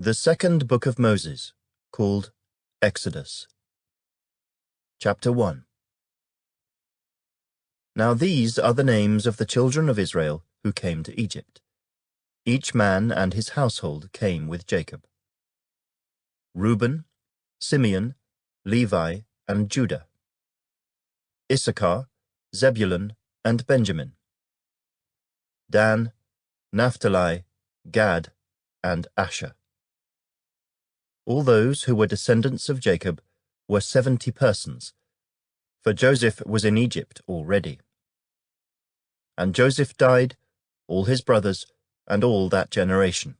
The second book of Moses, called Exodus. Chapter 1. Now these are the names of the children of Israel who came to Egypt. Each man and his household came with Jacob: Reuben, Simeon, Levi, and Judah; Issachar, Zebulun, and Benjamin; Dan, Naphtali, Gad, and Asher. All those who were descendants of Jacob were 70 persons, for Joseph was in Egypt already. And Joseph died, all his brothers, and all that generation.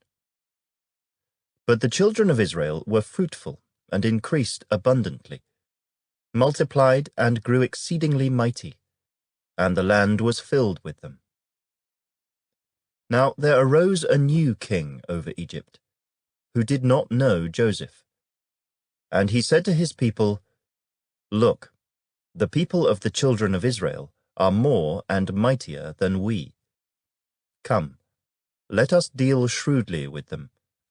But the children of Israel were fruitful and increased abundantly, multiplied and grew exceedingly mighty, and the land was filled with them. Now there arose a new king over Egypt, who did not know Joseph. And he said to his people, "Look, the people of the children of Israel are more and mightier than we. Come, let us deal shrewdly with them,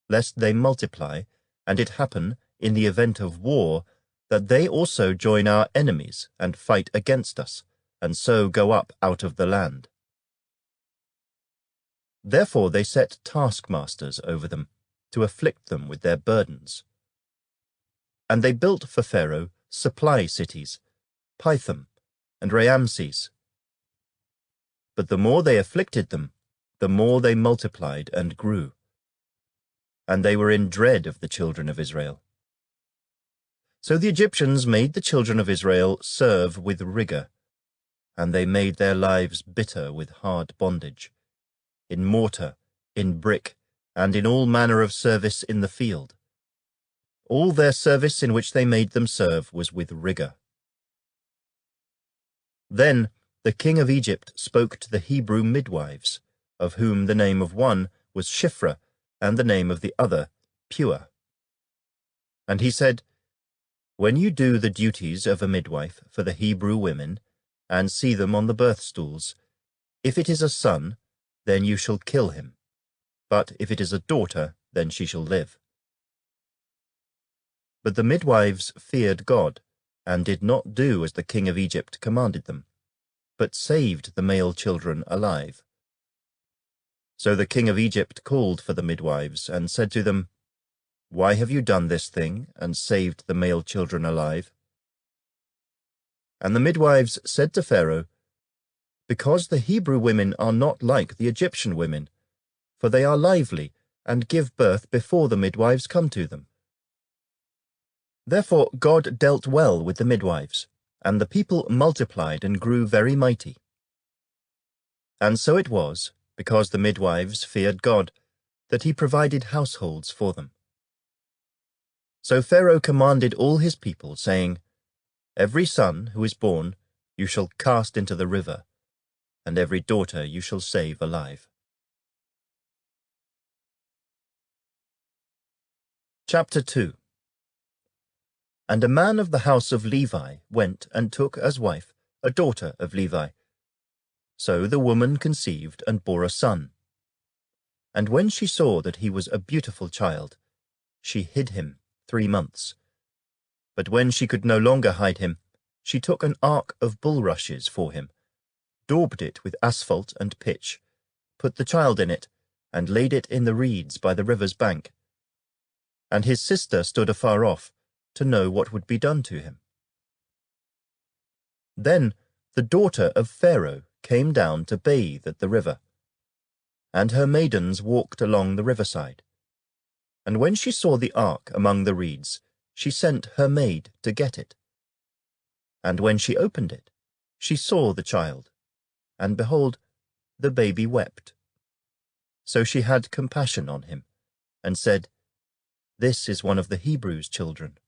lest they multiply, and it happen, in the event of war, that they also join our enemies and fight against us, and so go up out of the land." Therefore they set taskmasters over them, to afflict them with their burdens. And they built for Pharaoh supply cities, Pithom and Raamses. But the more they afflicted them, the more they multiplied and grew. And they were in dread of the children of Israel. So the Egyptians made the children of Israel serve with rigor, and they made their lives bitter with hard bondage, in mortar, in brick, and in all manner of service in the field. All their service in which they made them serve was with rigor. Then the king of Egypt spoke to the Hebrew midwives, of whom the name of one was Shiphrah, and the name of the other Puah. And he said, "When you do the duties of a midwife for the Hebrew women, and see them on the birth stools, if it is a son, then you shall kill him. But if it is a daughter, then she shall live." But the midwives feared God, and did not do as the king of Egypt commanded them, but saved the male children alive. So the king of Egypt called for the midwives, and said to them, "Why have you done this thing, and saved the male children alive?" And the midwives said to Pharaoh, "Because the Hebrew women are not like the Egyptian women, for they are lively, and give birth before the midwives come to them." Therefore God dealt well with the midwives, and the people multiplied and grew very mighty. And so it was, because the midwives feared God, that he provided households for them. So Pharaoh commanded all his people, saying, "Every son who is born you shall cast into the river, and every daughter you shall save alive." Chapter 2. And a man of the house of Levi went and took as wife a daughter of Levi. So the woman conceived and bore a son. And when she saw that he was a beautiful child, she hid him 3 months. But when she could no longer hide him, she took an ark of bulrushes for him, daubed it with asphalt and pitch, put the child in it, and laid it in the reeds by the river's bank. And his sister stood afar off, to know what would be done to him. Then the daughter of Pharaoh came down to bathe at the river, and her maidens walked along the riverside. And when she saw the ark among the reeds, she sent her maid to get it. And when she opened it, she saw the child, and behold, the baby wept. So she had compassion on him, and said, "This is one of the Hebrews' children."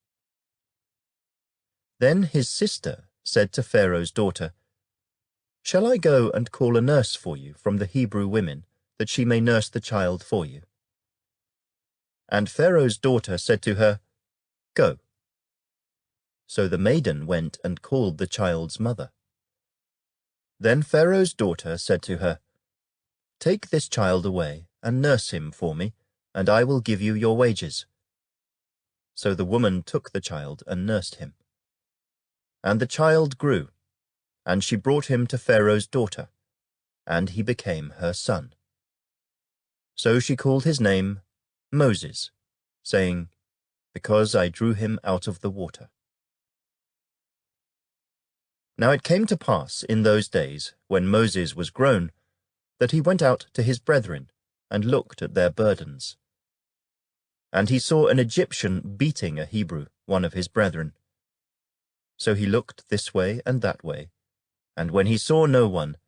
Then his sister said to Pharaoh's daughter, "Shall I go and call a nurse for you from the Hebrew women, that she may nurse the child for you?" And Pharaoh's daughter said to her, "Go." So the maiden went and called the child's mother. Then Pharaoh's daughter said to her, "Take this child away and nurse him for me, and I will give you your wages." So the woman took the child and nursed him. And the child grew, and she brought him to Pharaoh's daughter, and he became her son. So she called his name Moses, saying, "Because I drew him out of the water." Now it came to pass in those days, when Moses was grown, that he went out to his brethren, and looked at their burdens. And he saw an Egyptian beating a Hebrew, one of his brethren. So he looked this way and that way, and when he saw no one,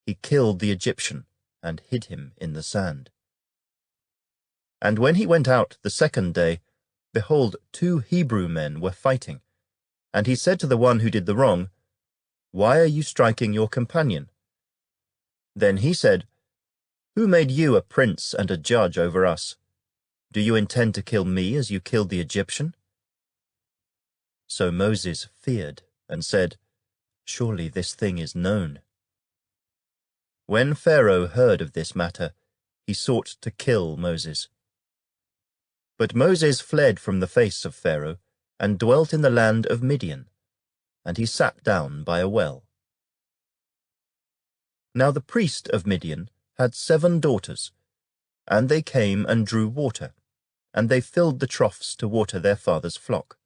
he killed the Egyptian, and hid him in the sand. And when he went out the second day, behold, 2 Hebrew men were fighting. And he said to the one who did the wrong, "Why are you striking your companion?" Then he said, "Who made you a prince and a judge over us? Do you intend to kill me as you killed the Egyptian?" So Moses feared and said, "Surely this thing is known." When Pharaoh heard of this matter, he sought to kill Moses. But Moses fled from the face of Pharaoh, and dwelt in the land of Midian, and he sat down by a well. Now the priest of Midian had 7 daughters, and they came and drew water, and they filled the troughs to water their father's flock.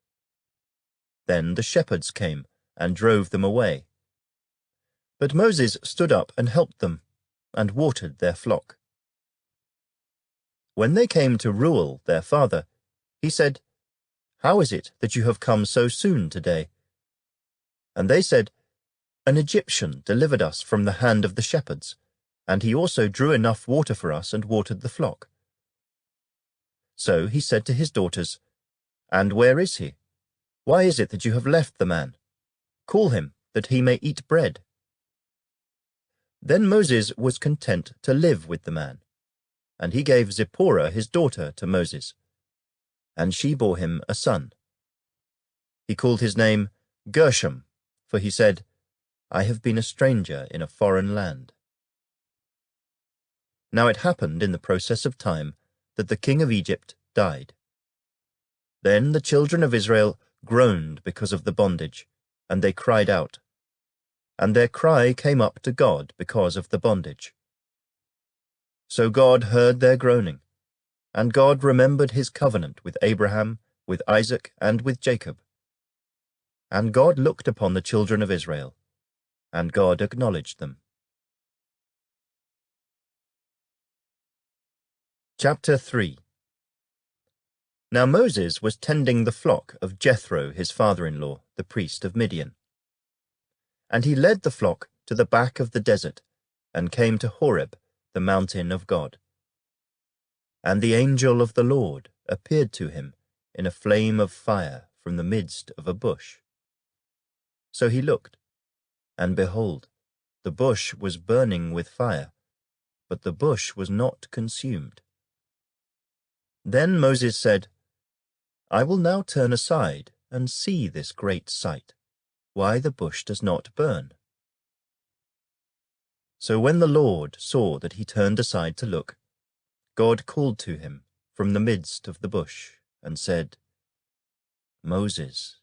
Then the shepherds came and drove them away. But Moses stood up and helped them, and watered their flock. When they came to Reuel their father, he said, "How is it that you have come so soon today?" And they said, "An Egyptian delivered us from the hand of the shepherds, and he also drew enough water for us and watered the flock." So he said to his daughters, "And where is he? Why is it that you have left the man? Call him, that he may eat bread." Then Moses was content to live with the man, and he gave Zipporah his daughter to Moses, and she bore him a son. He called his name Gershom, for he said, "I have been a stranger in a foreign land." Now it happened in the process of time that the king of Egypt died. Then the children of Israel groaned because of the bondage, and they cried out. And their cry came up to God because of the bondage. So God heard their groaning, and God remembered his covenant with Abraham, with Isaac, and with Jacob. And God looked upon the children of Israel, and God acknowledged them. Chapter 3. Now Moses was tending the flock of Jethro his father-in-law, the priest of Midian. And he led the flock to the back of the desert, and came to Horeb, the mountain of God. And the angel of the Lord appeared to him in a flame of fire from the midst of a bush. So he looked, and behold, the bush was burning with fire, but the bush was not consumed. Then Moses said, "I will now turn aside and see this great sight, why the bush does not burn." So when the Lord saw that he turned aside to look, God called to him from the midst of the bush, and said, "Moses,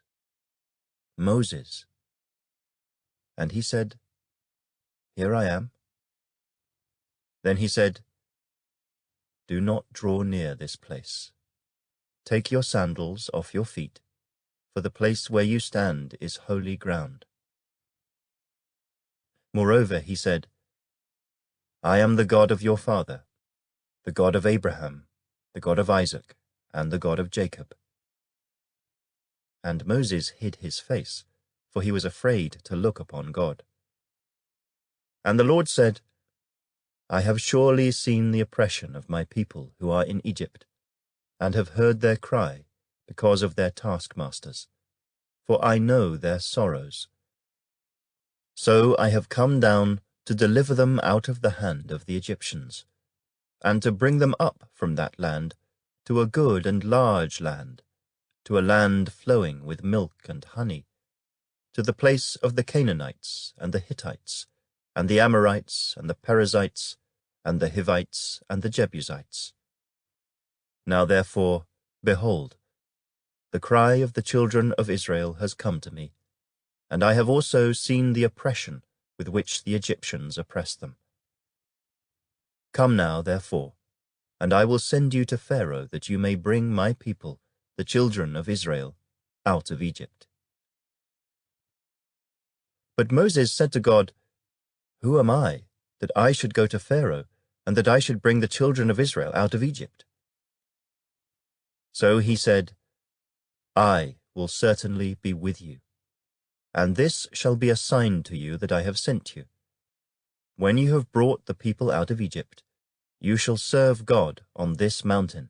Moses." And he said, "Here I am." Then he said, "Do not draw near this place. Take your sandals off your feet, for the place where you stand is holy ground." Moreover, he said, "I am the God of your father, the God of Abraham, the God of Isaac, and the God of Jacob." And Moses hid his face, for he was afraid to look upon God. And the Lord said, "I have surely seen the oppression of my people who are in Egypt, and have heard their cry because of their taskmasters, for I know their sorrows. So I have come down to deliver them out of the hand of the Egyptians, and to bring them up from that land to a good and large land, to a land flowing with milk and honey, to the place of the Canaanites and the Hittites, and the Amorites and the Perizzites, and the Hivites and the Jebusites. Now therefore, behold, the cry of the children of Israel has come to me, and I have also seen the oppression with which the Egyptians oppress them. Come now, therefore, and I will send you to Pharaoh, that you may bring my people, the children of Israel, out of Egypt. But Moses said to God, Who am I, that I should go to Pharaoh, and that I should bring the children of Israel out of Egypt? So he said, I will certainly be with you, and this shall be a sign to you that I have sent you. When you have brought the people out of Egypt, you shall serve God on this mountain.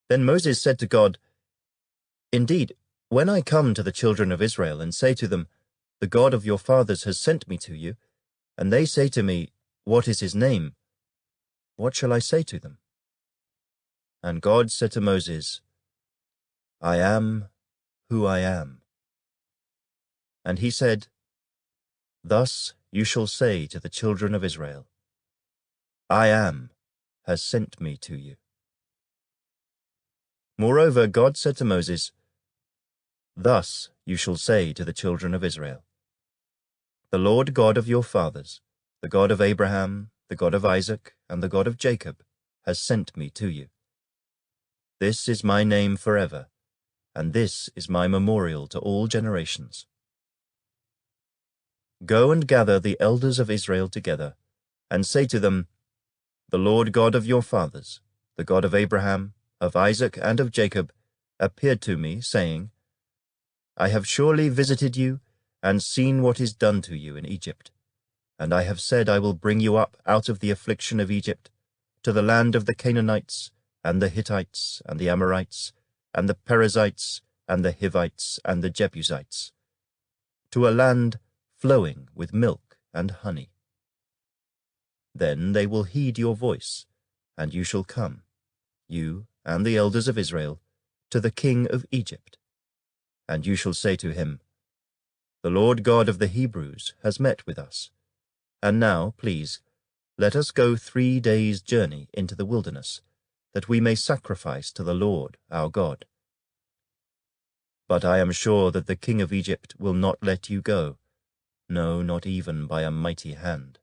Then Moses said to God, Indeed, when I come to the children of Israel and say to them, The God of your fathers has sent me to you, and they say to me, What is his name? What shall I say to them? And God said to Moses, I am who I am. And he said, Thus you shall say to the children of Israel, I am has sent me to you. Moreover, God said to Moses, Thus you shall say to the children of Israel, The Lord God of your fathers, the God of Abraham, the God of Isaac, and the God of Jacob, has sent me to you. This is my name forever, and this is my memorial to all generations. Go and gather the elders of Israel together, and say to them, The Lord God of your fathers, the God of Abraham, of Isaac, and of Jacob, appeared to me, saying, I have surely visited you, and seen what is done to you in Egypt. And I have said I will bring you up out of the affliction of Egypt, to the land of the Canaanites, and the Hittites, and the Amorites, and the Perizzites, and the Hivites, and the Jebusites, to a land flowing with milk and honey. Then they will heed your voice, and you shall come, you and the elders of Israel, to the king of Egypt. And you shall say to him, The Lord God of the Hebrews has met with us. And now, please, let us go 3 days' journey into the wilderness, that we may sacrifice to the Lord our God. But I am sure that the king of Egypt will not let you go, no, not even by a mighty hand.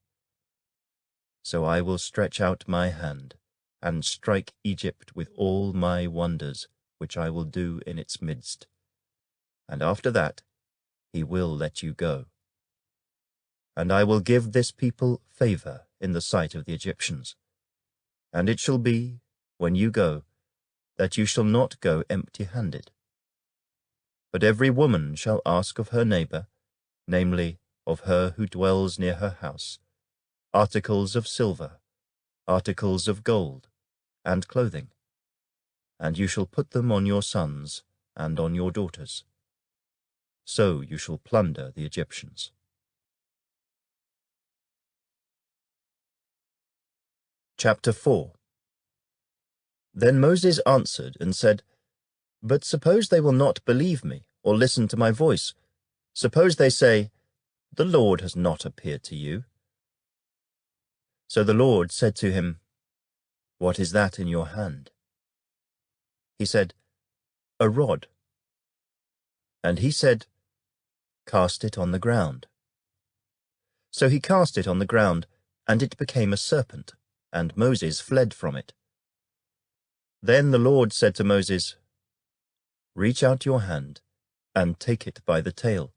So I will stretch out my hand, and strike Egypt with all my wonders, which I will do in its midst. And after that he will let you go. And I will give this people favor in the sight of the Egyptians. And it shall be, when you go, that you shall not go empty-handed. But every woman shall ask of her neighbor, namely, of her who dwells near her house, articles of silver, articles of gold, and clothing. And you shall put them on your sons and on your daughters. So you shall plunder the Egyptians. Chapter 4. Then Moses answered and said, But suppose they will not believe me or listen to my voice. Suppose they say, The Lord has not appeared to you. So the Lord said to him, What is that in your hand? He said, A rod. And he said, Cast it on the ground. So he cast it on the ground, and it became a serpent, and Moses fled from it. Then the Lord said to Moses, Reach out your hand, and take it by the tail.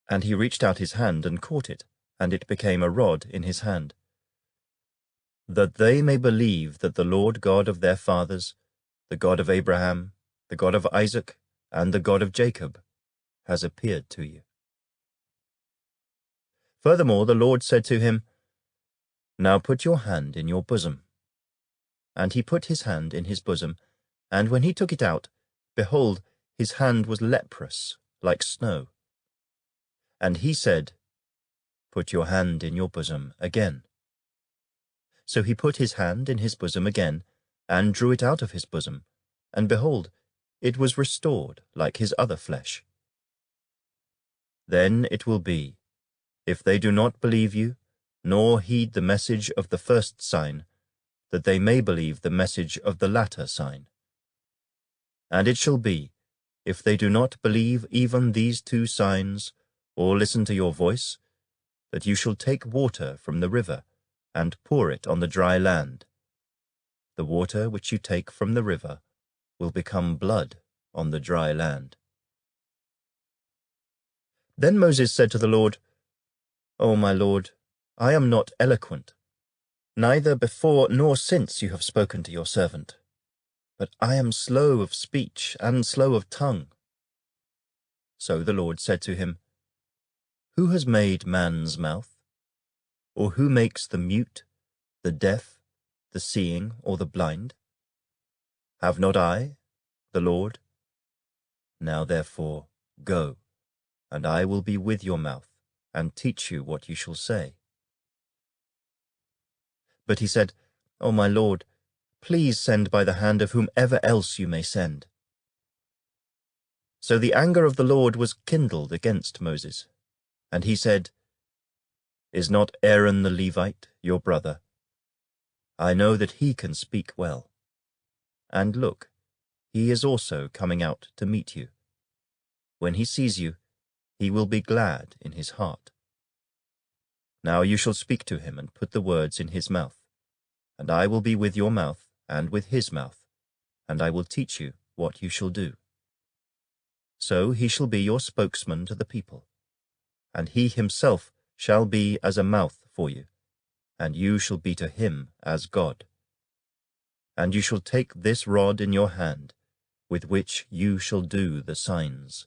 And he reached out his hand and caught it, and it became a rod in his hand. That they may believe that the Lord God of their fathers, the God of Abraham, the God of Isaac, and the God of Jacob, has appeared to you. Furthermore, the Lord said to him, Now put your hand in your bosom. And he put his hand in his bosom, and when he took it out, behold, his hand was leprous, like snow. And he said, Put your hand in your bosom again. So he put his hand in his bosom again, and drew it out of his bosom, and behold, it was restored like his other flesh. Then it will be, if they do not believe you, nor heed the message of the first sign, that they may believe the message of the latter sign. And it shall be, if they do not believe even these 2 signs, or listen to your voice, that you shall take water from the river, and pour it on the dry land. The water which you take from the river will become blood on the dry land. Then Moses said to the Lord, O my Lord, I am not eloquent, neither before nor since you have spoken to your servant, but I am slow of speech and slow of tongue. So the Lord said to him, Who has made man's mouth? Or who makes the mute, the deaf, the seeing, or the blind? Have not I, the Lord? Now therefore go, and I will be with your mouth, and teach you what you shall say. But he said, O my Lord, please send by the hand of whomever else you may send. So the anger of the Lord was kindled against Moses, and he said, Is not Aaron the Levite your brother? I know that he can speak well. And look, he is also coming out to meet you. When he sees you, he will be glad in his heart. Now you shall speak to him and put the words in his mouth, and I will be with your mouth and with his mouth, and I will teach you what you shall do. So he shall be your spokesman to the people, and he himself shall be as a mouth for you, and you shall be to him as God. And you shall take this rod in your hand, with which you shall do the signs.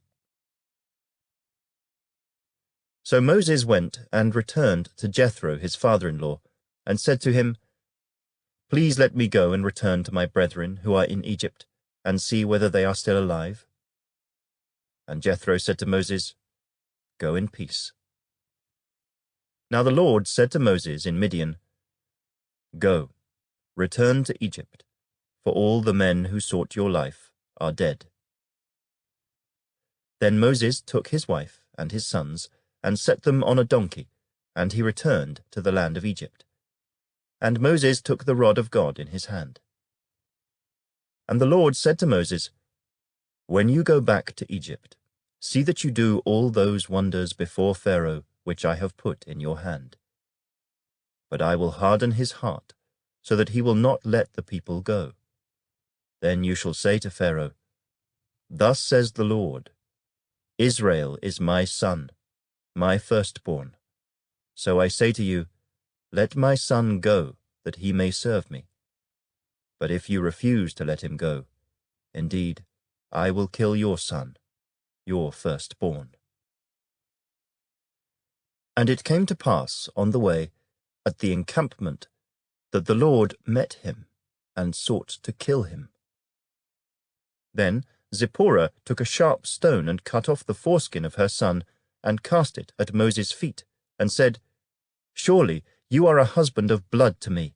So Moses went and returned to Jethro his father-in-law, and said to him, Please let me go and return to my brethren who are in Egypt, and see whether they are still alive. And Jethro said to Moses, Go in peace. Now the Lord said to Moses in Midian, Go, return to Egypt, for all the men who sought your life are dead. Then Moses took his wife and his sons, and set them on a donkey, and he returned to the land of Egypt. And Moses took the rod of God in his hand. And the Lord said to Moses, When you go back to Egypt, see that you do all those wonders before Pharaoh which I have put in your hand. But I will harden his heart, so that he will not let the people go. Then you shall say to Pharaoh, Thus says the Lord, Israel is my son, my firstborn. So I say to you, Let my son go, that he may serve me. But if you refuse to let him go, indeed, I will kill your son, your firstborn. And it came to pass on the way, at the encampment, that the Lord met him, and sought to kill him. Then Zipporah took a sharp stone and cut off the foreskin of her son, and cast it at Moses' feet, and said, Surely you are a husband of blood to me.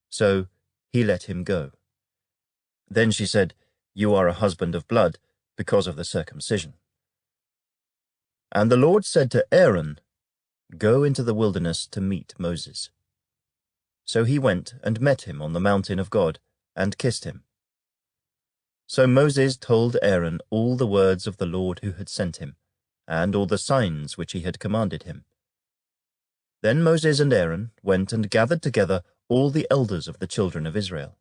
So he let him go. Then she said, You are a husband of blood, because of the circumcision. And the Lord said to Aaron, Go into the wilderness to meet Moses. So he went and met him on the mountain of God, and kissed him. So Moses told Aaron all the words of the Lord who had sent him, and all the signs which he had commanded him. Then Moses and Aaron went and gathered together all the elders of the children of Israel.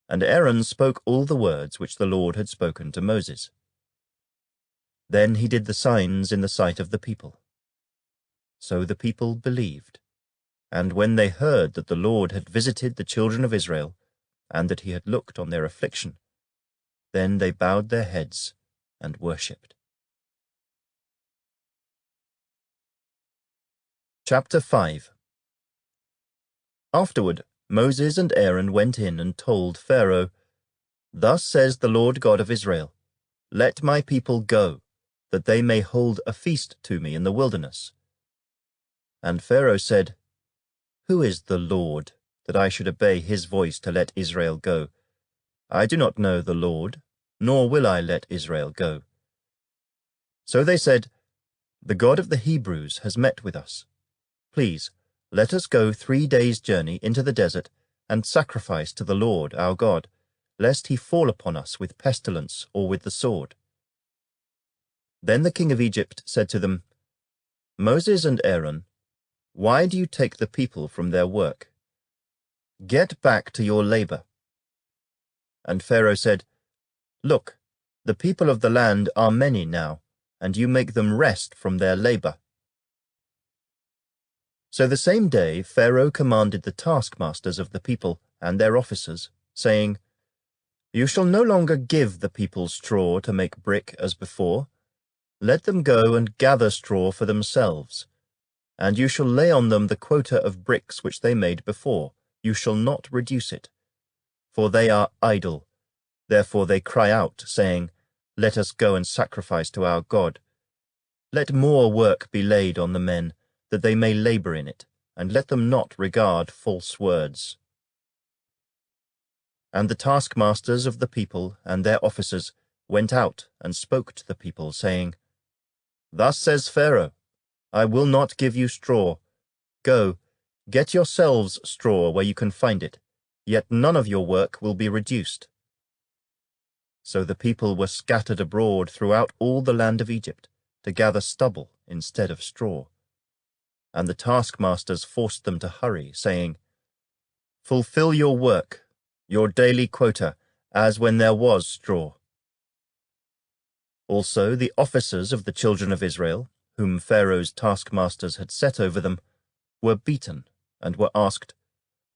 And Aaron spoke all the words which the Lord had spoken to Moses. Then he did the signs in the sight of the people. So the people believed, and when they heard that the Lord had visited the children of Israel, and that he had looked on their affliction, then they bowed their heads and worshipped. Chapter 5. Afterward, Moses and Aaron went in and told Pharaoh, Thus says the Lord God of Israel, Let my people go, that they may hold a feast to me in the wilderness. And Pharaoh said, Who is the Lord, that I should obey his voice to let Israel go? I do not know the Lord, nor will I let Israel go. So they said, The God of the Hebrews has met with us. Please, let us go 3 days' journey into the desert, and sacrifice to the Lord our God, lest he fall upon us with pestilence or with the sword." Then the king of Egypt said to them, "Moses and Aaron, why do you take the people from their work? Get back to your labor." And Pharaoh said, "Look, the people of the land are many now, and you make them rest from their labor." So the same day Pharaoh commanded the taskmasters of the people and their officers, saying, "You shall no longer give the people straw to make brick as before. Let them go and gather straw for themselves, and you shall lay on them the quota of bricks which they made before. You shall not reduce it. For they are idle. Therefore they cry out, saying, 'Let us go and sacrifice to our God.' Let more work be laid on the men, that they may labor in it, and let them not regard false words." And the taskmasters of the people and their officers went out and spoke to the people, saying, "Thus says Pharaoh, I will not give you straw. Go, get yourselves straw where you can find it, yet none of your work will be reduced." So the people were scattered abroad throughout all the land of Egypt to gather stubble instead of straw. And the taskmasters forced them to hurry, saying, "Fulfill your work, your daily quota, as when there was straw." Also the officers of the children of Israel, whom Pharaoh's taskmasters had set over them, were beaten and were asked,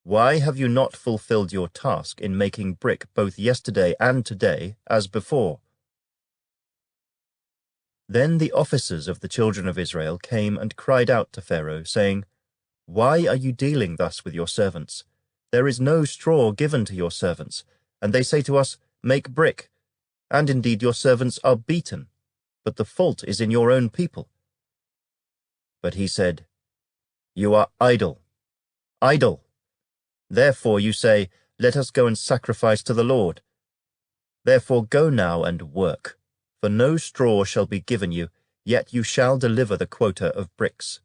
"Why have you not fulfilled your task in making brick both yesterday and today as before?" Then the officers of the children of Israel came and cried out to Pharaoh, saying, "Why are you dealing thus with your servants? There is no straw given to your servants, and they say to us, 'Make brick,' and indeed your servants are beaten, but the fault is in your own people." But he said, "You are idle, idle. Therefore you say, 'Let us go and sacrifice to the Lord.' Therefore go now and work, for no straw shall be given you, yet you shall deliver the quota of bricks."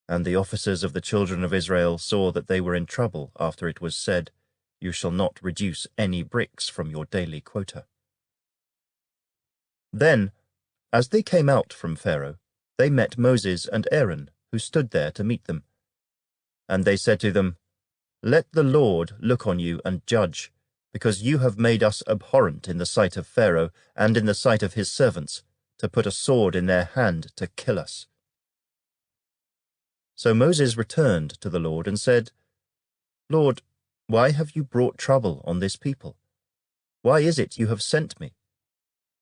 And the officers of the children of Israel saw that they were in trouble after it was said, "You shall not reduce any bricks from your daily quota." Then, as they came out from Pharaoh, they met Moses and Aaron, who stood there to meet them. And they said to them, "Let the Lord look on you and judge, because you have made us abhorrent in the sight of Pharaoh and in the sight of his servants, to put a sword in their hand to kill us." So Moses returned to the Lord and said, "Lord, why have you brought trouble on this people? Why is it you have sent me?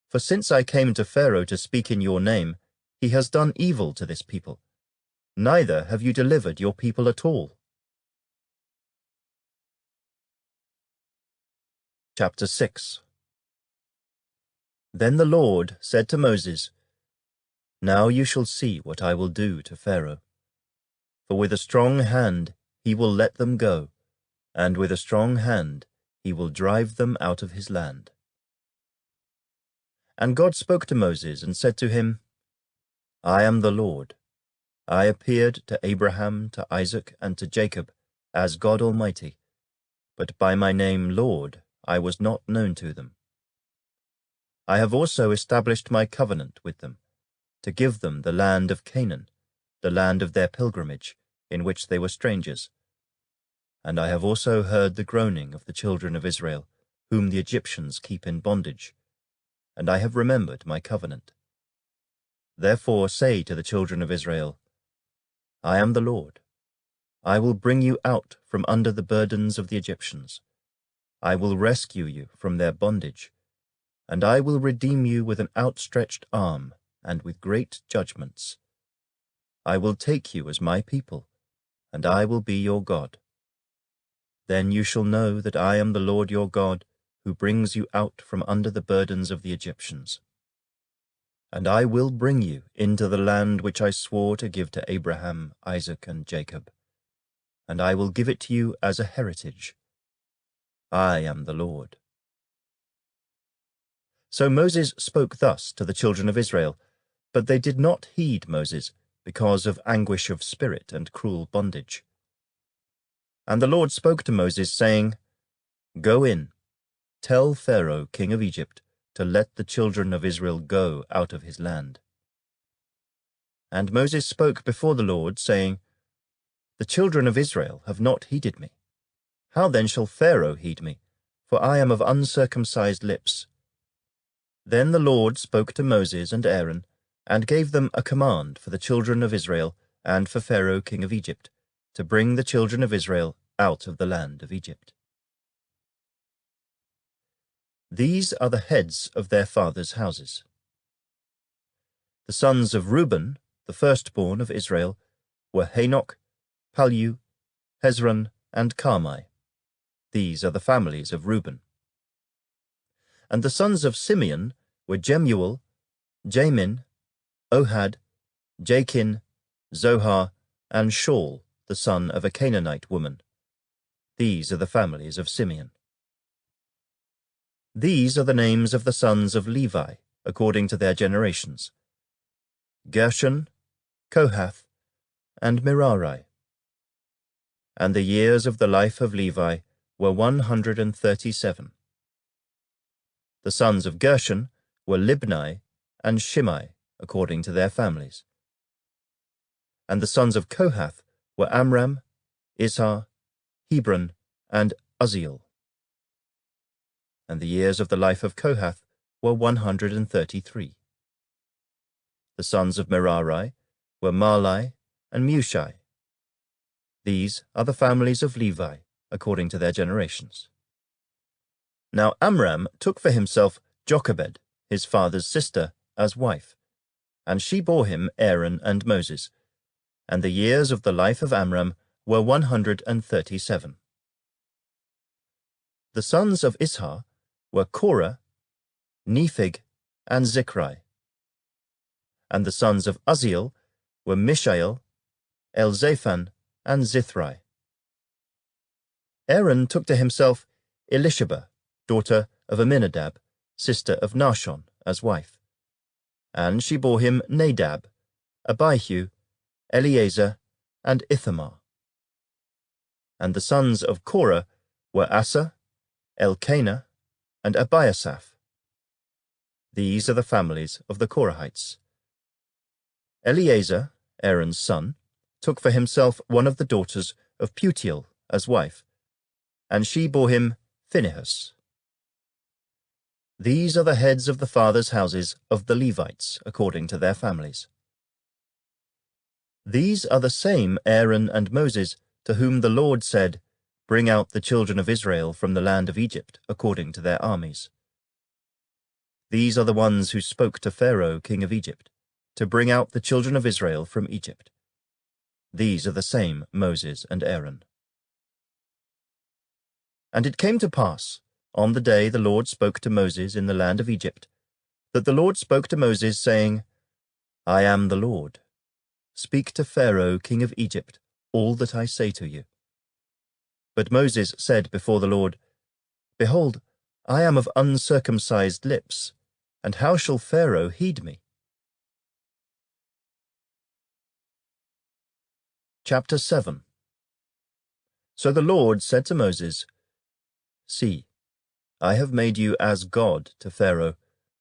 For since I came to Pharaoh to speak in your name, he has done evil to this people. Neither have you delivered your people at all." Chapter 6. Then the Lord said to Moses, "Now you shall see what I will do to Pharaoh. For with a strong hand he will let them go, and with a strong hand he will drive them out of his land." And God spoke to Moses and said to him, "I am the Lord. I appeared to Abraham, to Isaac, and to Jacob as God Almighty, but by my name Lord I was not known to them. I have also established my covenant with them, to give them the land of Canaan, the land of their pilgrimage, in which they were strangers. And I have also heard the groaning of the children of Israel, whom the Egyptians keep in bondage, and I have remembered my covenant. Therefore say to the children of Israel, I am the Lord. I will bring you out from under the burdens of the Egyptians. I will rescue you from their bondage, and I will redeem you with an outstretched arm and with great judgments. I will take you as my people, and I will be your God. Then you shall know that I am the Lord your God, who brings you out from under the burdens of the Egyptians. And I will bring you into the land which I swore to give to Abraham, Isaac, and Jacob, and I will give it to you as a heritage. I am the Lord. So Moses spoke thus to the children of Israel, but they did not heed Moses, because of anguish of spirit and cruel bondage. And the Lord spoke to Moses, saying, Go in, tell Pharaoh, king of Egypt, to let the children of Israel go out of his land. And Moses spoke before the Lord, saying, The children of Israel have not heeded me. How then shall Pharaoh heed me? For I am of uncircumcised lips. Then the Lord spoke to Moses and Aaron, and gave them a command for the children of Israel and for Pharaoh king of Egypt, to bring the children of Israel out of the land of Egypt. These are the heads of their fathers' houses. The sons of Reuben, the firstborn of Israel, were Hanoch, Pallu, Hezron, and Carmi. These are the families of Reuben. And the sons of Simeon were Jemuel, Jamin, Ohad, Jachin, Zohar, and Shaul, the son of a Canaanite woman. These are the families of Simeon. These are the names of the sons of Levi, according to their generations: Gershon, Kohath, and Merari. And the years of the life of Levi were 137. The sons of Gershon were Libni and Shimei, according to their families. And the sons of Kohath were Amram, Izhar, Hebron, and Uzziel. And the years of the life of Kohath were 133. The sons of Merari were Mahli and Mushi. These are the families of Levi, according to their generations. Now Amram took for himself Jochebed, his father's sister, as wife, and she bore him Aaron and Moses, and the years of the life of Amram were 137. The sons of Izhar were Korah, Nephig, and Zichri. And the sons of Uzziel were Mishael, Elzaphan, and Zithri. Aaron took to himself Elisheba, daughter of Aminadab, sister of Nahshon, as wife, and she bore him Nadab, Abihu, Eleazar, and Ithamar. And the sons of Korah were Asa, Elkanah, and Abiasaph. These are the families of the Korahites. Eleazar, Aaron's son, took for himself one of the daughters of Putiel as wife, and she bore him Phinehas. These are the heads of the fathers' houses of the Levites, according to their families. These are the same Aaron and Moses to whom the Lord said, Bring out the children of Israel from the land of Egypt, according to their armies. These are the ones who spoke to Pharaoh, king of Egypt, to bring out the children of Israel from Egypt. These are the same Moses and Aaron. And it came to pass, on the day the Lord spoke to Moses in the land of Egypt, that the Lord spoke to Moses, saying, I am the Lord. Speak to Pharaoh, king of Egypt, all that I say to you. But Moses said before the Lord, Behold, I am of uncircumcised lips, and how shall Pharaoh heed me? Chapter 7. So the Lord said to Moses, See, I have made you as God to Pharaoh,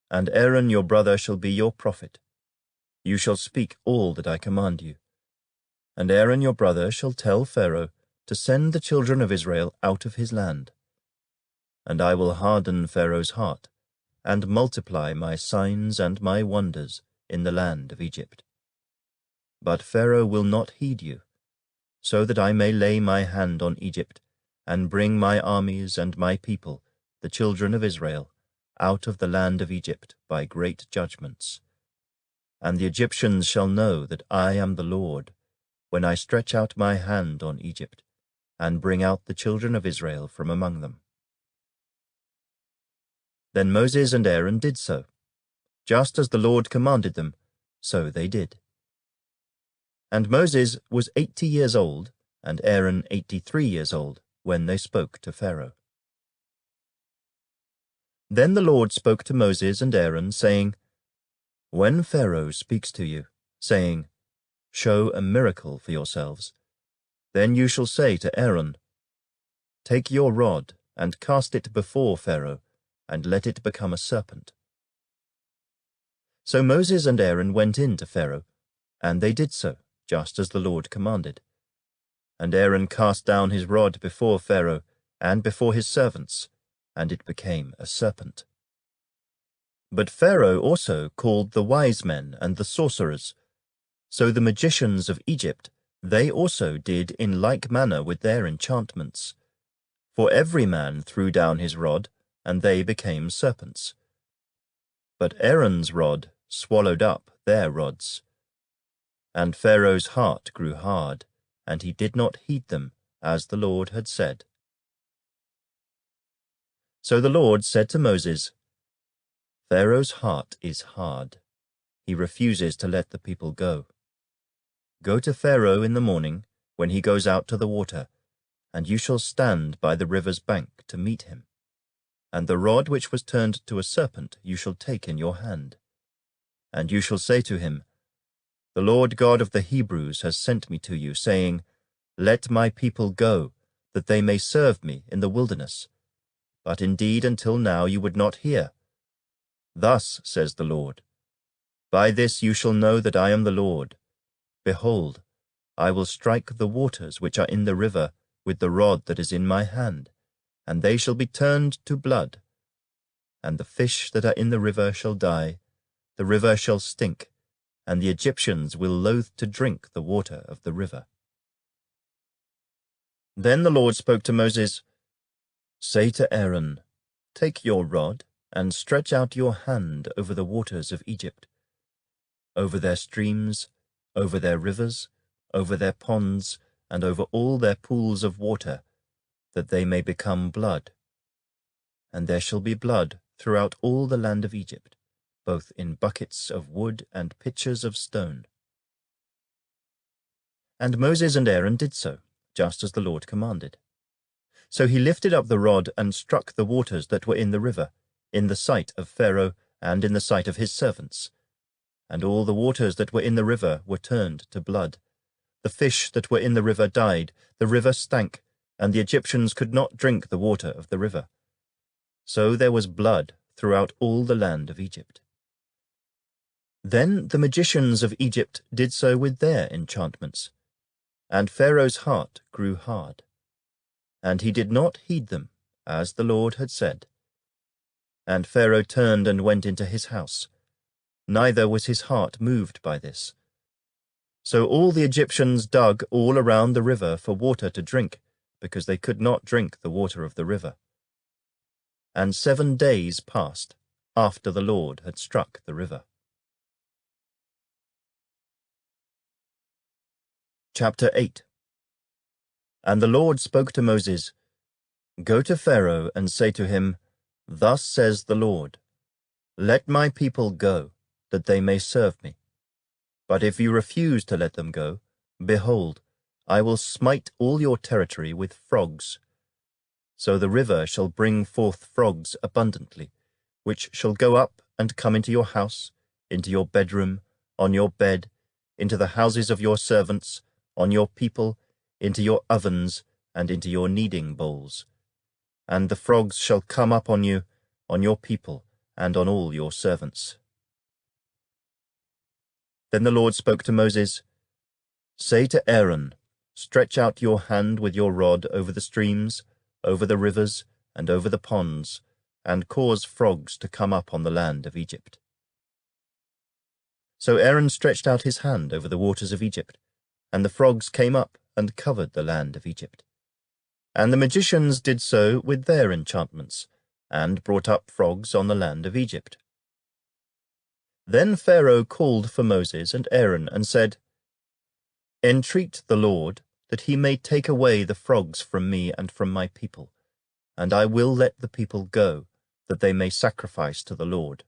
and Aaron your brother shall be your prophet. You shall speak all that I command you. And Aaron your brother shall tell Pharaoh to send the children of Israel out of his land. And I will harden Pharaoh's heart, and multiply my signs and my wonders in the land of Egypt. But Pharaoh will not heed you, so that I may lay my hand on Egypt, and bring my armies and my people, the children of Israel, out of the land of Egypt by great judgments. And the Egyptians shall know that I am the Lord, when I stretch out my hand on Egypt, and bring out the children of Israel from among them. Then Moses and Aaron did so. Just as the Lord commanded them, so they did. And Moses was 80 years old, and Aaron 83 years old, when they spoke to Pharaoh. Then the Lord spoke to Moses and Aaron, saying, When Pharaoh speaks to you, saying, Show a miracle for yourselves, then you shall say to Aaron, "Take your rod and cast it before Pharaoh, and let it become a serpent." So Moses and Aaron went in to Pharaoh, and they did so, just as the Lord commanded. And Aaron cast down his rod before Pharaoh and before his servants, and it became a serpent. But Pharaoh also called the wise men and the sorcerers. So the magicians of Egypt, they also did in like manner with their enchantments. For every man threw down his rod, and they became serpents. But Aaron's rod swallowed up their rods. And Pharaoh's heart grew hard, and he did not heed them, as the Lord had said. So the Lord said to Moses, "Pharaoh's heart is hard. He refuses to let the people go. Go to Pharaoh in the morning, when he goes out to the water, and you shall stand by the river's bank to meet him. And the rod which was turned to a serpent you shall take in your hand. And you shall say to him, 'The Lord God of the Hebrews has sent me to you, saying, Let my people go, that they may serve me in the wilderness. But indeed until now you would not hear. Thus says the Lord, By this you shall know that I am the Lord. Behold, I will strike the waters which are in the river with the rod that is in my hand, and they shall be turned to blood. And the fish that are in the river shall die, the river shall stink, and the Egyptians will loathe to drink the water of the river.'" Then the Lord spoke to Moses, "Say to Aaron, Take your rod and stretch out your hand over the waters of Egypt, over their streams, over their rivers, over their ponds, and over all their pools of water, that they may become blood. And there shall be blood throughout all the land of Egypt, both in buckets of wood and pitchers of stone." And Moses and Aaron did so, just as the Lord commanded. So he lifted up the rod and struck the waters that were in the river, in the sight of Pharaoh and in the sight of his servants. And all the waters that were in the river were turned to blood. The fish that were in the river died, the river stank, and the Egyptians could not drink the water of the river. So there was blood throughout all the land of Egypt. Then the magicians of Egypt did so with their enchantments, and Pharaoh's heart grew hard, and he did not heed them, as the Lord had said. And Pharaoh turned and went into his house, neither was his heart moved by this. So all the Egyptians dug all around the river for water to drink, because they could not drink the water of the river. And 7 days passed after the Lord had struck the river. Chapter 8. And the Lord spoke to Moses, "Go to Pharaoh and say to him, Thus says the Lord, Let my people go, that they may serve me. But if you refuse to let them go, behold, I will smite all your territory with frogs. So the river shall bring forth frogs abundantly, which shall go up and come into your house, into your bedroom, on your bed, into the houses of your servants, on your people, into your ovens, and into your kneading bowls. And the frogs shall come up on you, on your people, and on all your servants." Then the Lord spoke to Moses, "Say to Aaron, Stretch out your hand with your rod over the streams, over the rivers, and over the ponds, and cause frogs to come up on the land of Egypt." So Aaron stretched out his hand over the waters of Egypt, and the frogs came up and covered the land of Egypt. And the magicians did so with their enchantments, and brought up frogs on the land of Egypt. Then Pharaoh called for Moses and Aaron and said, "Entreat the Lord that he may take away the frogs from me and from my people, and I will let the people go, that they may sacrifice to the Lord."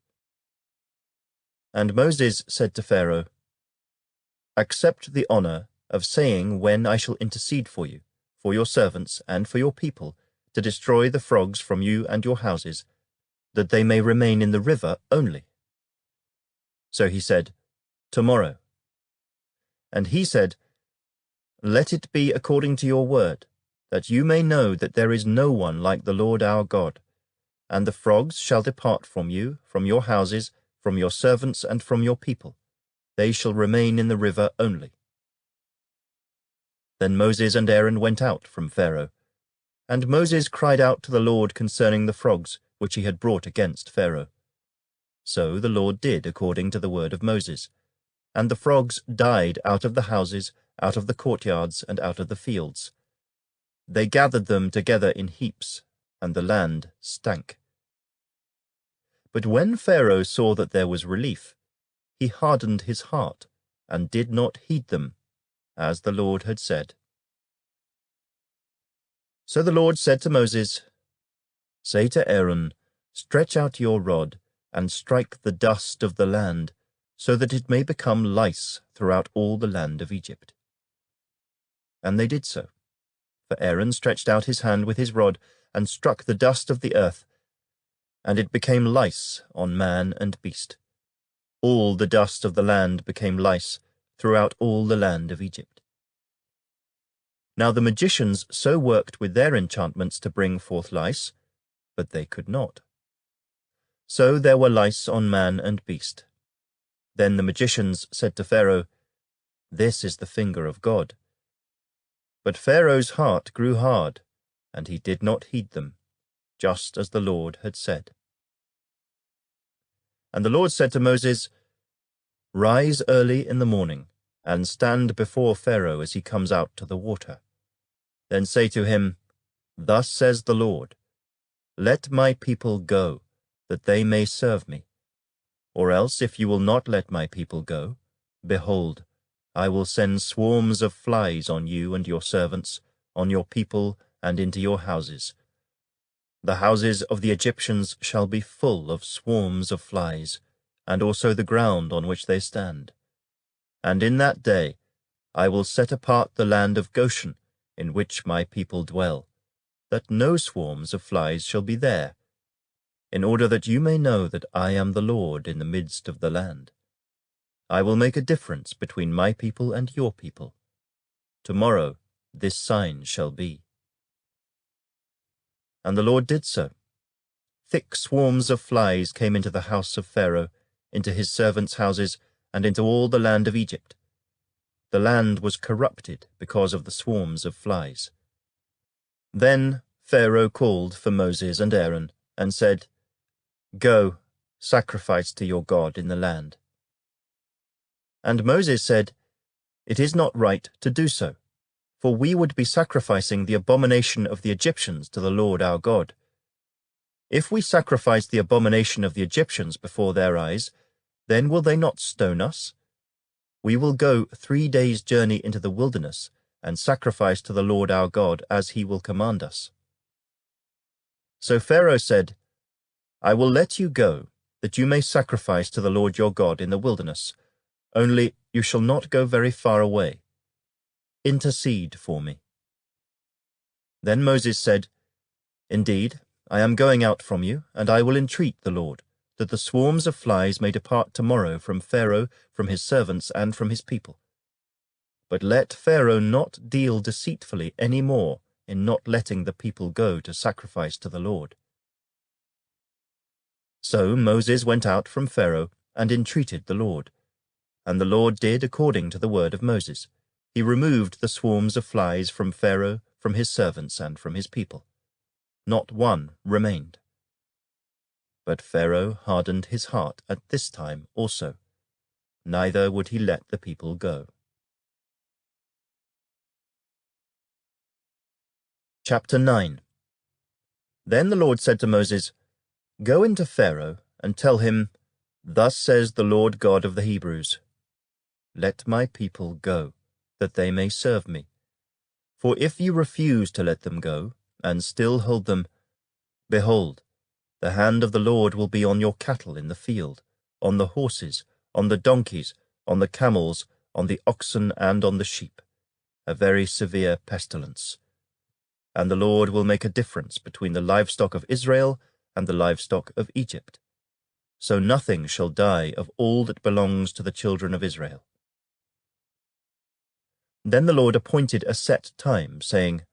And Moses said to Pharaoh, "Accept the honor of saying when I shall intercede for you, for your servants, and for your people, to destroy the frogs from you and your houses, that they may remain in the river only." So he said, "Tomorrow." And he said, "Let it be according to your word, that you may know that there is no one like the Lord our God. And the frogs shall depart from you, from your houses, from your servants, and from your people. They shall remain in the river only." Then Moses and Aaron went out from Pharaoh. And Moses cried out to the Lord concerning the frogs which he had brought against Pharaoh. So the Lord did according to the word of Moses. And the frogs died out of the houses, out of the courtyards, and out of the fields. They gathered them together in heaps, and the land stank. But when Pharaoh saw that there was relief, he hardened his heart, and did not heed them, as the Lord had said. So the Lord said to Moses, "Say to Aaron, stretch out your rod, and strike the dust of the land, so that it may become lice throughout all the land of Egypt." And they did so. For Aaron stretched out his hand with his rod, and struck the dust of the earth, and it became lice on man and beast. All the dust of the land became lice throughout all the land of Egypt. Now the magicians so worked with their enchantments to bring forth lice, but they could not. So there were lice on man and beast. Then the magicians said to Pharaoh, "This is the finger of God." But Pharaoh's heart grew hard, and he did not heed them, just as the Lord had said. And the Lord said to Moses, "Rise early in the morning, and stand before Pharaoh as he comes out to the water. Then say to him, 'Thus says the Lord, let my people go, that they may serve me. Or else, if you will not let my people go, behold, I will send swarms of flies on you and your servants, on your people, and into your houses. The houses of the Egyptians shall be full of swarms of flies, and also the ground on which they stand. And in that day I will set apart the land of Goshen, in which my people dwell, that no swarms of flies shall be there, in order that you may know that I am the Lord in the midst of the land. I will make a difference between my people and your people. Tomorrow this sign shall be." And the Lord did so. Thick swarms of flies came into the house of Pharaoh, into his servants' houses, and into all the land of Egypt. The land was corrupted because of the swarms of flies. Then Pharaoh called for Moses and Aaron, and said, "Go, sacrifice to your God in the land." And Moses said, "It is not right to do so, for we would be sacrificing the abomination of the Egyptians to the Lord our God. If we sacrifice the abomination of the Egyptians before their eyes, then will they not stone us? We will go 3 days' journey into the wilderness, and sacrifice to the Lord our God as he will command us." So Pharaoh said, "I will let you go, that you may sacrifice to the Lord your God in the wilderness. Only you shall not go very far away. Intercede for me." Then Moses said, "Indeed, I am going out from you, and I will entreat the Lord, that the swarms of flies may depart tomorrow from Pharaoh, from his servants, and from his people. But let Pharaoh not deal deceitfully any more in not letting the people go to sacrifice to the Lord." So Moses went out from Pharaoh and entreated the Lord. And the Lord did according to the word of Moses. He removed the swarms of flies from Pharaoh, from his servants, and from his people. Not one remained. But Pharaoh hardened his heart at this time also. Neither would he let the people go. Chapter 9. Then the Lord said to Moses, "Go into Pharaoh, and tell him, 'Thus says the Lord God of the Hebrews, let my people go, that they may serve me. For if you refuse to let them go, and still hold them, behold, the hand of the Lord will be on your cattle in the field, on the horses, on the donkeys, on the camels, on the oxen, and on the sheep, a very severe pestilence. And the Lord will make a difference between the livestock of Israel and the livestock of Egypt. So nothing shall die of all that belongs to the children of Israel.'" Then the Lord appointed a set time, saying,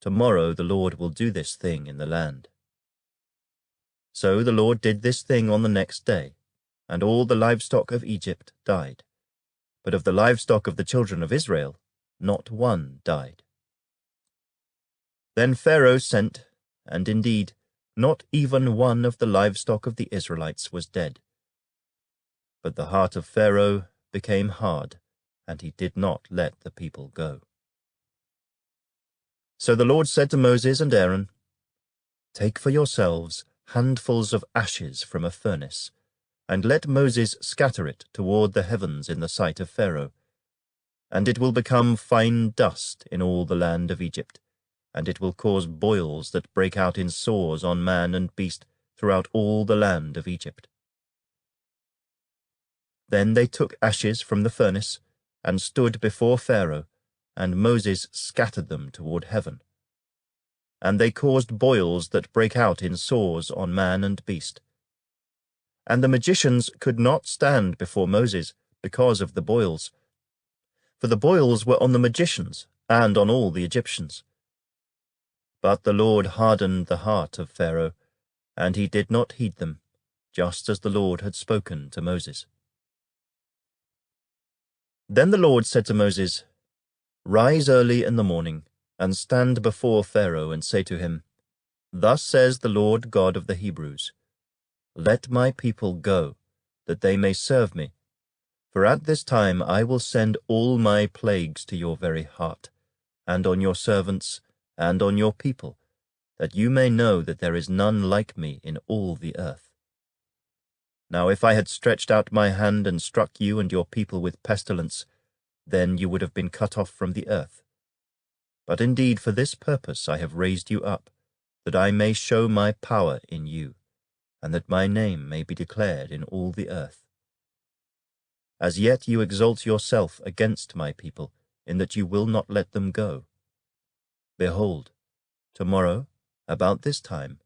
Tomorrow the Lord will do this thing in the land." So the Lord did this thing on the next day, and all the livestock of Egypt died. But of the livestock of the children of Israel, not one died. Then Pharaoh sent, and indeed, not even one of the livestock of the Israelites was dead. But the heart of Pharaoh became hard, and he did not let the people go. So the Lord said to Moses and Aaron, "Take for yourselves handfuls of ashes from a furnace, and let Moses scatter it toward the heavens in the sight of Pharaoh. And it will become fine dust in all the land of Egypt, and it will cause boils that break out in sores on man and beast throughout all the land of Egypt." Then they took ashes from the furnace, and stood before Pharaoh, and Moses scattered them toward heaven. And they caused boils that break out in sores on man and beast. And the magicians could not stand before Moses because of the boils, for the boils were on the magicians and on all the Egyptians. But the Lord hardened the heart of Pharaoh, and he did not heed them, just as the Lord had spoken to Moses. Then the Lord said to Moses, "Rise early in the morning, and stand before Pharaoh, and say to him, 'Thus says the Lord God of the Hebrews, Let my people go, that they may serve me. For at this time I will send all my plagues to your very heart, and on your servants, and on your people, that you may know that there is none like me in all the earth.' Now if I had stretched out my hand and struck you and your people with pestilence, then you would have been cut off from the earth. But indeed for this purpose I have raised you up, that I may show my power in you, and that my name may be declared in all the earth. As yet you exalt yourself against my people, in that you will not let them go. Behold, tomorrow, about this time,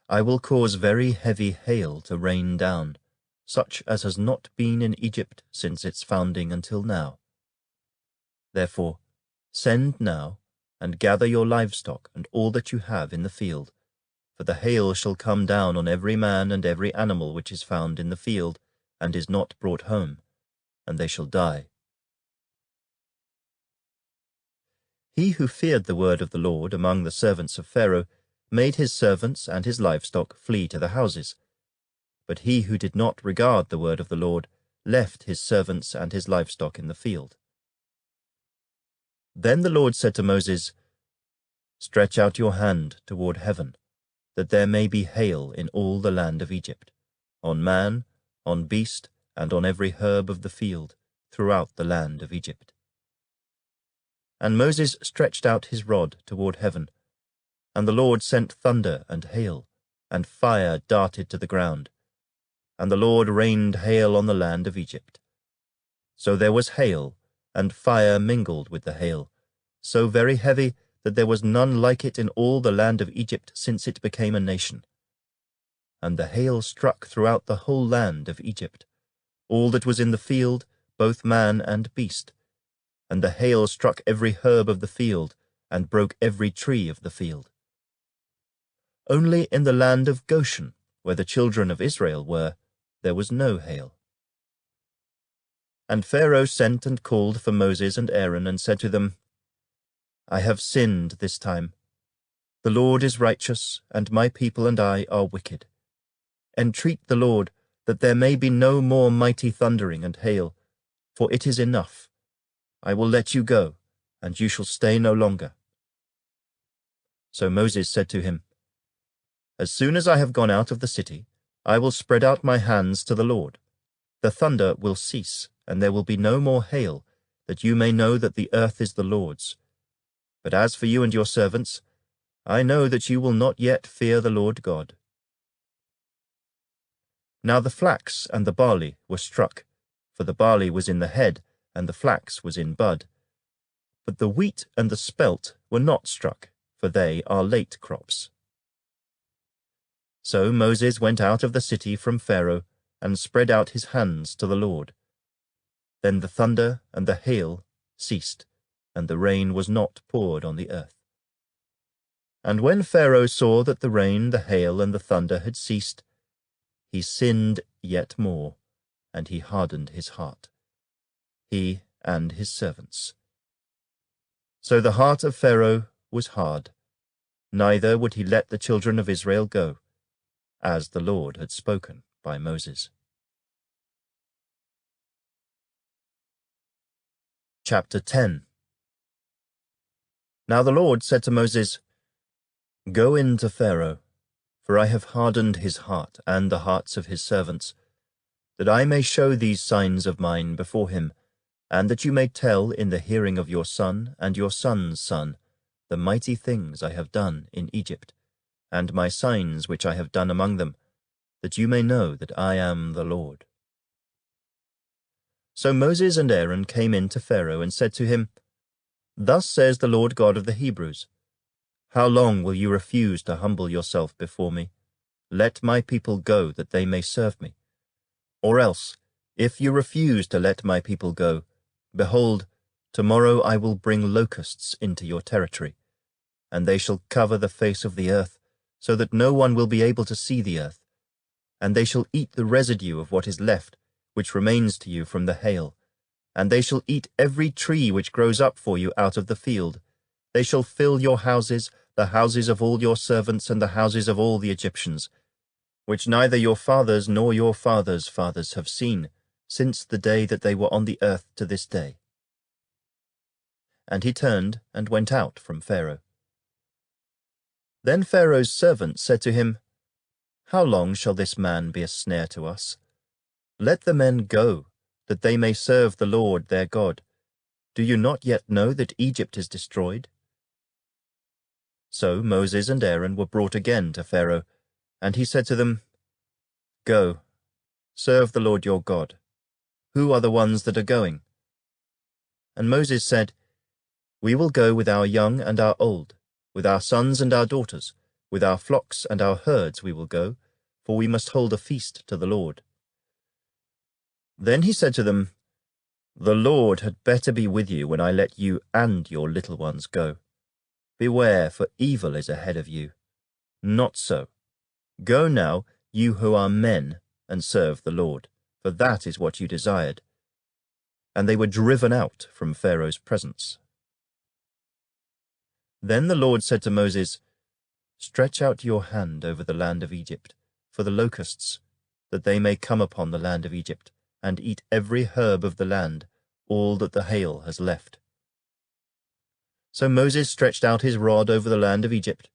I will cause very heavy hail to rain down, such as has not been in Egypt since its founding until now. Therefore, send now, and gather your livestock and all that you have in the field, for the hail shall come down on every man and every animal which is found in the field, and is not brought home, and they shall die." He who feared the word of the Lord among the servants of Pharaoh made his servants and his livestock flee to the houses. But he who did not regard the word of the Lord left his servants and his livestock in the field. Then the Lord said to Moses, "Stretch out your hand toward heaven, that there may be hail in all the land of Egypt, on man, on beast, and on every herb of the field, throughout the land of Egypt." And Moses stretched out his rod toward heaven, and the Lord sent thunder and hail, and fire darted to the ground, and the Lord rained hail on the land of Egypt. So there was hail, and fire mingled with the hail, so very heavy that there was none like it in all the land of Egypt since it became a nation. And the hail struck throughout the whole land of Egypt, all that was in the field, both man and beast. And the hail struck every herb of the field, and broke every tree of the field. Only in the land of Goshen, where the children of Israel were, there was no hail. And Pharaoh sent and called for Moses and Aaron, and said to them, "I have sinned this time. The Lord is righteous, and my people and I are wicked. Entreat the Lord, that there may be no more mighty thundering and hail, for it is enough. I will let you go, and you shall stay no longer." So Moses said to him, "As soon as I have gone out of the city, I will spread out my hands to the Lord. The thunder will cease, and there will be no more hail, that you may know that the earth is the Lord's. But as for you and your servants, I know that you will not yet fear the Lord God." Now the flax and the barley were struck, for the barley was in the head, and the flax was in bud. But the wheat and the spelt were not struck, for they are late crops. So Moses went out of the city from Pharaoh, and spread out his hands to the Lord. Then the thunder and the hail ceased, and the rain was not poured on the earth. And when Pharaoh saw that the rain, the hail, and the thunder had ceased, he sinned yet more, and he hardened his heart, he and his servants. So the heart of Pharaoh was hard, neither would he let the children of Israel go, as the Lord had spoken by Moses. Chapter 10. Now the Lord said to Moses, "Go in to Pharaoh, for I have hardened his heart and the hearts of his servants, that I may show these signs of mine before him, and that you may tell in the hearing of your son and your son's son the mighty things I have done in Egypt, and my signs which I have done among them, that you may know that I am the Lord." So Moses and Aaron came in to Pharaoh and said to him, "Thus says the Lord God of the Hebrews, how long will you refuse to humble yourself before me? Let my people go, that they may serve me. Or else, if you refuse to let my people go, behold, tomorrow I will bring locusts into your territory, and they shall cover the face of the earth, so that no one will be able to see the earth. And they shall eat the residue of what is left, which remains to you from the hail, and they shall eat every tree which grows up for you out of the field. They shall fill your houses, the houses of all your servants, and the houses of all the Egyptians, which neither your fathers nor your fathers' fathers have seen, since the day that they were on the earth to this day." And he turned and went out from Pharaoh. Then Pharaoh's servants said to him, "How long shall this man be a snare to us? Let the men go, that they may serve the Lord their God. Do you not yet know that Egypt is destroyed?" So Moses and Aaron were brought again to Pharaoh, and he said to them, "Go, serve the Lord your God. Who are the ones that are going?" And Moses said, "We will go with our young and our old, with our sons and our daughters, with our flocks and our herds we will go, for we must hold a feast to the Lord." Then he said to them, "The Lord had better be with you when I let you and your little ones go. Beware, for evil is ahead of you. Not so. Go now, you who are men, and serve the Lord, for that is what you desired." And they were driven out from Pharaoh's presence. Then the Lord said to Moses, "Stretch out your hand over the land of Egypt, for the locusts, that they may come upon the land of Egypt, and eat every herb of the land, all that the hail has left." So Moses stretched out his rod over the land of Egypt,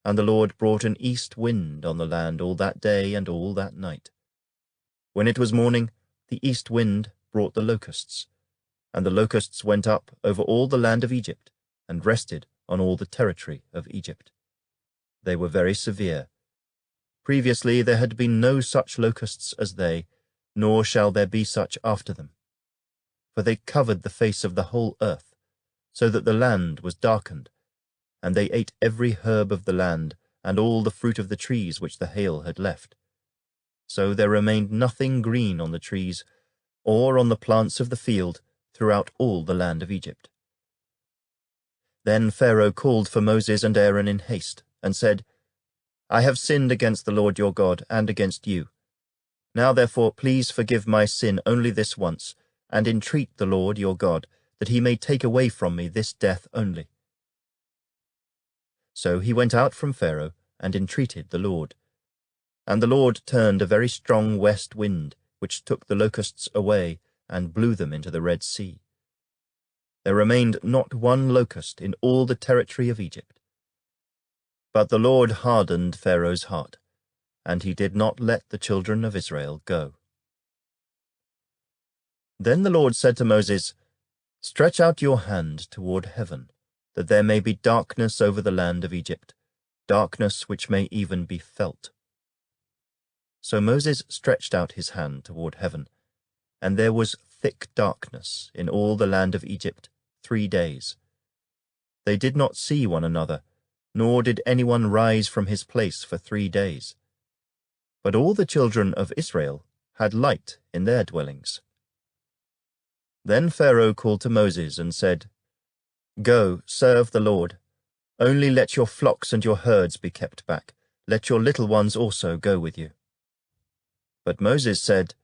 and the Lord brought an east wind on the land all that day and all that night. When it was morning, the east wind brought the locusts, and the locusts went up over all the land of Egypt, and rested on all the territory of Egypt. They were very severe. Previously there had been no such locusts as they, nor shall there be such after them. For they covered the face of the whole earth, so that the land was darkened, and they ate every herb of the land, and all the fruit of the trees which the hail had left. So there remained nothing green on the trees, or on the plants of the field, throughout all the land of Egypt. Then Pharaoh called for Moses and Aaron in haste, and said, "I have sinned against the Lord your God, and against you. Now therefore please forgive my sin only this once, and entreat the Lord your God, that he may take away from me this death only." So he went out from Pharaoh, and entreated the Lord. And the Lord turned a very strong west wind, which took the locusts away, and blew them into the Red Sea. There remained not one locust in all the territory of Egypt. But the Lord hardened Pharaoh's heart, and he did not let the children of Israel go. Then the Lord said to Moses, "Stretch out your hand toward heaven, that there may be darkness over the land of Egypt, darkness which may even be felt." So Moses stretched out his hand toward heaven, and there was thick darkness in all the land of Egypt 3 days. They did not see one another, nor did anyone rise from his place for 3 days. But all the children of Israel had light in their dwellings. Then Pharaoh called to Moses and said, "Go, serve the Lord. Only let your flocks and your herds be kept back. Let your little ones also go with you." But Moses said,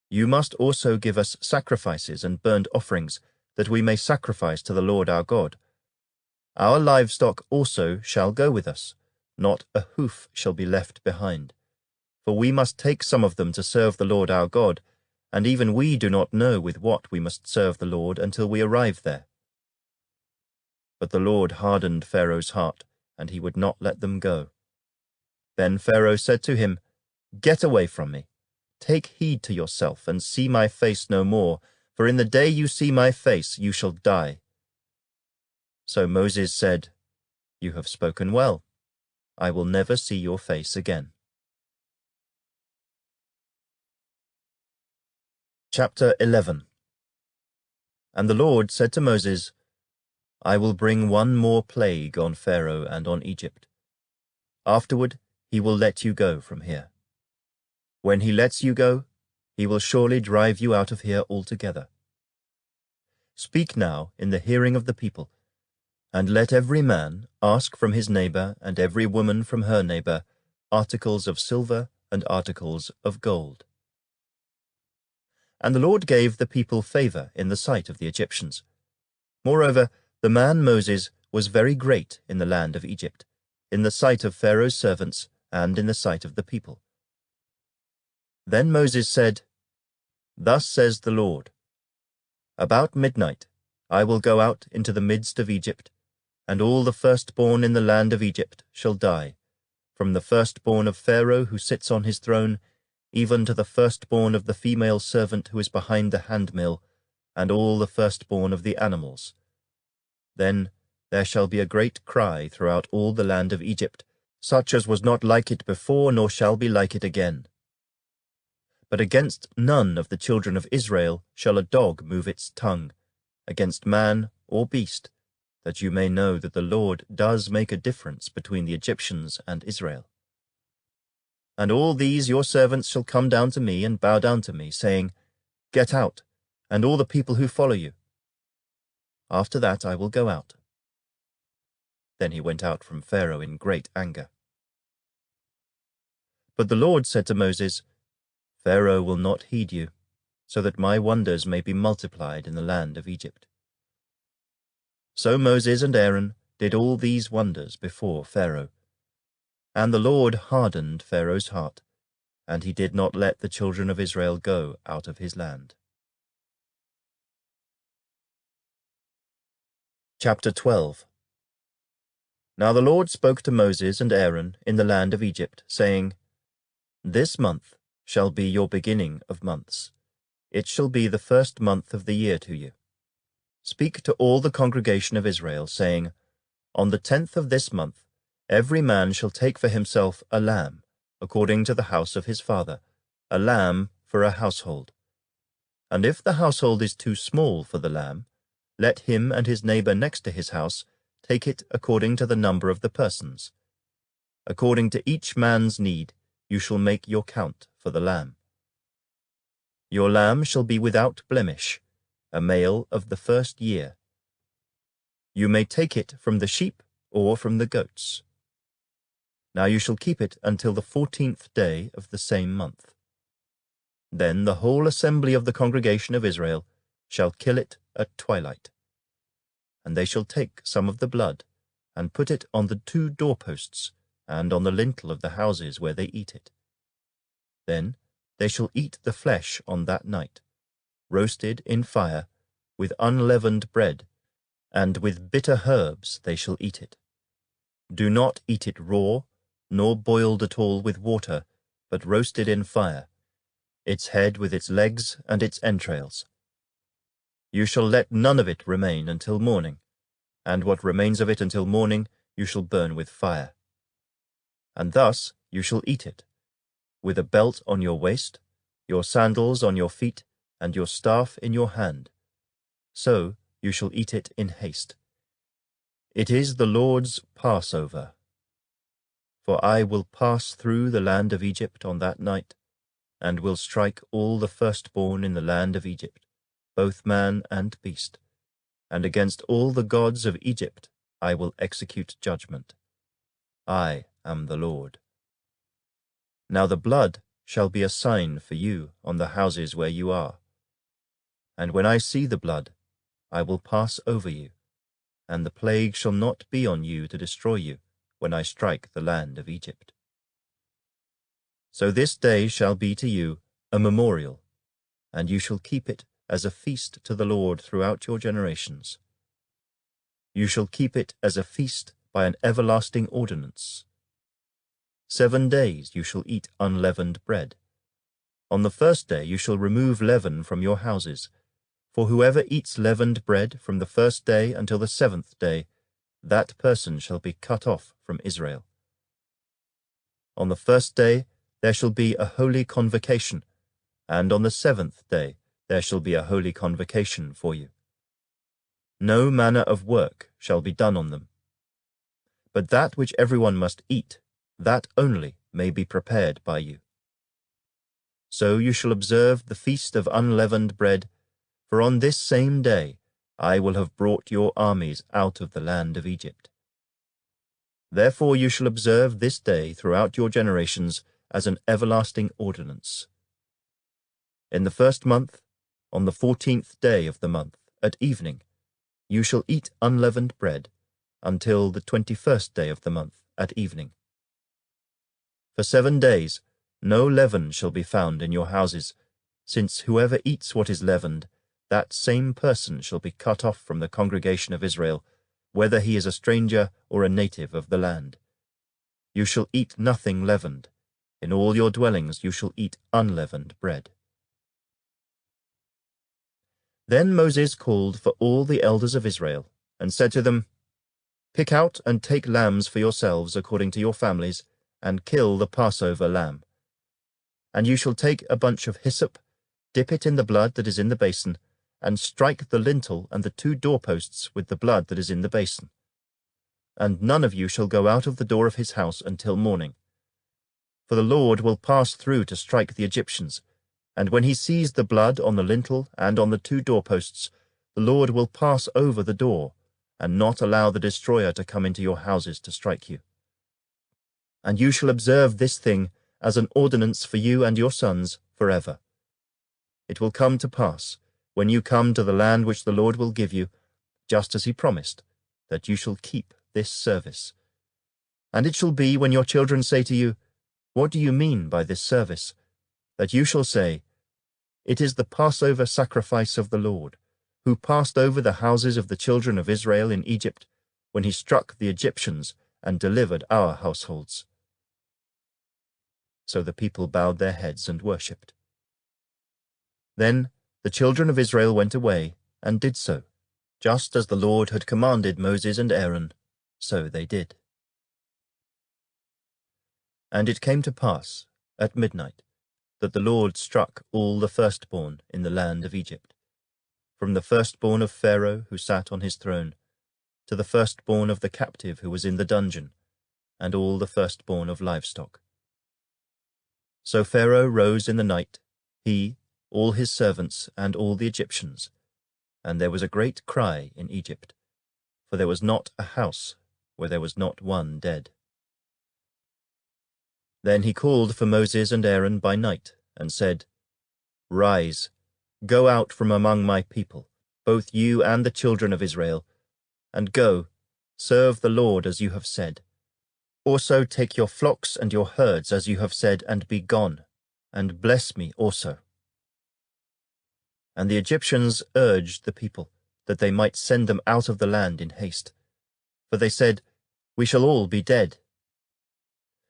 "You must also give us sacrifices and burnt offerings, that we may sacrifice to the Lord our God. Our livestock also shall go with us, not a hoof shall be left behind. For we must take some of them to serve the Lord our God, and even we do not know with what we must serve the Lord until we arrive there." But the Lord hardened Pharaoh's heart, and he would not let them go. Then Pharaoh said to him, "Get away from me. Take heed to yourself, and see my face no more, for in the day you see my face you shall die." So Moses said, "You have spoken well. I will never see your face again." Chapter 11. And the Lord said to Moses, "I will bring one more plague on Pharaoh and on Egypt. Afterward he will let you go from here. When he lets you go, he will surely drive you out of here altogether. Speak now in the hearing of the people, and let every man ask from his neighbor and every woman from her neighbor articles of silver and articles of gold." And the Lord gave the people favor in the sight of the Egyptians. Moreover, the man Moses was very great in the land of Egypt, in the sight of Pharaoh's servants and in the sight of the people. Then Moses said, "Thus says the Lord, about midnight I will go out into the midst of Egypt, and all the firstborn in the land of Egypt shall die, from the firstborn of Pharaoh who sits on his throne, even to the firstborn of the female servant who is behind the handmill, and all the firstborn of the animals. Then there shall be a great cry throughout all the land of Egypt, such as was not like it before, nor shall be like it again. But against none of the children of Israel shall a dog move its tongue, against man or beast, that you may know that the Lord does make a difference between the Egyptians and Israel. And all these your servants shall come down to me and bow down to me, saying, 'Get out, and all the people who follow you.' After that I will go out." Then he went out from Pharaoh in great anger. But the Lord said to Moses, "Pharaoh will not heed you, so that my wonders may be multiplied in the land of Egypt." So Moses and Aaron did all these wonders before Pharaoh. And the Lord hardened Pharaoh's heart, and he did not let the children of Israel go out of his land. Chapter 12. Now the Lord spoke to Moses and Aaron in the land of Egypt, saying, "This month shall be your beginning of months. It shall be the first month of the year to you. Speak to all the congregation of Israel, saying, On the 10th of this month every man shall take for himself a lamb, according to the house of his father, a lamb for a household. And if the household is too small for the lamb, let him and his neighbor next to his house take it according to the number of the persons. According to each man's need you shall make your count for the lamb. Your lamb shall be without blemish, a male of the first year. You may take it from the sheep or from the goats. Now you shall keep it until the 14th day of the same month. Then the whole assembly of the congregation of Israel shall kill it at twilight. And they shall take some of the blood, and put it on the 2 doorposts, and on the lintel of the houses where they eat it. Then they shall eat the flesh on that night, roasted in fire, with unleavened bread, and with bitter herbs they shall eat it. Do not eat it raw, nor boiled at all with water, but roasted in fire, its head with its legs and its entrails. You shall let none of it remain until morning, and what remains of it until morning you shall burn with fire. And thus you shall eat it, with a belt on your waist, your sandals on your feet, and your staff in your hand. So you shall eat it in haste. It is the Lord's Passover. For I will pass through the land of Egypt on that night, and will strike all the firstborn in the land of Egypt, both man and beast, and against all the gods of Egypt I will execute judgment. I am the Lord. Now the blood shall be a sign for you on the houses where you are. And when I see the blood, I will pass over you, and the plague shall not be on you to destroy you when I strike the land of Egypt. So this day shall be to you a memorial, and you shall keep it as a feast to the Lord throughout your generations. You shall keep it as a feast by an everlasting ordinance. 7 days you shall eat unleavened bread. On the first day you shall remove leaven from your houses, for whoever eats leavened bread from the first day until the 7th day, that person shall be cut off from Israel. On the first day there shall be a holy convocation, and on the 7th day there shall be a holy convocation for you. No manner of work shall be done on them. But that which everyone must eat, that only may be prepared by you. So you shall observe the feast of unleavened bread, for on this same day I will have brought your armies out of the land of Egypt. Therefore you shall observe this day throughout your generations as an everlasting ordinance. In the 1st month, on the 14th day of the month, at evening, you shall eat unleavened bread until the 21st day of the month at evening. For 7 days no leaven shall be found in your houses, since whoever eats what is leavened, that same person shall be cut off from the congregation of Israel, whether he is a stranger or a native of the land. You shall eat nothing leavened. In all your dwellings you shall eat unleavened bread. Then Moses called for all the elders of Israel, and said to them, Pick out and take lambs for yourselves according to your families, and kill the Passover lamb. And you shall take a bunch of hyssop, dip it in the blood that is in the basin, and strike the lintel and the 2 doorposts with the blood that is in the basin. And none of you shall go out of the door of his house until morning. For the Lord will pass through to strike the Egyptians, and when he sees the blood on the lintel and on the 2 doorposts, the Lord will pass over the door, and not allow the destroyer to come into your houses to strike you. And you shall observe this thing as an ordinance for you and your sons forever. It will come to pass, when you come to the land which the Lord will give you, just as he promised, that you shall keep this service. And it shall be, when your children say to you, What do you mean by this service? That you shall say, It is the Passover sacrifice of the Lord, who passed over the houses of the children of Israel in Egypt, when he struck the Egyptians and delivered our households. So the people bowed their heads and worshipped. Then the children of Israel went away and did so, just as the Lord had commanded Moses and Aaron, so they did. And it came to pass, at midnight, that the Lord struck all the firstborn in the land of Egypt, from the firstborn of Pharaoh who sat on his throne, to the firstborn of the captive who was in the dungeon, and all the firstborn of livestock. So Pharaoh rose in the night, he, all his servants, and all the Egyptians, and there was a great cry in Egypt, for there was not a house where there was not one dead. Then he called for Moses and Aaron by night, and said, Rise, go out from among my people, both you and the children of Israel, and go, serve the Lord as you have said. Also take your flocks and your herds as you have said, and be gone, and bless me also. And the Egyptians urged the people, that they might send them out of the land in haste. For they said, We shall all be dead.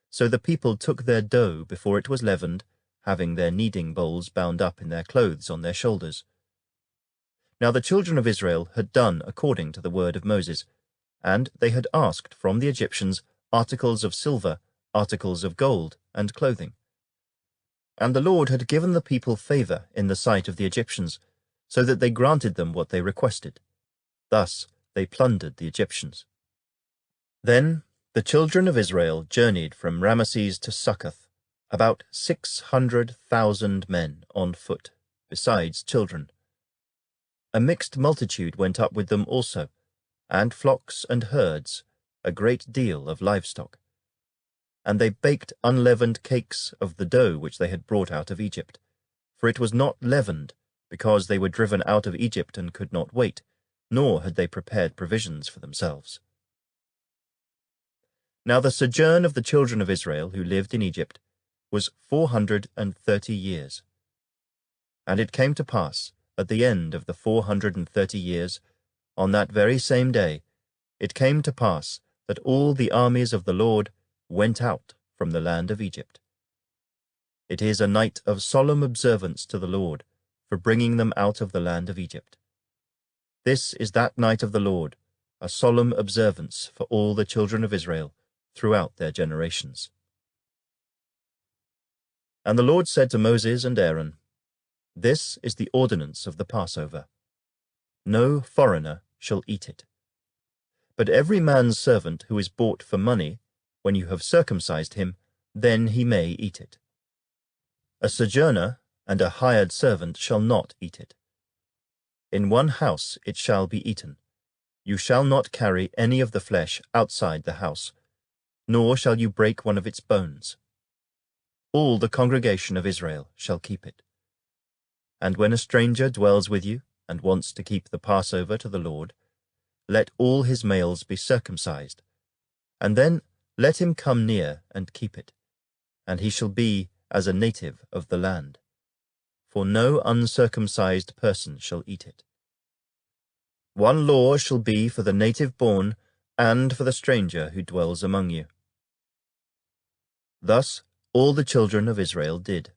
So the people took their dough before it was leavened, having their kneading bowls bound up in their clothes on their shoulders. Now the children of Israel had done according to the word of Moses, and they had asked from the Egyptians articles of silver, articles of gold, and clothing. And the Lord had given the people favor in the sight of the Egyptians, so that they granted them what they requested. Thus they plundered the Egyptians. Then the children of Israel journeyed from Ramesses to Succoth, about 600,000 men on foot, besides children. A mixed multitude went up with them also, and flocks and herds, a great deal of livestock. And they baked unleavened cakes of the dough which they had brought out of Egypt, for it was not leavened, because they were driven out of Egypt and could not wait, nor had they prepared provisions for themselves. Now the sojourn of the children of Israel who lived in Egypt was 430 years. And it came to pass, at the end of the 430 years, on that very same day, it came to pass that all the armies of the Lord went out from the land of Egypt. It is a night of solemn observance to the Lord, for bringing them out of the land of Egypt. This is that night of the Lord, a solemn observance for all the children of Israel throughout their generations. And the Lord said to Moses and Aaron, This is the ordinance of the Passover. No foreigner shall eat it. But every man's servant who is bought for money, when you have circumcised him, then he may eat it. A sojourner and a hired servant shall not eat it. In one house it shall be eaten. You shall not carry any of the flesh outside the house, nor shall you break one of its bones. All the congregation of Israel shall keep it. And when a stranger dwells with you and wants to keep the Passover to the Lord, let all his males be circumcised, and then let him come near and keep it, and he shall be as a native of the land. For no uncircumcised person shall eat it. One law shall be for the native born and for the stranger who dwells among you. Thus all the children of Israel did.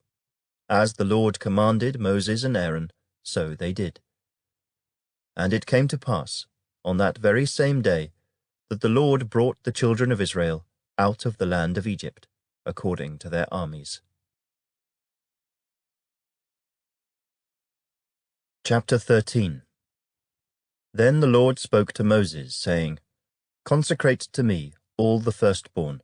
As the Lord commanded Moses and Aaron, so they did. And it came to pass, on that very same day, that the Lord brought the children of Israel out of the land of Egypt, according to their armies. Chapter 13. Then the Lord spoke to Moses, saying, Consecrate to me all the firstborn,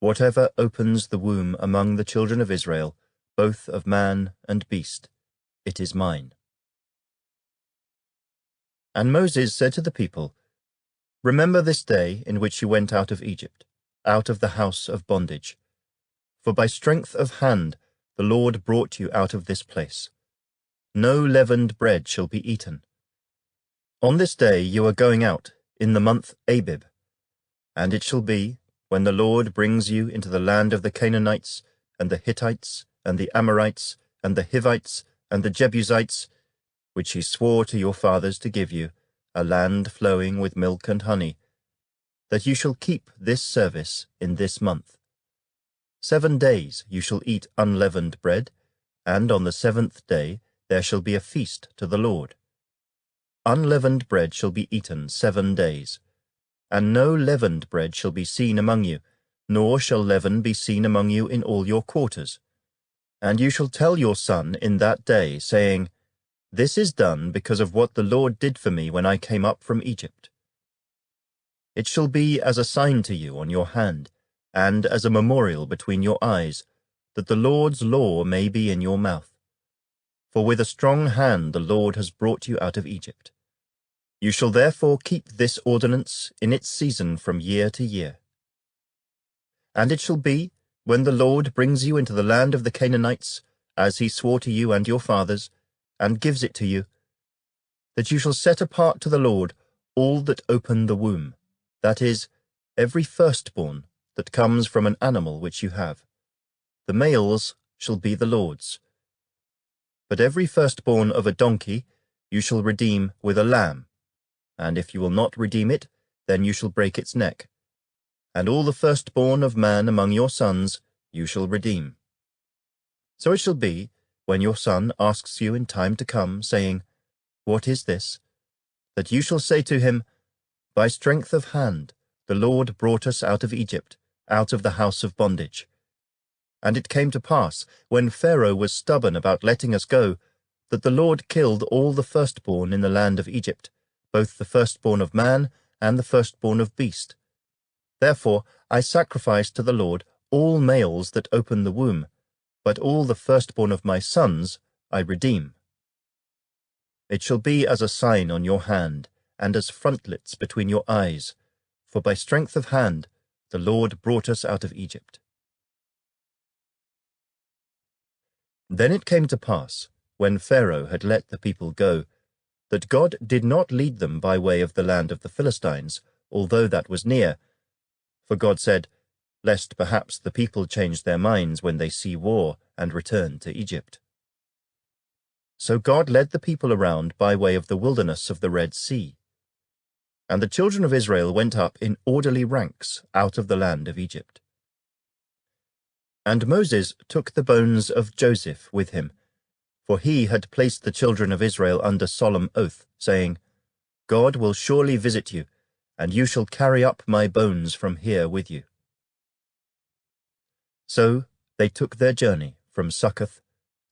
whatever opens the womb among the children of Israel, both of man and beast. It is mine. And Moses said to the people, Remember this day in which you went out of Egypt, out of the house of bondage. For by strength of hand the Lord brought you out of this place. No leavened bread shall be eaten. On this day you are going out, in the month Abib. And it shall be, when the Lord brings you into the land of the Canaanites, and the Hittites, and the Amorites, and the Hivites, and the Jebusites, which he swore to your fathers to give you, a land flowing with milk and honey, that you shall keep this service in this month. 7 days you shall eat unleavened bread, and on the 7th day there shall be a feast to the Lord. Unleavened bread shall be eaten 7 days, and no leavened bread shall be seen among you, nor shall leaven be seen among you in all your quarters. And you shall tell your son in that day, saying, This is done because of what the Lord did for me when I came up from Egypt. It shall be as a sign to you on your hand, and as a memorial between your eyes, that the Lord's law may be in your mouth. For with a strong hand the Lord has brought you out of Egypt. You shall therefore keep this ordinance in its season from year to year. And it shall be, when the Lord brings you into the land of the Canaanites, as he swore to you and your fathers, and gives it to you, that you shall set apart to the Lord all that open the womb, that is, every firstborn that comes from an animal which you have. The males shall be the Lord's. But every firstborn of a donkey you shall redeem with a lamb, and if you will not redeem it, then you shall break its neck. And all the firstborn of man among your sons you shall redeem. So it shall be, when your son asks you in time to come, saying, What is this? That you shall say to him, By strength of hand the Lord brought us out of Egypt, out of the house of bondage. And it came to pass, when Pharaoh was stubborn about letting us go, that the Lord killed all the firstborn in the land of Egypt, both the firstborn of man and the firstborn of beast. Therefore I sacrifice to the Lord all males that open the womb, but all the firstborn of my sons I redeem. It shall be as a sign on your hand, and as frontlets between your eyes, for by strength of hand the Lord brought us out of Egypt. Then it came to pass, when Pharaoh had let the people go, that God did not lead them by way of the land of the Philistines, although that was near. For God said, lest perhaps the people change their minds when they see war and return to Egypt. So God led the people around by way of the wilderness of the Red Sea. And the children of Israel went up in orderly ranks out of the land of Egypt. And Moses took the bones of Joseph with him, for he had placed the children of Israel under solemn oath, saying, God will surely visit you, and you shall carry up my bones from here with you. So they took their journey from Succoth,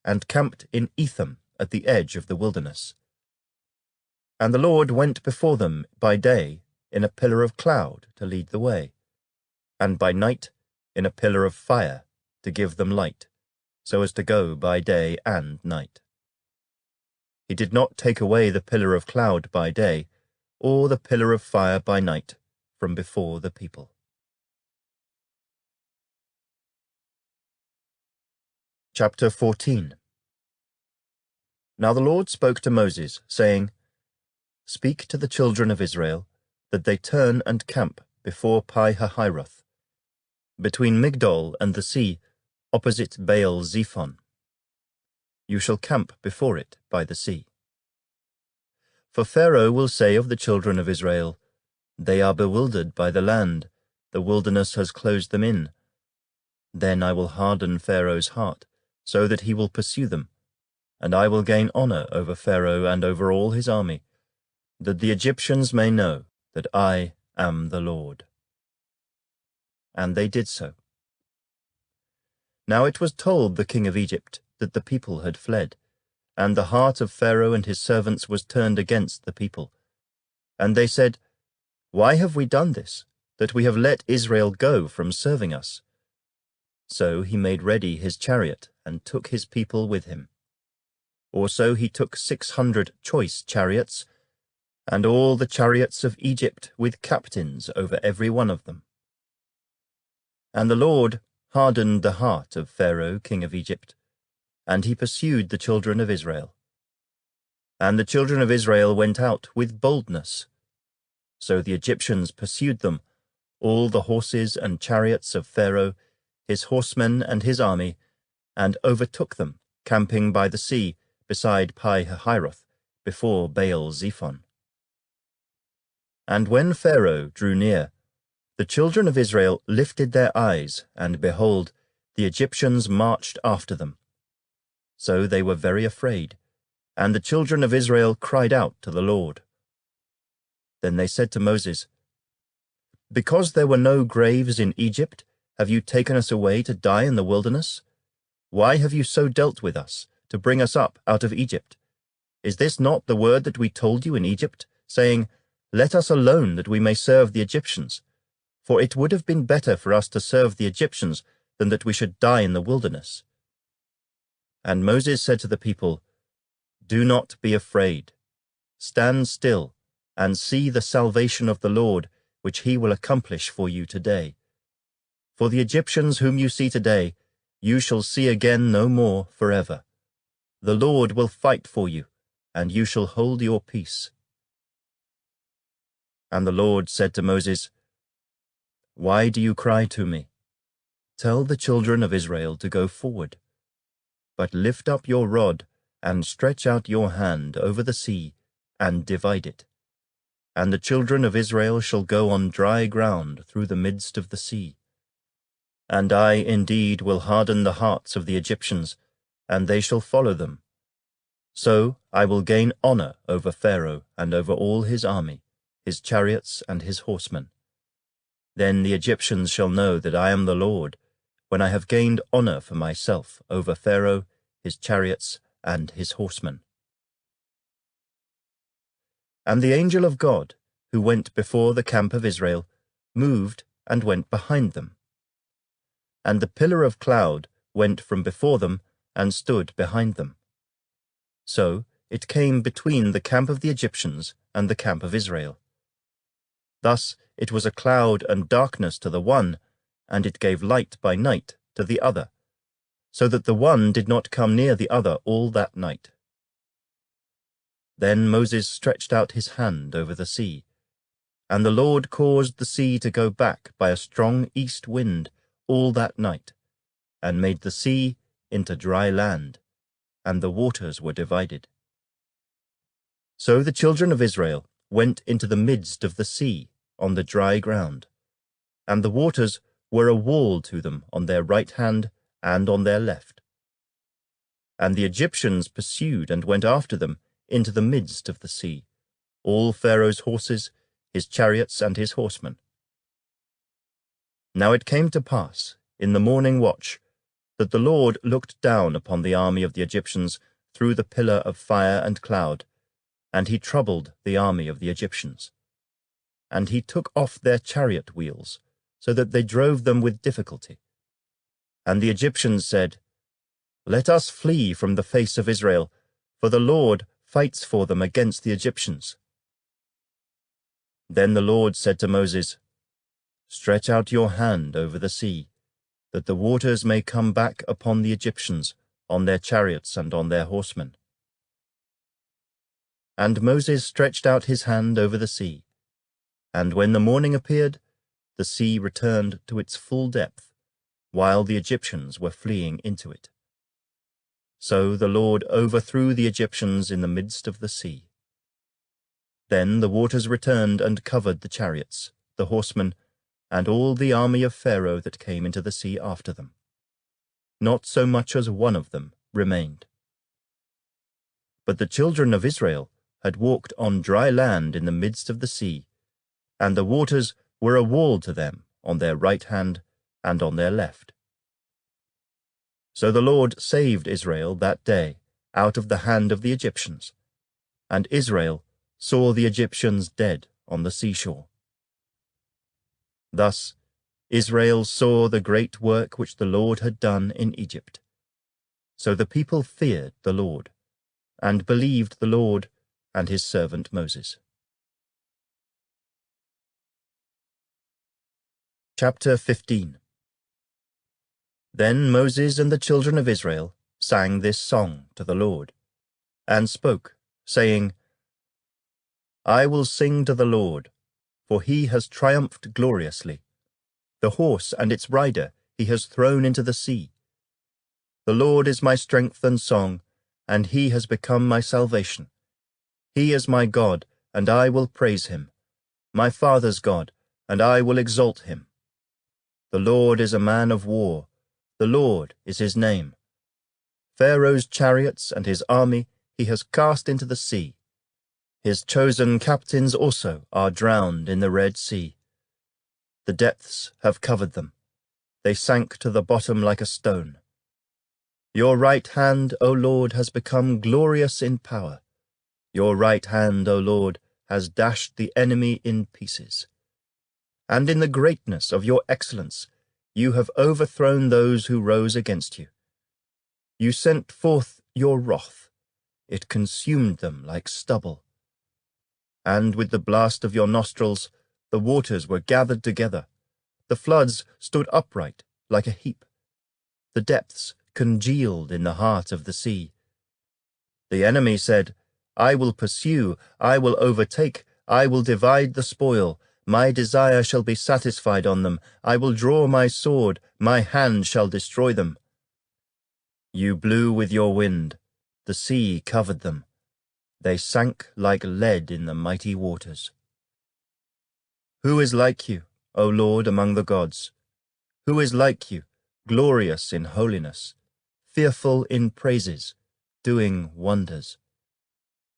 and camped in Etham at the edge of the wilderness. And the Lord went before them by day in a pillar of cloud to lead the way, and by night in a pillar of fire to give them light, so as to go by day and night. He did not take away the pillar of cloud by day, or the pillar of fire by night, from before the people. Chapter 14. Now the Lord spoke to Moses, saying, Speak to the children of Israel, that they turn and camp before Pi-hahiroth, between Migdol and the sea, opposite Baal-zephon. You shall camp before it by the sea. For Pharaoh will say of the children of Israel, They are bewildered by the land, the wilderness has closed them in. Then I will harden Pharaoh's heart, so that he will pursue them, and I will gain honor over Pharaoh and over all his army, that the Egyptians may know that I am the Lord. And they did so. Now it was told the king of Egypt that the people had fled, and the heart of Pharaoh and his servants was turned against the people. And they said, Why have we done this, that we have let Israel go from serving us? So he made ready his chariot and took his people with him. Also he took 600 choice chariots, and all the chariots of Egypt with captains over every one of them. And the Lord hardened the heart of Pharaoh, king of Egypt, and he pursued the children of Israel. And the children of Israel went out with boldness. So the Egyptians pursued them, all the horses and chariots of Pharaoh, his horsemen and his army, and overtook them, camping by the sea, beside Pi-hahiroth, before Baal-zephon. And when Pharaoh drew near, the children of Israel lifted their eyes, and behold, the Egyptians marched after them. So they were very afraid, and the children of Israel cried out to the Lord. Then they said to Moses, Because there were no graves in Egypt, have you taken us away to die in the wilderness? Why have you so dealt with us, to bring us up out of Egypt? Is this not the word that we told you in Egypt, saying, Let us alone that we may serve the Egyptians? For it would have been better for us to serve the Egyptians than that we should die in the wilderness. And Moses said to the people, Do not be afraid. Stand still, and see the salvation of the Lord, which he will accomplish for you today. For the Egyptians whom you see today, you shall see again no more forever. The Lord will fight for you, and you shall hold your peace. And the Lord said to Moses, Why do you cry to me? Tell the children of Israel to go forward. But lift up your rod, and stretch out your hand over the sea, and divide it. And the children of Israel shall go on dry ground through the midst of the sea. And I indeed will harden the hearts of the Egyptians, and they shall follow them. So I will gain honor over Pharaoh and over all his army, his chariots and his horsemen. Then the Egyptians shall know that I am the Lord, when I have gained honor for myself over Pharaoh, his chariots, and his horsemen. And the angel of God, who went before the camp of Israel, moved and went behind them. And the pillar of cloud went from before them and stood behind them. So it came between the camp of the Egyptians and the camp of Israel. Thus it was a cloud and darkness to the one, and it gave light by night to the other, so that the one did not come near the other all that night. Then Moses stretched out his hand over the sea, and the Lord caused the sea to go back by a strong east wind all that night, and made the sea into dry land, and the waters were divided. So the children of Israel went into the midst of the sea on the dry ground, and the waters were a wall to them on their right hand and on their left. And the Egyptians pursued and went after them into the midst of the sea, all Pharaoh's horses, his chariots, and his horsemen. Now it came to pass, in the morning watch, that the Lord looked down upon the army of the Egyptians through the pillar of fire and cloud, and he troubled the army of the Egyptians. And he took off their chariot wheels, so that they drove them with difficulty. And the Egyptians said, "Let us flee from the face of Israel, for the Lord fights for them against the Egyptians." Then the Lord said to Moses, "Stretch out your hand over the sea, that the waters may come back upon the Egyptians, on their chariots and on their horsemen." And Moses stretched out his hand over the sea, and when the morning appeared, the sea returned to its full depth, while the Egyptians were fleeing into it. So the Lord overthrew the Egyptians in the midst of the sea. Then the waters returned and covered the chariots, the horsemen, and all the army of Pharaoh that came into the sea after them. Not so much as one of them remained. But the children of Israel had walked on dry land in the midst of the sea, and the waters were a wall to them on their right hand and on their left. So the Lord saved Israel that day out of the hand of the Egyptians, and Israel saw the Egyptians dead on the seashore. Thus Israel saw the great work which the Lord had done in Egypt. So the people feared the Lord, and believed the Lord and his servant Moses. Chapter 15. Then Moses and the children of Israel sang this song to the Lord, and spoke, saying, "I will sing to the Lord, for he has triumphed gloriously. The horse and its rider he has thrown into the sea. The Lord is my strength and song, and he has become my salvation. He is my God, and I will praise him, my father's God, and I will exalt him. The Lord is a man of war, the Lord is his name. Pharaoh's chariots and his army he has cast into the sea. His chosen captains also are drowned in the Red Sea. The depths have covered them. They sank to the bottom like a stone. Your right hand, O Lord, has become glorious in power. Your right hand, O Lord, has dashed the enemy in pieces. And in the greatness of your excellence, you have overthrown those who rose against you. You sent forth your wrath. It consumed them like stubble. And with the blast of your nostrils, the waters were gathered together. The floods stood upright like a heap. The depths congealed in the heart of the sea. The enemy said, I will pursue, I will overtake, I will divide the spoil. My desire shall be satisfied on them. I will draw my sword, my hand shall destroy them. You blew with your wind. The sea covered them. They sank like lead in the mighty waters. Who is like you, O Lord, among the gods? Who is like you, glorious in holiness, fearful in praises, doing wonders?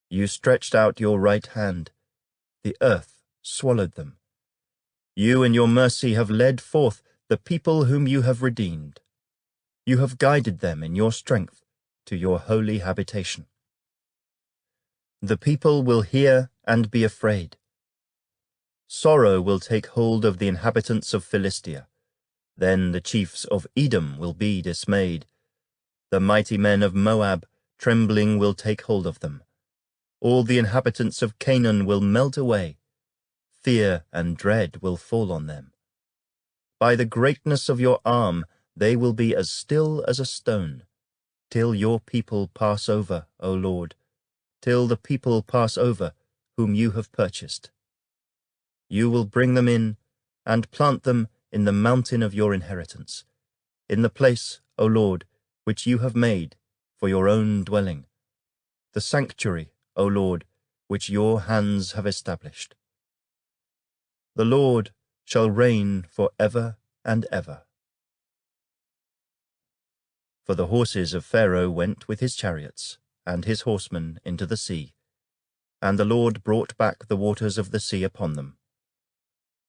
You stretched out your right hand. The earth swallowed them. You in your mercy have led forth the people whom you have redeemed. You have guided them in your strength to your holy habitation. The people will hear and be afraid. Sorrow will take hold of the inhabitants of Philistia. Then the chiefs of Edom will be dismayed. The mighty men of Moab, trembling, will take hold of them. All the inhabitants of Canaan will melt away. Fear and dread will fall on them. By the greatness of your arm they will be as still as a stone, till your people pass over, O Lord, till the people pass over whom you have purchased. You will bring them in and plant them in the mountain of your inheritance, in the place, O Lord, which you have made for your own dwelling, the sanctuary, O Lord, which your hands have established. The Lord shall reign for ever and ever. For the horses of Pharaoh went with his chariots and his horsemen into the sea, and the Lord brought back the waters of the sea upon them.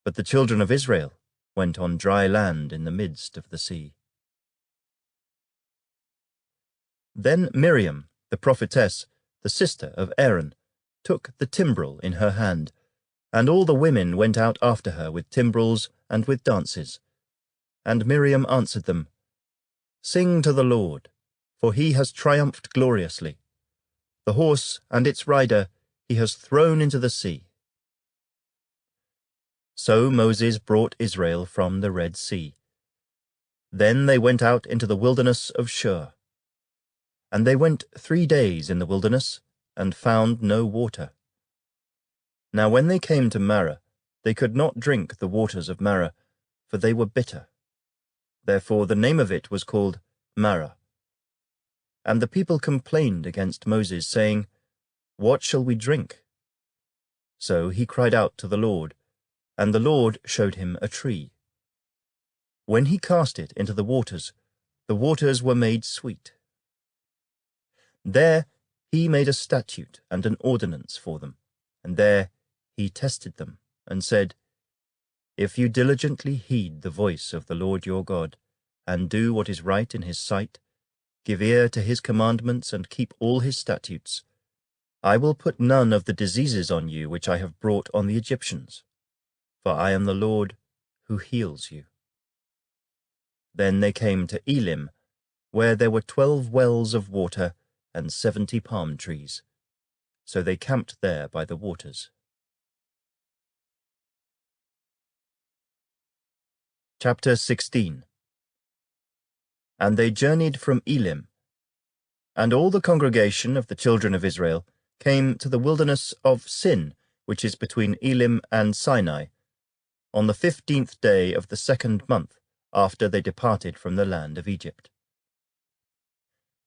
But the children of Israel went on dry land in the midst of the sea. Then Miriam, the prophetess, the sister of Aaron, took the timbrel in her hand, and all the women went out after her with timbrels and with dances. And Miriam answered them, Sing to the Lord, for he has triumphed gloriously. The horse and its rider he has thrown into the sea. So Moses brought Israel from the Red Sea. Then they went out into the wilderness of Shur. And they went 3 days in the wilderness, and found no water. Now when they came to Marah, they could not drink the waters of Marah, for they were bitter. Therefore the name of it was called Marah. And the people complained against Moses, saying, What shall we drink? So he cried out to the Lord, and the Lord showed him a tree. When he cast it into the waters were made sweet. There he made a statute and an ordinance for them, and there he tested them, and said, If you diligently heed the voice of the Lord your God, and do what is right in his sight, give ear to his commandments, and keep all his statutes, I will put none of the diseases on you which I have brought on the Egyptians, for I am the Lord who heals you. Then they came to Elim, where there were 12 wells of water and 70 palm trees. So they camped there by the waters. Chapter 16. And they journeyed from Elim, and all the congregation of the children of Israel came to the wilderness of Sin, which is between Elim and Sinai, on the 15th day of the 2nd month after they departed from the land of Egypt.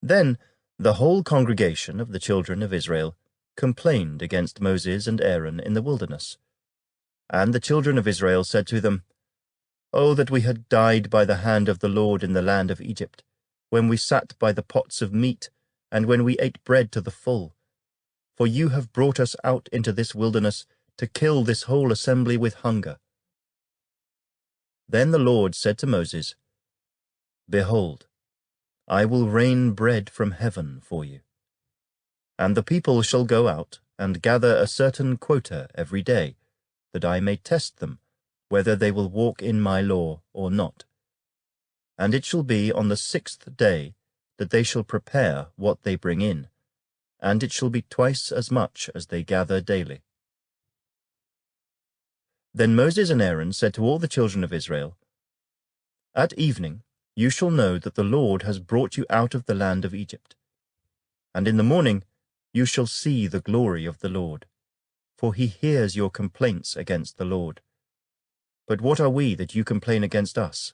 Then the whole congregation of the children of Israel complained against Moses and Aaron in the wilderness. And the children of Israel said to them, Oh, that we had died by the hand of the Lord in the land of Egypt, when we sat by the pots of meat, and when we ate bread to the full. For you have brought us out into this wilderness to kill this whole assembly with hunger. Then the Lord said to Moses, Behold, I will rain bread from heaven for you. And the people shall go out and gather a certain quota every day, that I may test them, whether they will walk in my law or not. And it shall be on the 6th day that they shall prepare what they bring in, and it shall be twice as much as they gather daily. Then Moses and Aaron said to all the children of Israel, At evening you shall know that the Lord has brought you out of the land of Egypt. And in the morning you shall see the glory of the Lord, for he hears your complaints against the Lord. But what are we that you complain against us?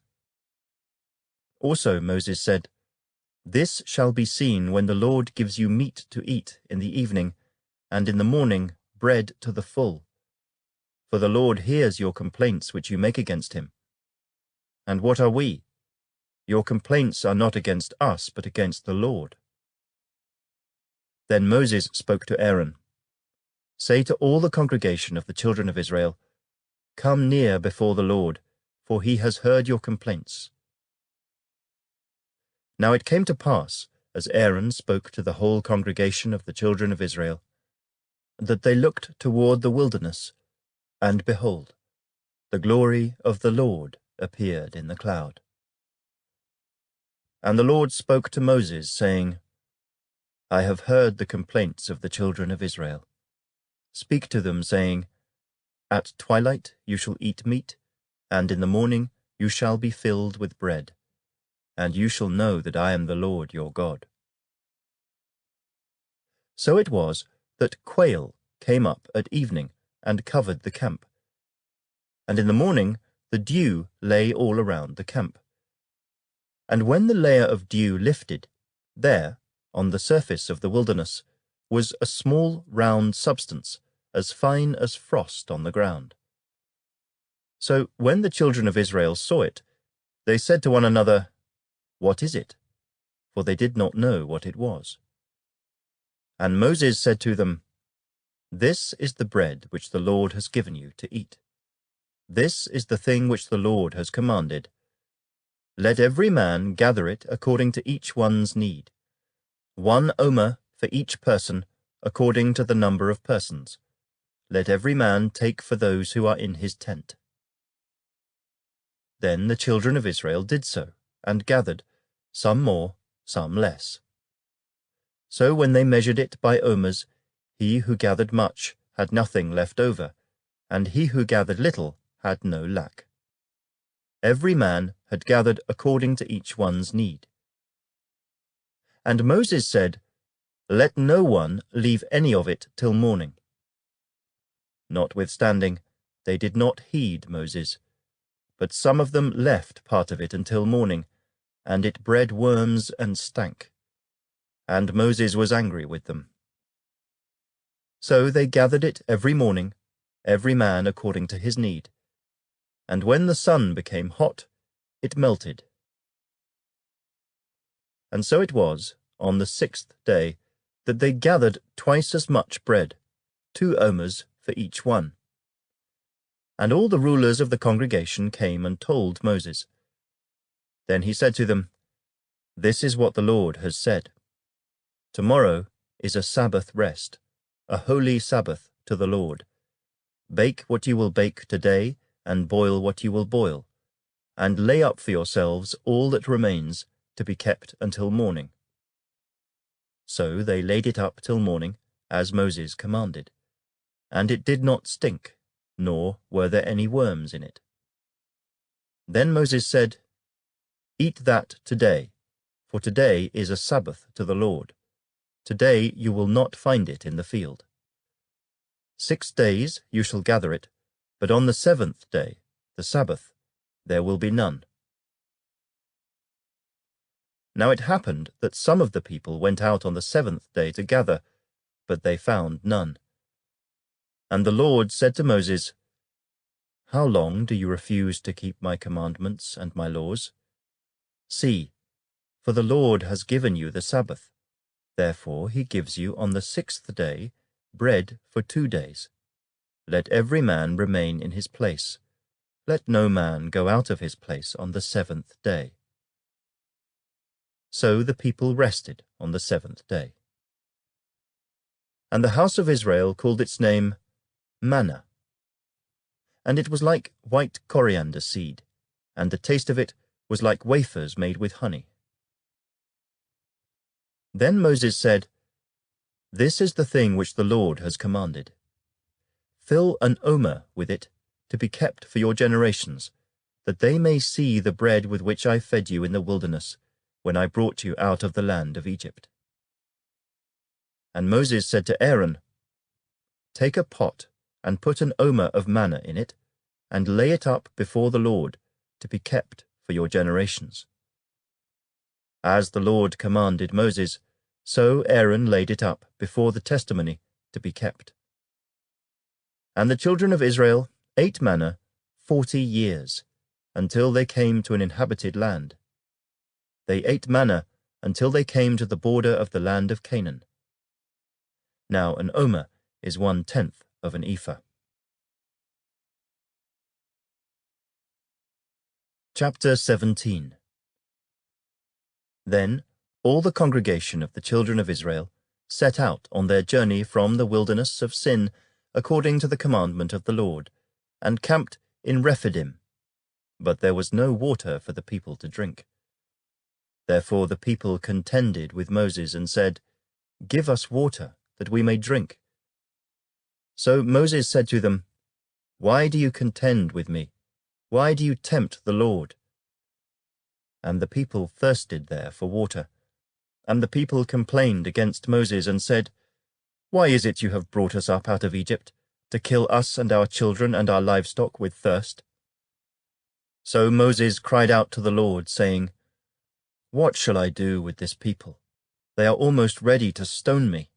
Also Moses said, This shall be seen when the Lord gives you meat to eat in the evening, and in the morning bread to the full. For the Lord hears your complaints which you make against him. And what are we? Your complaints are not against us, but against the Lord. Then Moses spoke to Aaron, Say to all the congregation of the children of Israel, Come near before the Lord, for he has heard your complaints. Now it came to pass, as Aaron spoke to the whole congregation of the children of Israel, that they looked toward the wilderness, and behold, the glory of the Lord appeared in the cloud. And the Lord spoke to Moses, saying, I have heard the complaints of the children of Israel. Speak to them, saying, At twilight you shall eat meat, and in the morning you shall be filled with bread, and you shall know that I am the Lord your God. So it was that quail came up at evening and covered the camp, and in the morning the dew lay all around the camp. And when the layer of dew lifted, there, on the surface of the wilderness, was a small round substance, as fine as frost on the ground. So when the children of Israel saw it, they said to one another, What is it? For they did not know what it was. And Moses said to them, This is the bread which the Lord has given you to eat. This is the thing which the Lord has commanded. Let every man gather it according to each one's need, 1 omer for each person, according to the number of persons. Let every man take for those who are in his tent. Then the children of Israel did so, and gathered, some more, some less. So when they measured it by omers, he who gathered much had nothing left over, and he who gathered little had no lack. Every man had gathered according to each one's need. And Moses said, Let no one leave any of it till morning. Notwithstanding, they did not heed Moses, but some of them left part of it until morning, and it bred worms and stank. And Moses was angry with them. So they gathered it every morning, every man according to his need. And when the sun became hot, it melted. And so it was, on the 6th day, that they gathered twice as much bread, 2 omers for each one. And all the rulers of the congregation came and told Moses. Then he said to them, This is what the Lord has said. Tomorrow is a Sabbath rest, a holy Sabbath to the Lord. Bake what you will bake today, and boil what you will boil, and lay up for yourselves all that remains to be kept until morning. So they laid it up till morning, as Moses commanded, and it did not stink, nor were there any worms in it. Then Moses said, Eat that today, for today is a Sabbath to the Lord. Today you will not find it in the field. 6 days you shall gather it, but on the 7th day, the Sabbath, there will be none. Now it happened that some of the people went out on the 7th day to gather, but they found none. And the Lord said to Moses, How long do you refuse to keep my commandments and my laws? See, for the Lord has given you the Sabbath. Therefore he gives you on the 6th day bread for 2 days. Let every man remain in his place. Let no man go out of his place on the 7th day. So the people rested on the 7th day. And the house of Israel called its name manna. And it was like white coriander seed, and the taste of it was like wafers made with honey. Then Moses said, This is the thing which the Lord has commanded. Fill an omer with it, to be kept for your generations, that they may see the bread with which I fed you in the wilderness, when I brought you out of the land of Egypt. And Moses said to Aaron, Take a pot, and put an omer of manna in it, and lay it up before the Lord, to be kept for your generations. As the Lord commanded Moses, so Aaron laid it up before the testimony, to be kept. And the children of Israel ate manna 40 years, until they came to an inhabited land. They ate manna until they came to the border of the land of Canaan. Now an omer is 1/10 of an ephah. Chapter 17. Then all the congregation of the children of Israel set out on their journey from the wilderness of Sin, according to the commandment of the Lord, and camped in Rephidim. But there was no water for the people to drink. Therefore the people contended with Moses and said, "Give us water, that we may drink." So Moses said to them, "Why do you contend with me? Why do you tempt the Lord?" And the people thirsted there for water. And the people complained against Moses and said, "Why is it you have brought us up out of Egypt, to kill us and our children and our livestock with thirst?" So Moses cried out to the Lord, saying, "What shall I do with this people? They are almost ready to stone me."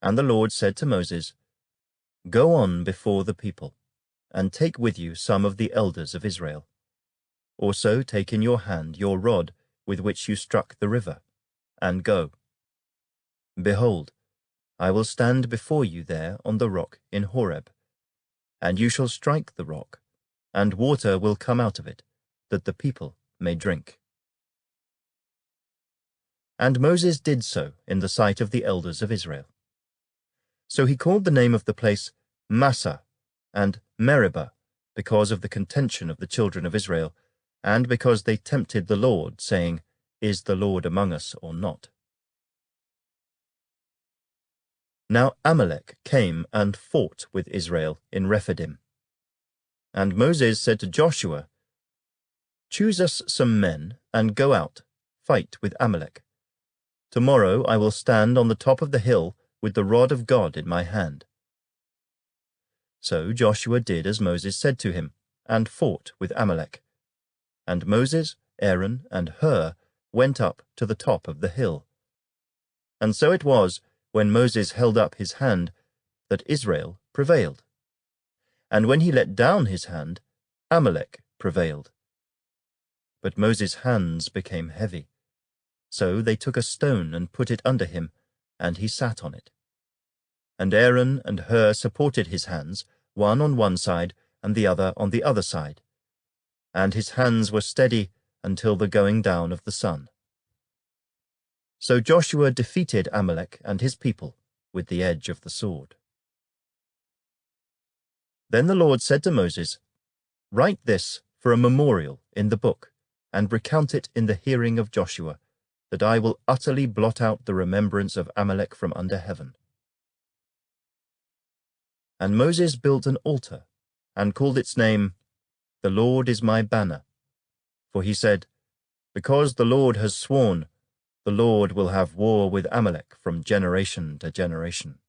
And the Lord said to Moses, "Go on before the people, and take with you some of the elders of Israel. Also take in your hand your rod with which you struck the river, and go. Behold, I will stand before you there on the rock in Horeb, and you shall strike the rock, and water will come out of it, that the people may drink." And Moses did so in the sight of the elders of Israel. So he called the name of the place Massah and Meribah, because of the contention of the children of Israel, and because they tempted the Lord, saying, "Is the Lord among us or not?" Now Amalek came and fought with Israel in Rephidim. And Moses said to Joshua, "Choose us some men, and go out, fight with Amalek. Tomorrow I will stand on the top of the hill with the rod of God in my hand." So Joshua did as Moses said to him, and fought with Amalek. And Moses, Aaron, and Hur went up to the top of the hill. And so it was, when Moses held up his hand, that Israel prevailed. And when he let down his hand, Amalek prevailed. But Moses' hands became heavy. So they took a stone and put it under him, and he sat on it. And Aaron and Hur supported his hands, one on one side and the other on the other side. And his hands were steady until the going down of the sun. So Joshua defeated Amalek and his people with the edge of the sword. Then the Lord said to Moses, "Write this for a memorial in the book, and recount it in the hearing of Joshua, that I will utterly blot out the remembrance of Amalek from under heaven." And Moses built an altar, and called its name, "The Lord is my banner." For he said, "Because the Lord has sworn, the Lord will have war with Amalek from generation to generation."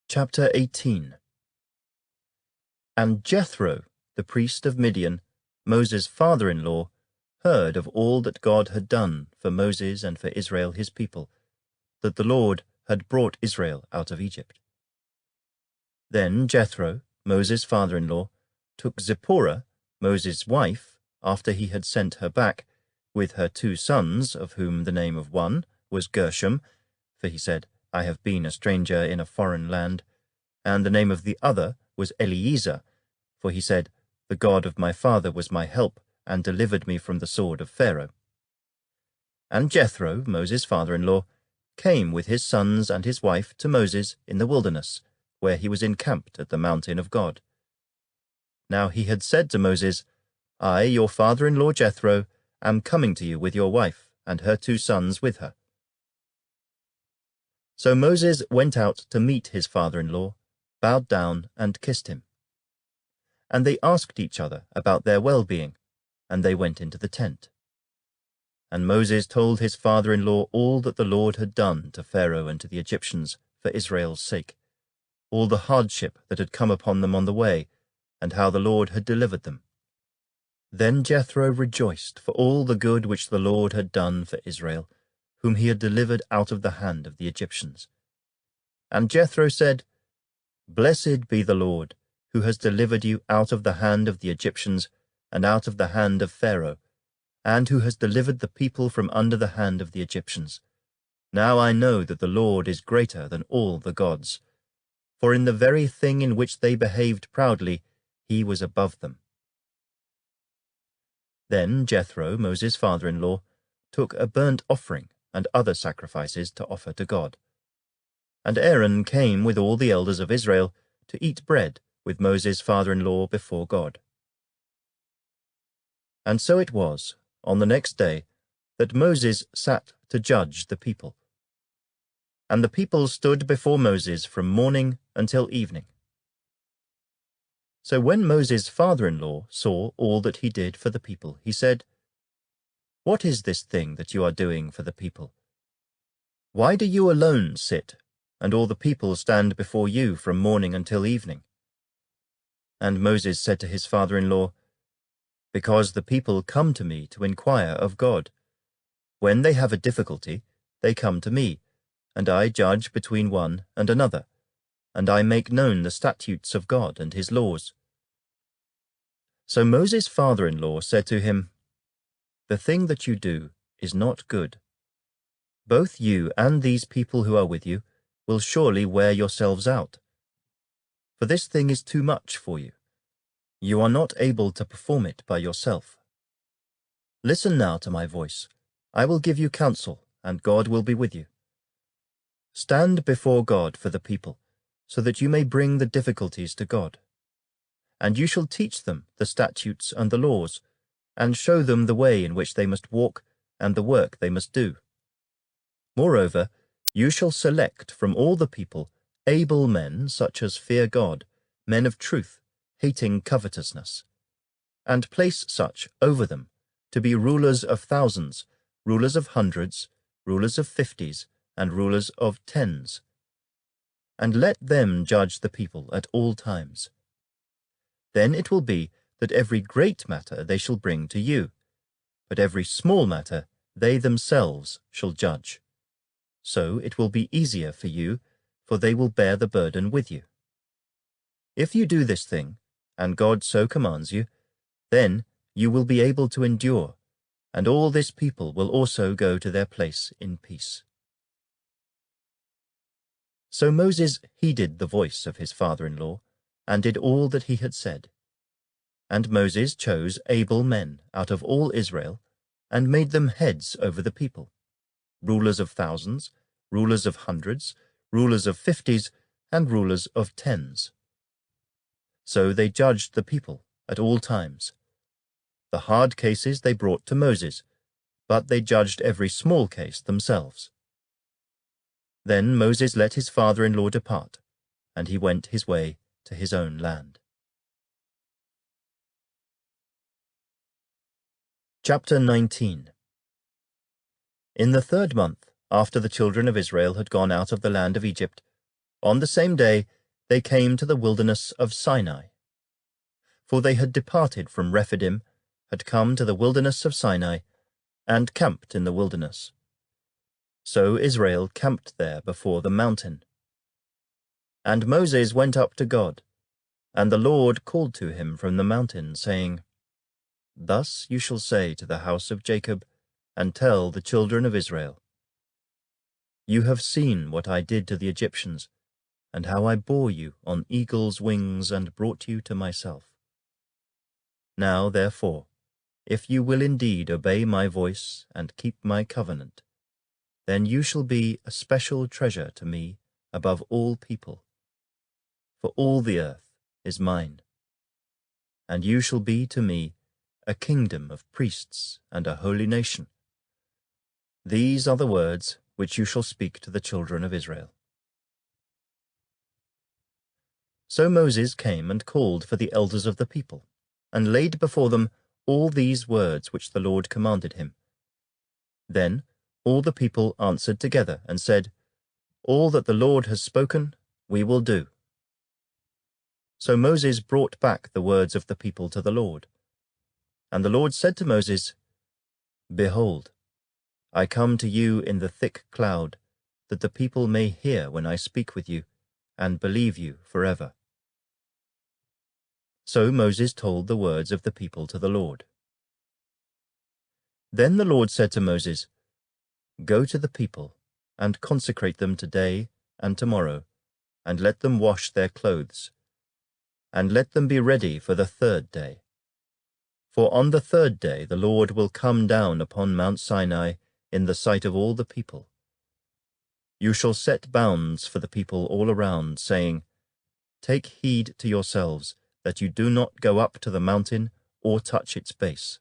Chapter 18. And Jethro, the priest of Midian, Moses' father-in-law, heard of all that God had done for Moses and for Israel his people, that the Lord had brought Israel out of Egypt. Then Jethro, Moses' father-in-law, took Zipporah, Moses' wife, after he had sent her back, with her 2 sons, of whom the name of one was Gershom, for he said, "I have been a stranger in a foreign land," and the name of the other was Eliezer, for he said, "The God of my father was my help, and delivered me from the sword of Pharaoh." And Jethro, Moses' father-in-law, came with his sons and his wife to Moses in the wilderness, where he was encamped at the mountain of God. Now he had said to Moses, "I, your father-in-law Jethro, am coming to you with your wife, and her 2 sons with her." So Moses went out to meet his father-in-law, bowed down and kissed him. And they asked each other about their well-being, and they went into the tent. And Moses told his father-in-law all that the Lord had done to Pharaoh and to the Egyptians for Israel's sake, all the hardship that had come upon them on the way, and how the Lord had delivered them. Then Jethro rejoiced for all the good which the Lord had done for Israel, whom he had delivered out of the hand of the Egyptians. And Jethro said, "Blessed be the Lord, who has delivered you out of the hand of the Egyptians and out of the hand of Pharaoh, and who has delivered the people from under the hand of the Egyptians. Now I know that the Lord is greater than all the gods. For in the very thing in which they behaved proudly, he was above them." Then Jethro, Moses' father-in-law, took a burnt offering and other sacrifices to offer to God. And Aaron came with all the elders of Israel to eat bread with Moses' father-in-law before God. And so it was, on the next day, that Moses sat to judge the people. And the people stood before Moses from morning until evening. So when Moses' father-in-law saw all that he did for the people, he said, "What is this thing that you are doing for the people? Why do you alone sit, and all the people stand before you from morning until evening?" And Moses said to his father-in-law, "Because the people come to me to inquire of God. When they have a difficulty, they come to me, and I judge between one and another, and I make known the statutes of God and his laws." So Moses' father-in-law said to him, "The thing that you do is not good. Both you and these people who are with you will surely wear yourselves out. For this thing is too much for you. You are not able to perform it by yourself. Listen now to my voice. I will give you counsel, and God will be with you. Stand before God for the people, so that you may bring the difficulties to God. And you shall teach them the statutes and the laws, and show them the way in which they must walk and the work they must do. Moreover, you shall select from all the people able men such as fear God, men of truth, hating covetousness, and place such over them to be rulers of thousands, rulers of hundreds, rulers of 50s, and rulers of 10s. And let them judge the people at all times. Then it will be that every great matter they shall bring to you, but every small matter they themselves shall judge. So it will be easier for you, for they will bear the burden with you. If you do this thing, and God so commands you, then you will be able to endure, and all this people will also go to their place in peace." So Moses heeded the voice of his father-in-law, and did all that he had said. And Moses chose able men out of all Israel, and made them heads over the people, rulers of thousands, rulers of hundreds, rulers of 50s, and rulers of 10s. So they judged the people at all times. The hard cases they brought to Moses, but they judged every small case themselves. Then Moses let his father-in-law depart, and he went his way to his own land. Chapter 19. In the 3rd month, after the children of Israel had gone out of the land of Egypt, on the same day they came to the wilderness of Sinai. For they had departed from Rephidim, had come to the wilderness of Sinai, and camped in the wilderness. So Israel camped there before the mountain. And Moses went up to God, and the Lord called to him from the mountain, saying, "Thus you shall say to the house of Jacob, and tell the children of Israel, You have seen what I did to the Egyptians, and how I bore you on eagle's wings and brought you to myself. Now, therefore, if you will indeed obey my voice and keep my covenant, then you shall be a special treasure to me above all people. For all the earth is mine. And you shall be to me a kingdom of priests and a holy nation. These are the words which you shall speak to the children of Israel." So Moses came and called for the elders of the people, and laid before them all these words which the Lord commanded him. Then all the people answered together and said, "All that the Lord has spoken, we will do." So Moses brought back the words of the people to the Lord. And the Lord said to Moses, "Behold, I come to you in the thick cloud, that the people may hear when I speak with you, and believe you forever." So Moses told the words of the people to the Lord. Then the Lord said to Moses, "Go to the people, and consecrate them today and tomorrow, and let them wash their clothes, and let them be ready for the 3rd day. For on the 3rd day the Lord will come down upon Mount Sinai in the sight of all the people. You shall set bounds for the people all around, saying, Take heed to yourselves that you do not go up to the mountain or touch its base.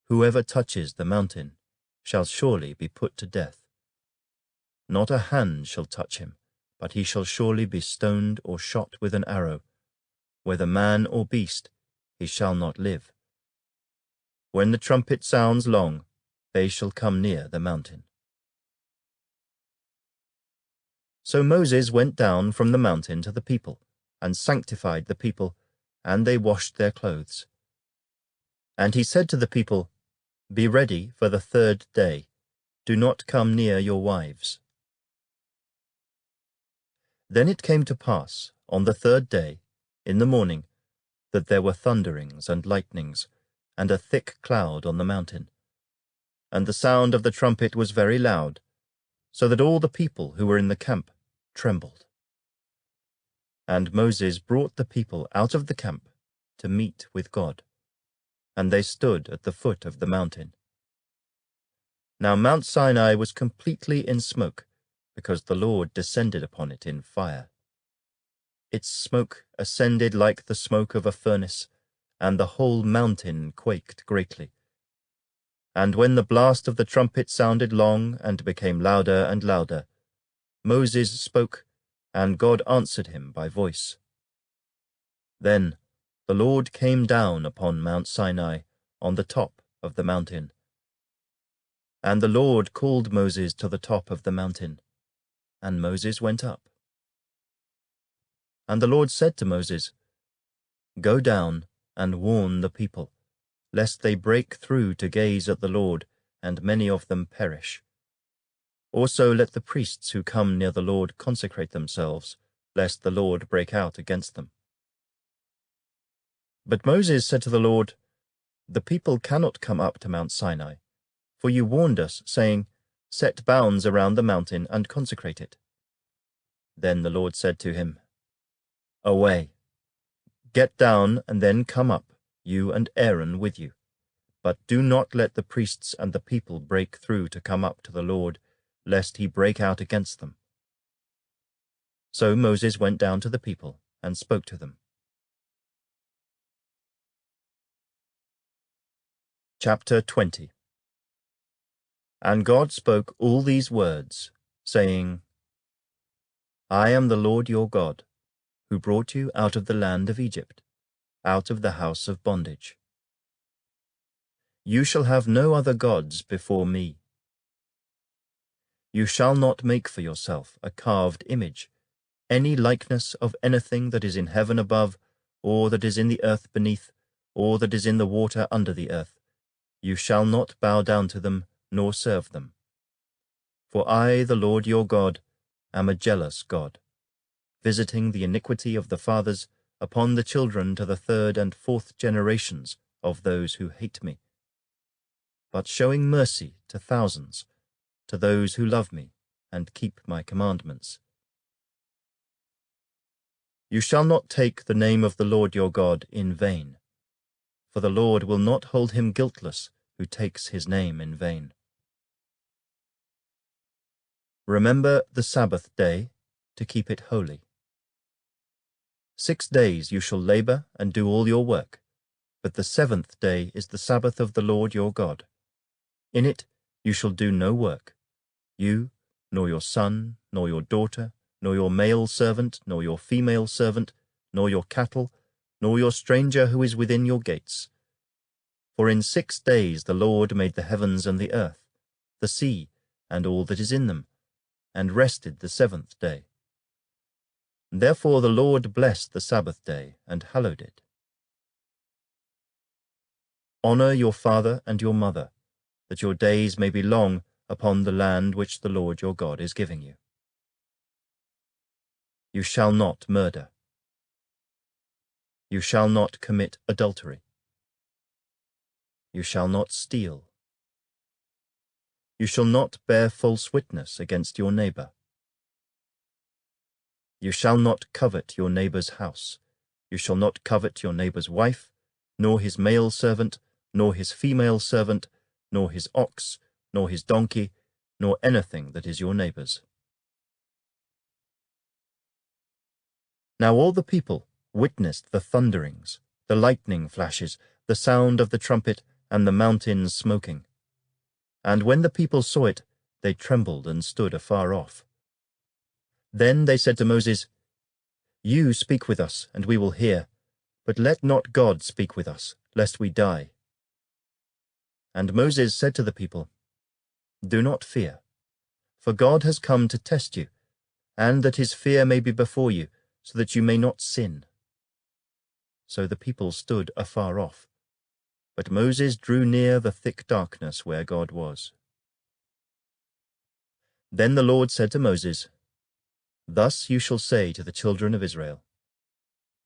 Whoever touches the mountain shall surely be put to death. Not a hand shall touch him, but he shall surely be stoned or shot with an arrow. Whether man or beast, he shall not live. When the trumpet sounds long, they shall come near the mountain. So Moses went down from the mountain to the people, and sanctified the people, and they washed their clothes. And he said to the people, Be ready for the 3rd day. Do not come near your wives. Then it came to pass, on the 3rd day, in the morning, that there were thunderings and lightnings, and a thick cloud on the mountain. And the sound of the trumpet was very loud, so that all the people who were in the camp trembled. And Moses brought the people out of the camp to meet with God, and they stood at the foot of the mountain. Now Mount Sinai was completely in smoke, because the Lord descended upon it in fire. Its smoke ascended like the smoke of a furnace, and the whole mountain quaked greatly. And when the blast of the trumpet sounded long and became louder and louder, Moses spoke, and God answered him by voice. Then the Lord came down upon Mount Sinai on the top of the mountain. And the Lord called Moses to the top of the mountain, and Moses went up. And the Lord said to Moses, Go down and warn the people, lest they break through to gaze at the Lord, and many of them perish. Also let the priests who come near the Lord consecrate themselves, lest the Lord break out against them. But Moses said to the Lord, The people cannot come up to Mount Sinai, for you warned us, saying, Set bounds around the mountain and consecrate it. Then the Lord said to him, Away, get down and then come up, you and Aaron with you. But do not let the priests and the people break through to come up to the Lord, lest he break out against them. So Moses went down to the people and spoke to them. Chapter 20. And God spoke all these words, saying, I am the Lord your God, who brought you out of the land of Egypt, out of the house of bondage. You shall have no other gods before me. You shall not make for yourself a carved image, any likeness of anything that is in heaven above, or that is in the earth beneath, or that is in the water under the earth. You shall not bow down to them, nor serve them. For I, the Lord your God, am a jealous God, visiting the iniquity of the fathers upon the children to the 3rd and 4th generations of those who hate me, but showing mercy to thousands, to those who love me and keep my commandments. You shall not take the name of the Lord your God in vain, for the Lord will not hold him guiltless who takes his name in vain. Remember the Sabbath day to keep it holy. 6 days you shall labor and do all your work, but the 7th day is the Sabbath of the Lord your God. In it you shall do no work, you, nor your son, nor your daughter, nor your male servant, nor your female servant, nor your cattle, nor your stranger who is within your gates. For in 6 days the Lord made the heavens and the earth, the sea, and all that is in them, and rested the 7th day. Therefore the Lord blessed the Sabbath day and hallowed it. Honor your father and your mother, that your days may be long upon the land which the Lord your God is giving you. You shall not murder. You shall not commit adultery. You shall not steal. You shall not bear false witness against your neighbor. You shall not covet your neighbor's house. You shall not covet your neighbor's wife, nor his male servant, nor his female servant, nor his ox, nor his donkey, nor anything that is your neighbor's. Now all the people witnessed the thunderings, the lightning flashes, the sound of the trumpet, and the mountains smoking. And when the people saw it, they trembled and stood afar off. Then they said to Moses, "You speak with us, and we will hear, but let not God speak with us, lest we die." And Moses said to the people, "Do not fear, for God has come to test you, and that his fear may be before you, so that you may not sin." So the people stood afar off, but Moses drew near the thick darkness where God was. Then the Lord said to Moses, "Thus you shall say to the children of Israel,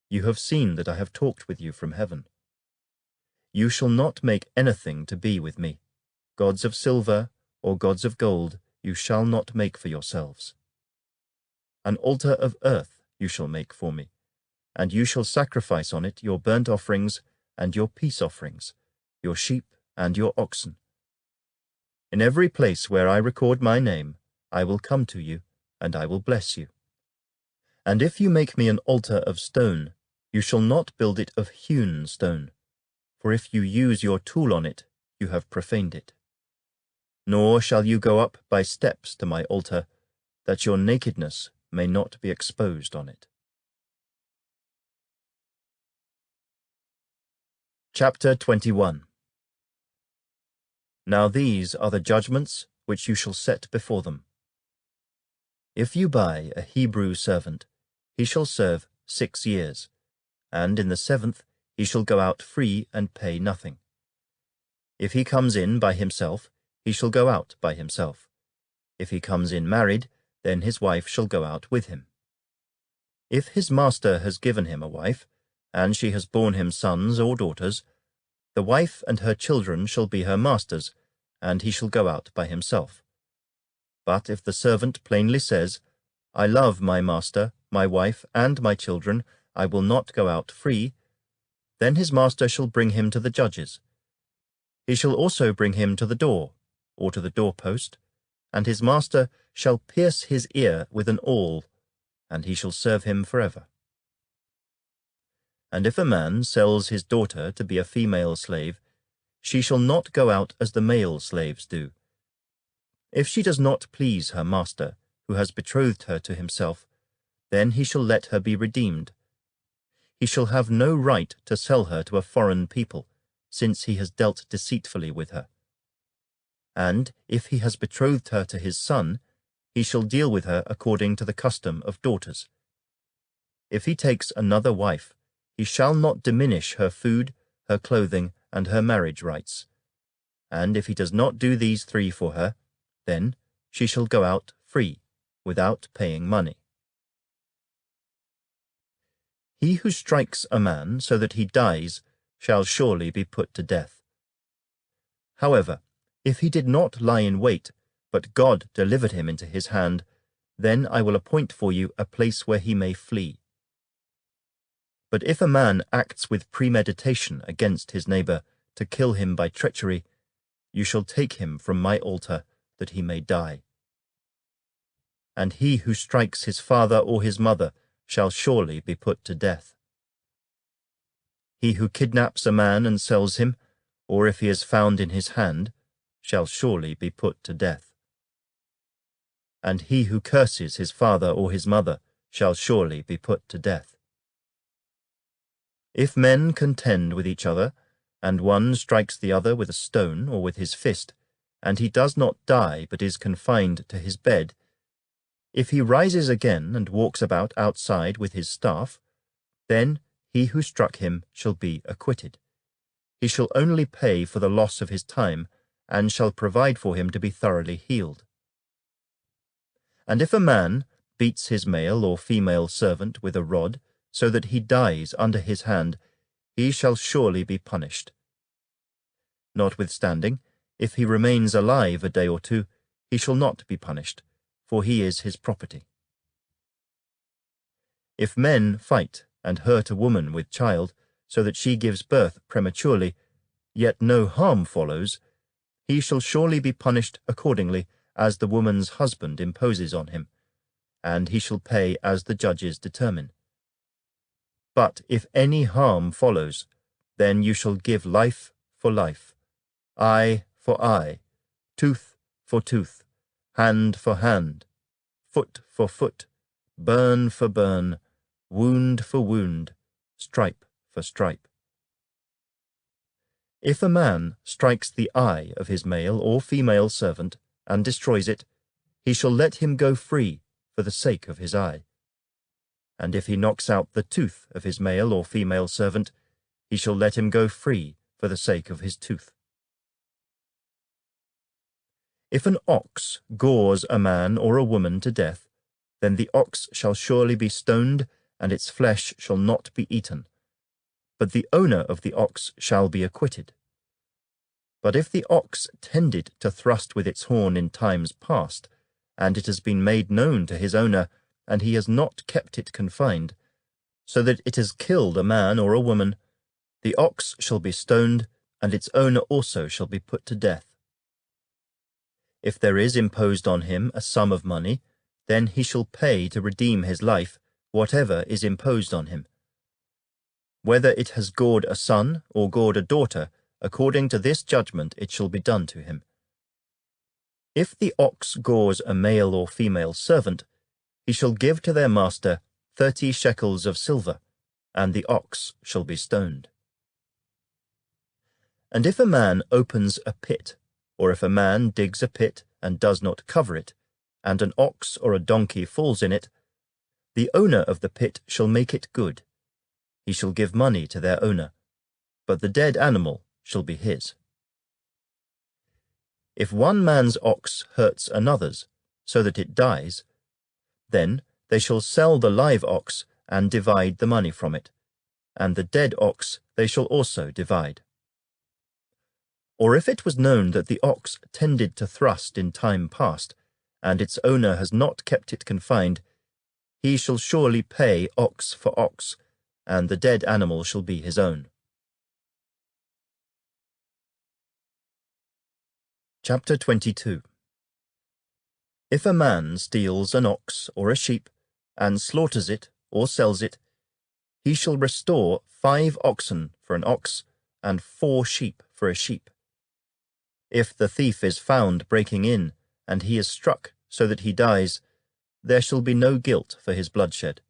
You have seen that I have talked with you from heaven. You shall not make anything to be with me. Gods of silver or gods of gold you shall not make for yourselves. An altar of earth you shall make for me, and you shall sacrifice on it your burnt offerings and your peace offerings, your sheep and your oxen. In every place where I record my name, I will come to you, and I will bless you. And if you make me an altar of stone, you shall not build it of hewn stone, for if you use your tool on it, you have profaned it. Nor shall you go up by steps to my altar, that your nakedness may not be exposed on it." Chapter 21. Now these are the judgments which you shall set before them. If you buy a Hebrew servant, he shall serve 6 years, and in the 7th he shall go out free and pay nothing. If he comes in by himself, he shall go out by himself. If he comes in married, then his wife shall go out with him. If his master has given him a wife, and she has borne him sons or daughters, the wife and her children shall be her master's, and he shall go out by himself. But if the servant plainly says, "I love my master, my wife, and my children, I will not go out free," then his master shall bring him to the judges. He shall also bring him to the door, or to the doorpost, and his master shall pierce his ear with an awl, and he shall serve him forever. And if a man sells his daughter to be a female slave, she shall not go out as the male slaves do. If she does not please her master, who has betrothed her to himself, then he shall let her be redeemed. He shall have no right to sell her to a foreign people, since he has dealt deceitfully with her. And if he has betrothed her to his son, he shall deal with her according to the custom of daughters. If he takes another wife, he shall not diminish her food, her clothing, and her marriage rights. And if he does not do these 3 for her, then she shall go out free, without paying money. He who strikes a man so that he dies shall surely be put to death. However, if he did not lie in wait, but God delivered him into his hand, then I will appoint for you a place where he may flee. But if a man acts with premeditation against his neighbor to kill him by treachery, you shall take him from my altar, that he may die. And he who strikes his father or his mother shall surely be put to death. He who kidnaps a man and sells him, or if he is found in his hand, shall surely be put to death. And he who curses his father or his mother shall surely be put to death. If men contend with each other, and one strikes the other with a stone or with his fist, and he does not die but is confined to his bed, if he rises again and walks about outside with his staff, then he who struck him shall be acquitted. He shall only pay for the loss of his time, and shall provide for him to be thoroughly healed. And if a man beats his male or female servant with a rod, so that he dies under his hand, he shall surely be punished. Notwithstanding, if he remains alive a day or 2, he shall not be punished, for he is his property. If men fight and hurt a woman with child, so that she gives birth prematurely, yet no harm follows, he shall surely be punished accordingly as the woman's husband imposes on him, and he shall pay as the judges determine. But if any harm follows, then you shall give life for life, eye for eye, tooth for tooth, hand for hand, foot for foot, burn for burn, wound for wound, stripe for stripe. If a man strikes the eye of his male or female servant and destroys it, he shall let him go free for the sake of his eye. And if he knocks out the tooth of his male or female servant, he shall let him go free for the sake of his tooth. If an ox gores a man or a woman to death, then the ox shall surely be stoned, and its flesh shall not be eaten. But the owner of the ox shall be acquitted. But if the ox tended to thrust with its horn in times past, and it has been made known to his owner, and he has not kept it confined, so that it has killed a man or a woman, the ox shall be stoned, and its owner also shall be put to death. If there is imposed on him a sum of money, then he shall pay to redeem his life whatever is imposed on him. Whether it has gored a son or gored a daughter, according to this judgment it shall be done to him. If the ox gores a male or female servant, he shall give to their master 30 shekels of silver, and the ox shall be stoned. And if a man opens a pit, or if a man digs a pit and does not cover it, and an ox or a donkey falls in it, the owner of the pit shall make it good. He shall give money to their owner, but the dead animal shall be his. If one man's ox hurts another's, so that it dies, then they shall sell the live ox and divide the money from it, and the dead ox they shall also divide. Or if it was known that the ox tended to thrust in time past, and its owner has not kept it confined, he shall surely pay ox for ox, and the dead animal shall be his own. Chapter 22. If a man steals an ox or a sheep, and slaughters it or sells it, he shall restore 5 oxen for an ox, and 4 sheep for a sheep. If the thief is found breaking in, and he is struck so that he dies, there shall be no guilt for his bloodshed.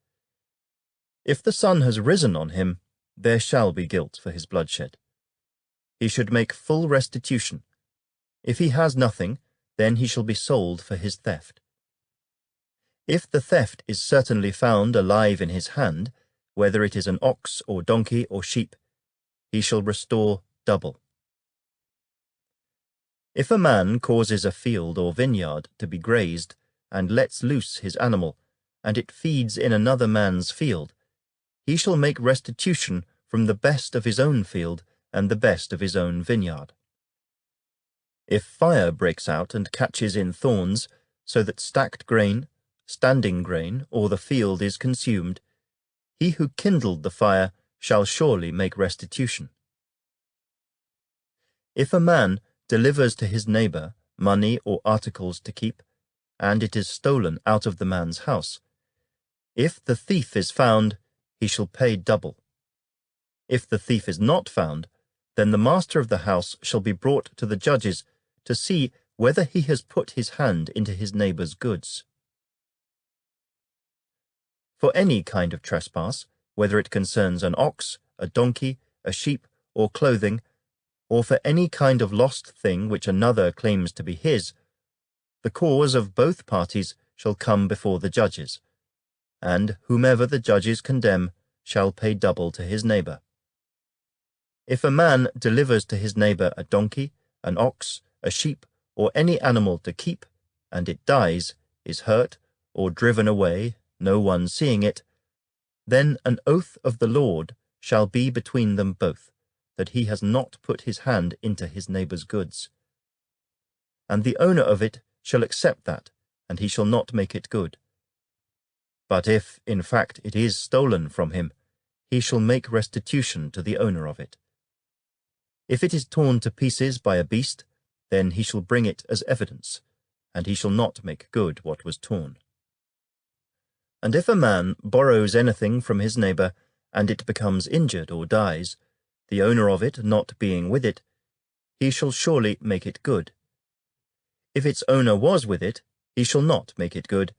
If the sun has risen on him, there shall be guilt for his bloodshed. He should make full restitution. If he has nothing, then he shall be sold for his theft. If the theft is certainly found alive in his hand, whether it is an ox or donkey or sheep, he shall restore double. If a man causes a field or vineyard to be grazed, and lets loose his animal, and it feeds in another man's field, he shall make restitution from the best of his own field and the best of his own vineyard. If fire breaks out and catches in thorns, so that stacked grain, standing grain, or the field is consumed, he who kindled the fire shall surely make restitution. If a man delivers to his neighbor money or articles to keep, and it is stolen out of the man's house, if the thief is found, he shall pay double. If the thief is not found, then the master of the house shall be brought to the judges to see whether he has put his hand into his neighbor's goods. For any kind of trespass, whether it concerns an ox, a donkey, a sheep, or clothing, or for any kind of lost thing which another claims to be his, the cause of both parties shall come before the judges, and whomever the judges condemn shall pay double to his neighbor. If a man delivers to his neighbor a donkey, an ox, a sheep, or any animal to keep, and it dies, is hurt, or driven away, no one seeing it, then an oath of the Lord shall be between them both, that he has not put his hand into his neighbor's goods. And the owner of it shall accept that, and he shall not make it good. But if, in fact, it is stolen from him, he shall make restitution to the owner of it. If it is torn to pieces by a beast, then he shall bring it as evidence, and he shall not make good what was torn. And if a man borrows anything from his neighbor, and it becomes injured or dies, the owner of it not being with it, he shall surely make it good. If its owner was with it, he shall not make it good.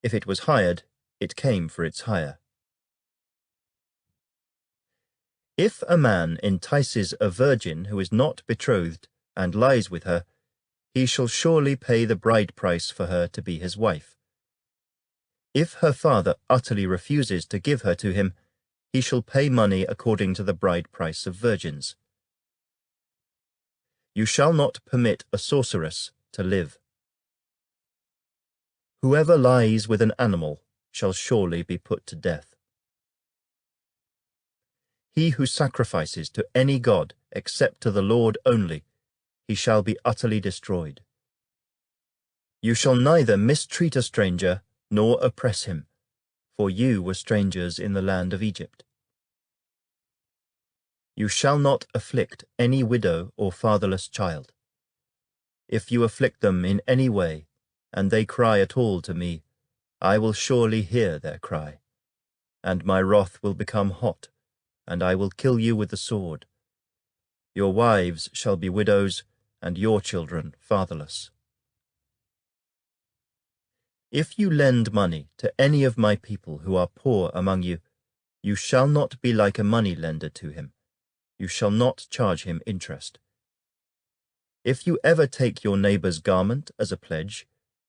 If it was hired, it came for its hire. If a man entices a virgin who is not betrothed and lies with her, he shall surely pay the bride price for her to be his wife. If her father utterly refuses to give her to him, he shall pay money according to the bride price of virgins. You shall not permit a sorceress to live. Whoever lies with an animal shall surely be put to death. He who sacrifices to any god except to the Lord only, he shall be utterly destroyed. You shall neither mistreat a stranger nor oppress him, for you were strangers in the land of Egypt. You shall not afflict any widow or fatherless child. If you afflict them in any way, and they cry at all to me, I will surely hear their cry, and my wrath will become hot, and I will kill you with the sword. Your wives shall be widows, and your children fatherless. If you lend money to any of my people who are poor among you, you shall not be like a money lender to him. You shall not charge him interest. If you ever take your neighbor's garment as a pledge,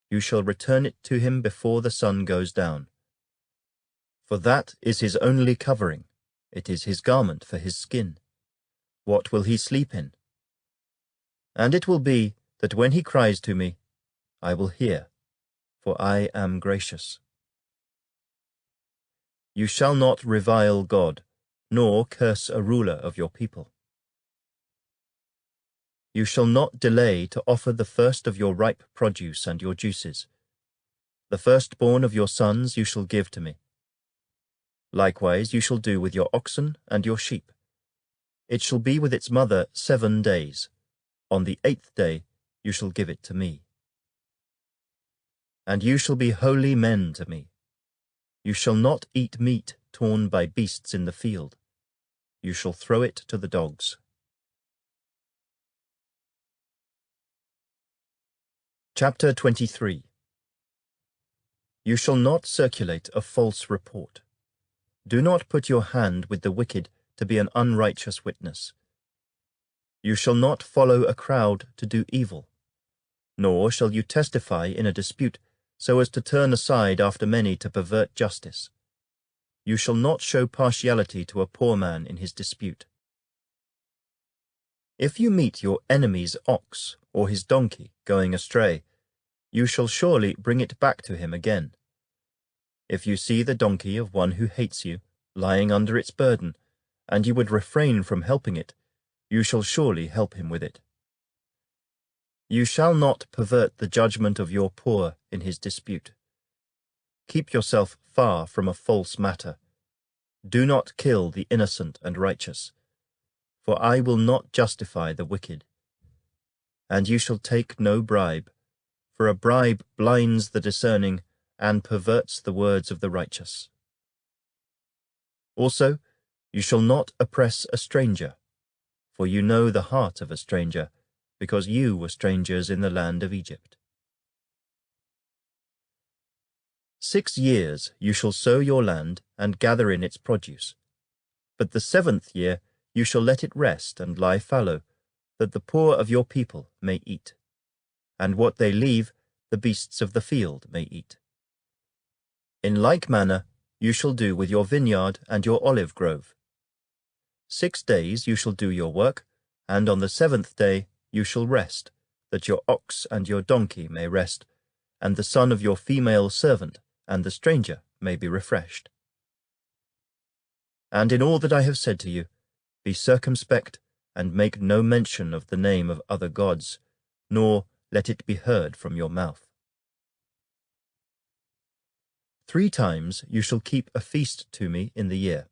you shall return it to him before the sun goes down. For that is his only covering, it is his garment for his skin. What will he sleep in? And it will be that when he cries to me, I will hear, for I am gracious. You shall not revile God, nor curse a ruler of your people. You shall not delay to offer the first of your ripe produce and your juices. The firstborn of your sons you shall give to me. Likewise you shall do with your oxen and your sheep. It shall be with its mother 7 days. On the 8th day you shall give it to me. And you shall be holy men to me. You shall not eat meat torn by beasts in the field. You shall throw it to the dogs. Chapter 23. You shall not circulate a false report. Do not put your hand with the wicked to be an unrighteous witness. You shall not follow a crowd to do evil, nor shall you testify in a dispute so as to turn aside after many to pervert justice. You shall not show partiality to a poor man in his dispute. If you meet your enemy's ox or his donkey going astray, you shall surely bring it back to him again. If you see the donkey of one who hates you lying under its burden, and you would refrain from helping it, you shall surely help him with it. You shall not pervert the judgment of your poor in his dispute. Keep yourself far from a false matter. Do not kill the innocent and righteous, for I will not justify the wicked. And you shall take no bribe, for a bribe blinds the discerning and perverts the words of the righteous. Also, you shall not oppress a stranger, for you know the heart of a stranger, because you were strangers in the land of Egypt. 6 years you shall sow your land and gather in its produce. But the 7th year you shall let it rest and lie fallow, that the poor of your people may eat, and what they leave the beasts of the field may eat. In like manner you shall do with your vineyard and your olive grove. 6 days you shall do your work, and on the 7th day you shall rest, that your ox and your donkey may rest, and the son of your female servant and the stranger may be refreshed. And in all that I have said to you, be circumspect, and make no mention of the name of other gods, nor let it be heard from your mouth. 3 times you shall keep a feast to me in the year.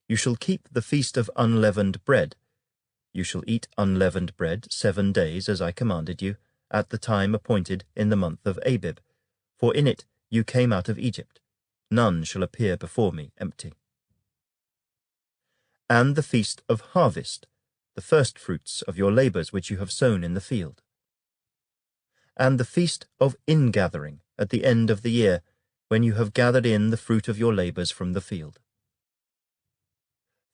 You shall keep the feast of unleavened bread. You shall eat unleavened bread 7 days, as I commanded you, at the time appointed in the month of Abib, for in it you came out of Egypt. None shall appear before me empty. And the feast of harvest, the firstfruits of your labors which you have sown in the field. and the feast of ingathering at the end of the year, when you have gathered in the fruit of your labors from the field.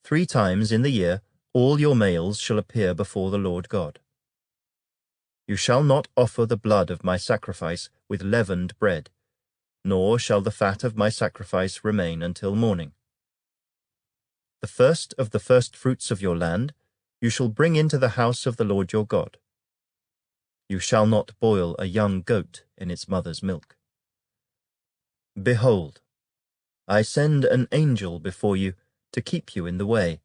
3 times in the year all your males shall appear before the Lord God. You shall not offer the blood of my sacrifice with leavened bread, nor shall the fat of my sacrifice remain until morning. The first of the firstfruits of your land you shall bring into the house of the Lord your God. You shall not boil a young goat in its mother's milk. Behold, I send an angel before you to keep you in the way,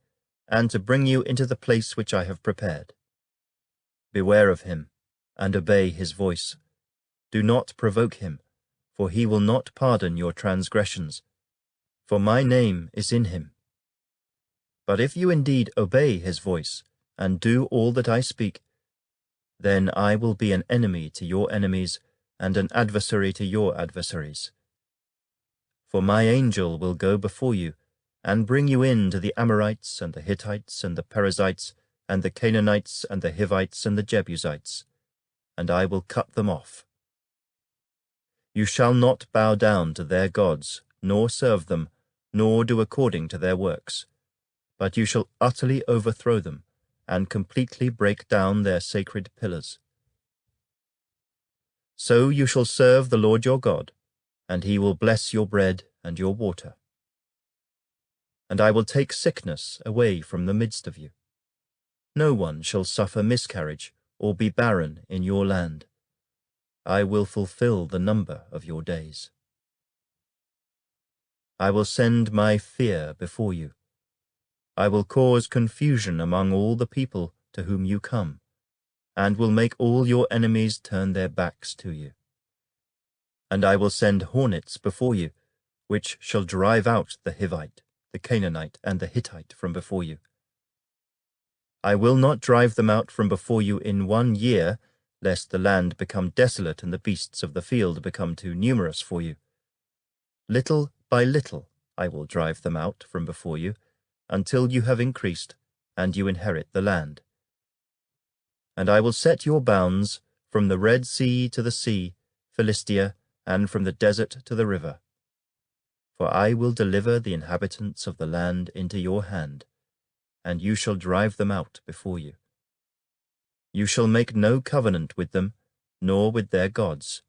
and to bring you into the place which I have prepared. Beware of him, and obey his voice. Do not provoke him, for he will not pardon your transgressions, for my name is in him. But if you indeed obey his voice, and do all that I speak, then I will be an enemy to your enemies, and an adversary to your adversaries. For my angel will go before you, and bring you in to the Amorites, and the Hittites, and the Perizzites, and the Canaanites, and the Hivites, and the Jebusites, and I will cut them off. You shall not bow down to their gods, nor serve them, nor do according to their works, but you shall utterly overthrow them, and completely break down their sacred pillars. So you shall serve the Lord your God, and he will bless your bread and your water. And I will take sickness away from the midst of you. No one shall suffer miscarriage or be barren in your land. I will fulfill the number of your days. I will send my fear before you. I will cause confusion among all the people to whom you come, and will make all your enemies turn their backs to you. And I will send hornets before you, which shall drive out the Hivite, the Canaanite, and the Hittite from before you. I will not drive them out from before you in 1 year, lest the land become desolate and the beasts of the field become too numerous for you. Little by little I will drive them out from before you, until you have increased, and you inherit the land. And I will set your bounds from the Red Sea to the sea, Philistia, and from the desert to the river. For I will deliver the inhabitants of the land into your hand, and you shall drive them out before you. You shall make no covenant with them, nor with their gods.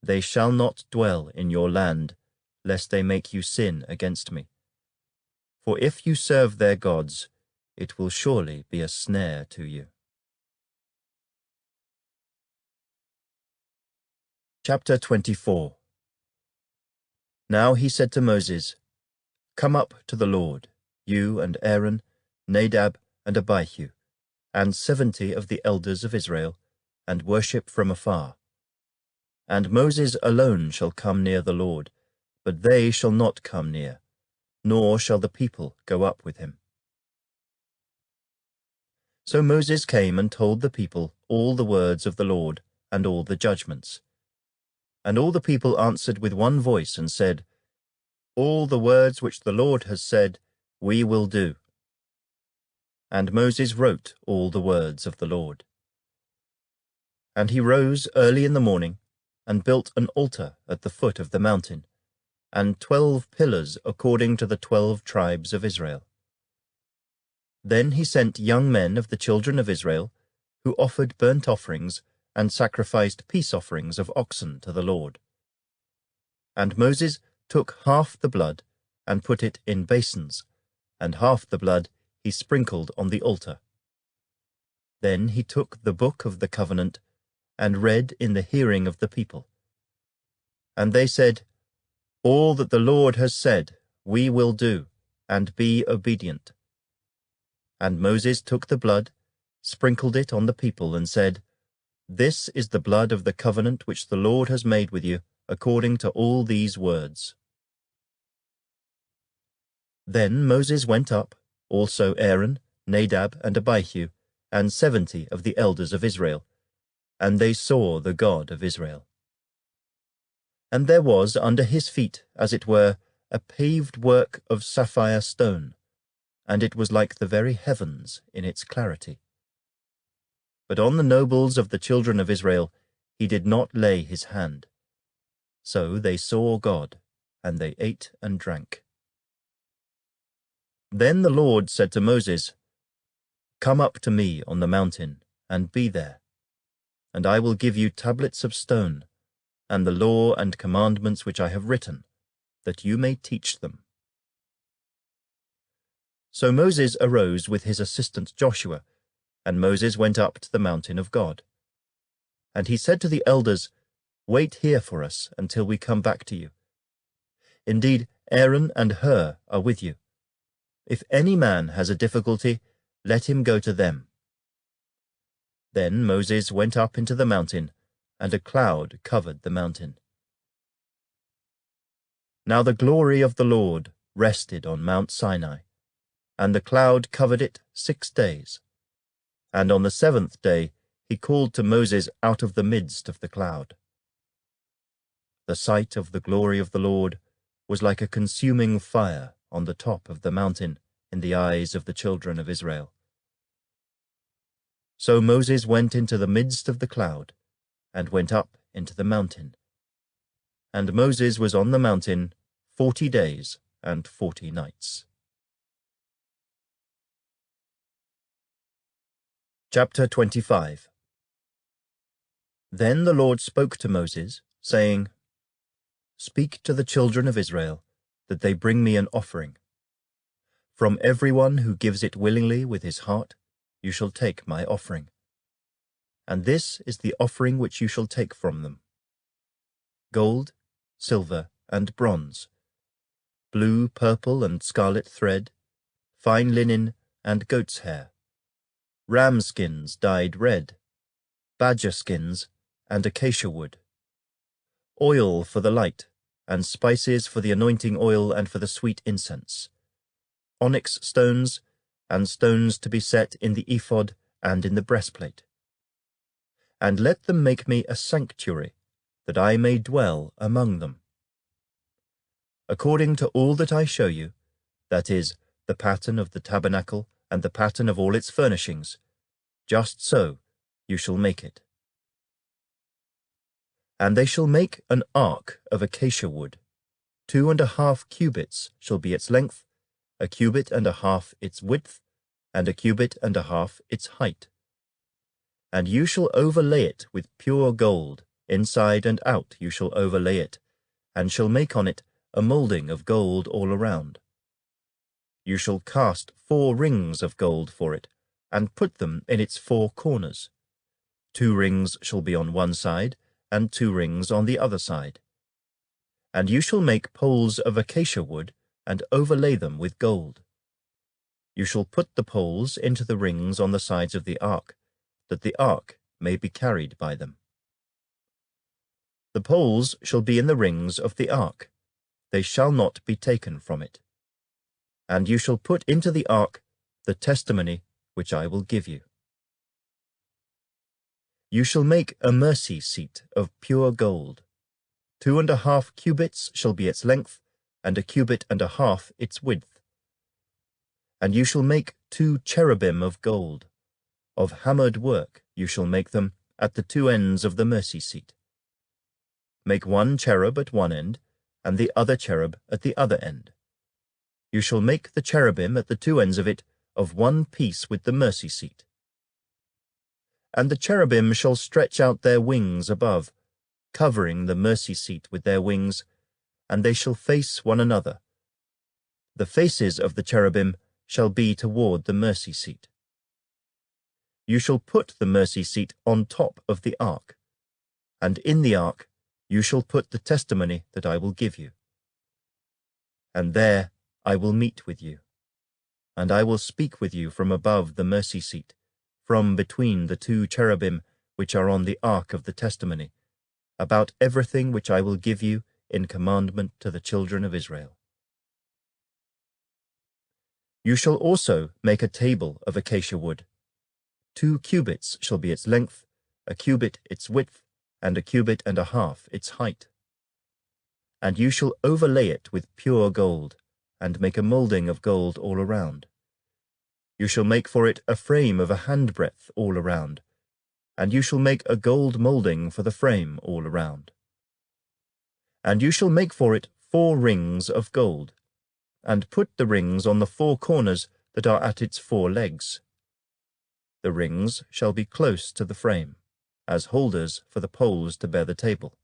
They shall not dwell in your land, lest they make you sin against me. For if you serve their gods, it will surely be a snare to you. Chapter 24. Now he said to Moses, Come up to the Lord, you and Aaron, Nadab and Abihu, and 70 of the elders of Israel, and worship from afar. And Moses alone shall come near the Lord, but they shall not come near, nor shall the people go up with him. So Moses came and told the people all the words of the Lord, and all the judgments. And all the people answered with one voice and said, All the words which the Lord has said, we will do. And Moses wrote all the words of the Lord. And he rose early in the morning, and built an altar at the foot of the mountain, and 12 pillars according to the 12 tribes of Israel. Then he sent young men of the children of Israel, who offered burnt offerings and sacrificed peace offerings of oxen to the Lord. And Moses took half the blood and put it in basins, and half the blood he sprinkled on the altar. Then he took the book of the covenant and read in the hearing of the people. And they said, All that the Lord has said we will do, and be obedient. And Moses took the blood, sprinkled it on the people, and said, This is the blood of the covenant which the Lord has made with you, according to all these words. Then Moses went up, also Aaron, Nadab, and Abihu, and 70 of the elders of Israel, and they saw the God of Israel. And there was under his feet, as it were, a paved work of sapphire stone, and it was like the very heavens in its clarity. But on the nobles of the children of Israel he did not lay his hand. So they saw God, and they ate and drank. Then the Lord said to Moses, "Come up to me on the mountain, and be there, and I will give you tablets of stone, and the law and commandments which I have written, that you may teach them." So Moses arose with his assistant Joshua, and Moses went up to the mountain of God. And he said to the elders, "Wait here for us until we come back to you. Indeed, Aaron and Hur are with you. If any man has a difficulty, let him go to them." Then Moses went up into the mountain, and a cloud covered the mountain. Now the glory of the Lord rested on Mount Sinai, and the cloud covered it 6 days. And on the 7th day he called to Moses out of the midst of the cloud. The sight of the glory of the Lord was like a consuming fire on the top of the mountain in the eyes of the children of Israel. So Moses went into the midst of the cloud, and went up into the mountain. And Moses was on the mountain 40 days and 40 nights. Chapter 25. Then the Lord spoke to Moses, saying, "Speak to the children of Israel, that they bring me an offering. From everyone who gives it willingly with his heart, you shall take my offering. And this is the offering which you shall take from them: gold, silver, and bronze, blue, purple, and scarlet thread, fine linen, and goat's hair, ram skins dyed red, badger skins, and acacia wood, oil for the light, and spices for the anointing oil and for the sweet incense, onyx stones, and stones to be set in the ephod and in the breastplate. And let them make me a sanctuary, that I may dwell among them. According to all that I show you, that is, the pattern of the tabernacle and the pattern of all its furnishings, just so you shall make it. And they shall make an ark of acacia wood. 2½ cubits shall be its length, 1 cubit and a half its width, and 1 cubit and a half its height. And you shall overlay it with pure gold, inside and out you shall overlay it, and shall make on it a moulding of gold all around. You shall cast 4 rings of gold for it, and put them in its 4 corners. 2 rings shall be on one side, and 2 rings on the other side. And you shall make poles of acacia wood, and overlay them with gold. You shall put the poles into the rings on the sides of the ark, that the ark may be carried by them. The poles shall be in the rings of the ark, they shall not be taken from it. And you shall put into the ark the testimony which I will give you. You shall make a mercy seat of pure gold. 2½ cubits shall be its length, and 1 cubit and a half its width. And you shall make 2 cherubim of gold. Of hammered work you shall make them at the 2 ends of the mercy seat. Make 1 cherub at one end, and the other cherub at the other end. You shall make the cherubim at the 2 ends of it of one piece with the mercy seat. And the cherubim shall stretch out their wings above, covering the mercy seat with their wings, and they shall face one another. The faces of the cherubim shall be toward the mercy seat. You shall put the mercy seat on top of the ark, and in the ark you shall put the testimony that I will give you. And there I will meet with you, and I will speak with you from above the mercy seat, from between the 2 cherubim which are on the ark of the testimony, about everything which I will give you in commandment to the children of Israel. You shall also make a table of acacia wood. 2 cubits shall be its length, 1 cubit its width, and 1 cubit and a half its height. And you shall overlay it with pure gold, and make a moulding of gold all around. You shall make for it a frame of a handbreadth all around, and you shall make a gold moulding for the frame all around. And you shall make for it 4 rings of gold, and put the rings on the 4 corners that are at its 4 legs. The rings shall be close to the frame, as holders for the poles to bear the table.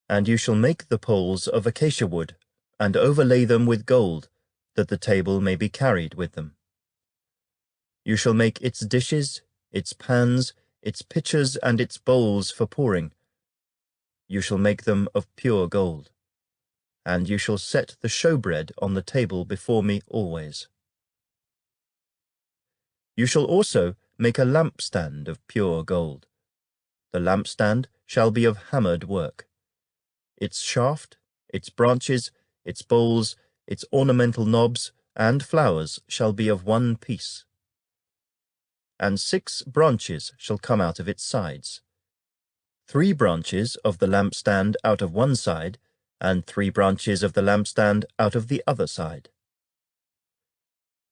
And you shall make the poles of acacia wood, and overlay them with gold, that the table may be carried with them. You shall make its dishes, its pans, its pitchers, and its bowls for pouring. You shall make them of pure gold. And you shall set the showbread on the table before me always. You shall also make a lampstand of pure gold. The lampstand shall be of hammered work. Its shaft, its branches, its bowls, its ornamental knobs, and flowers shall be of one piece. And 6 branches shall come out of its sides. 3 branches of the lampstand out of one side, and 3 branches of the lampstand out of the other side.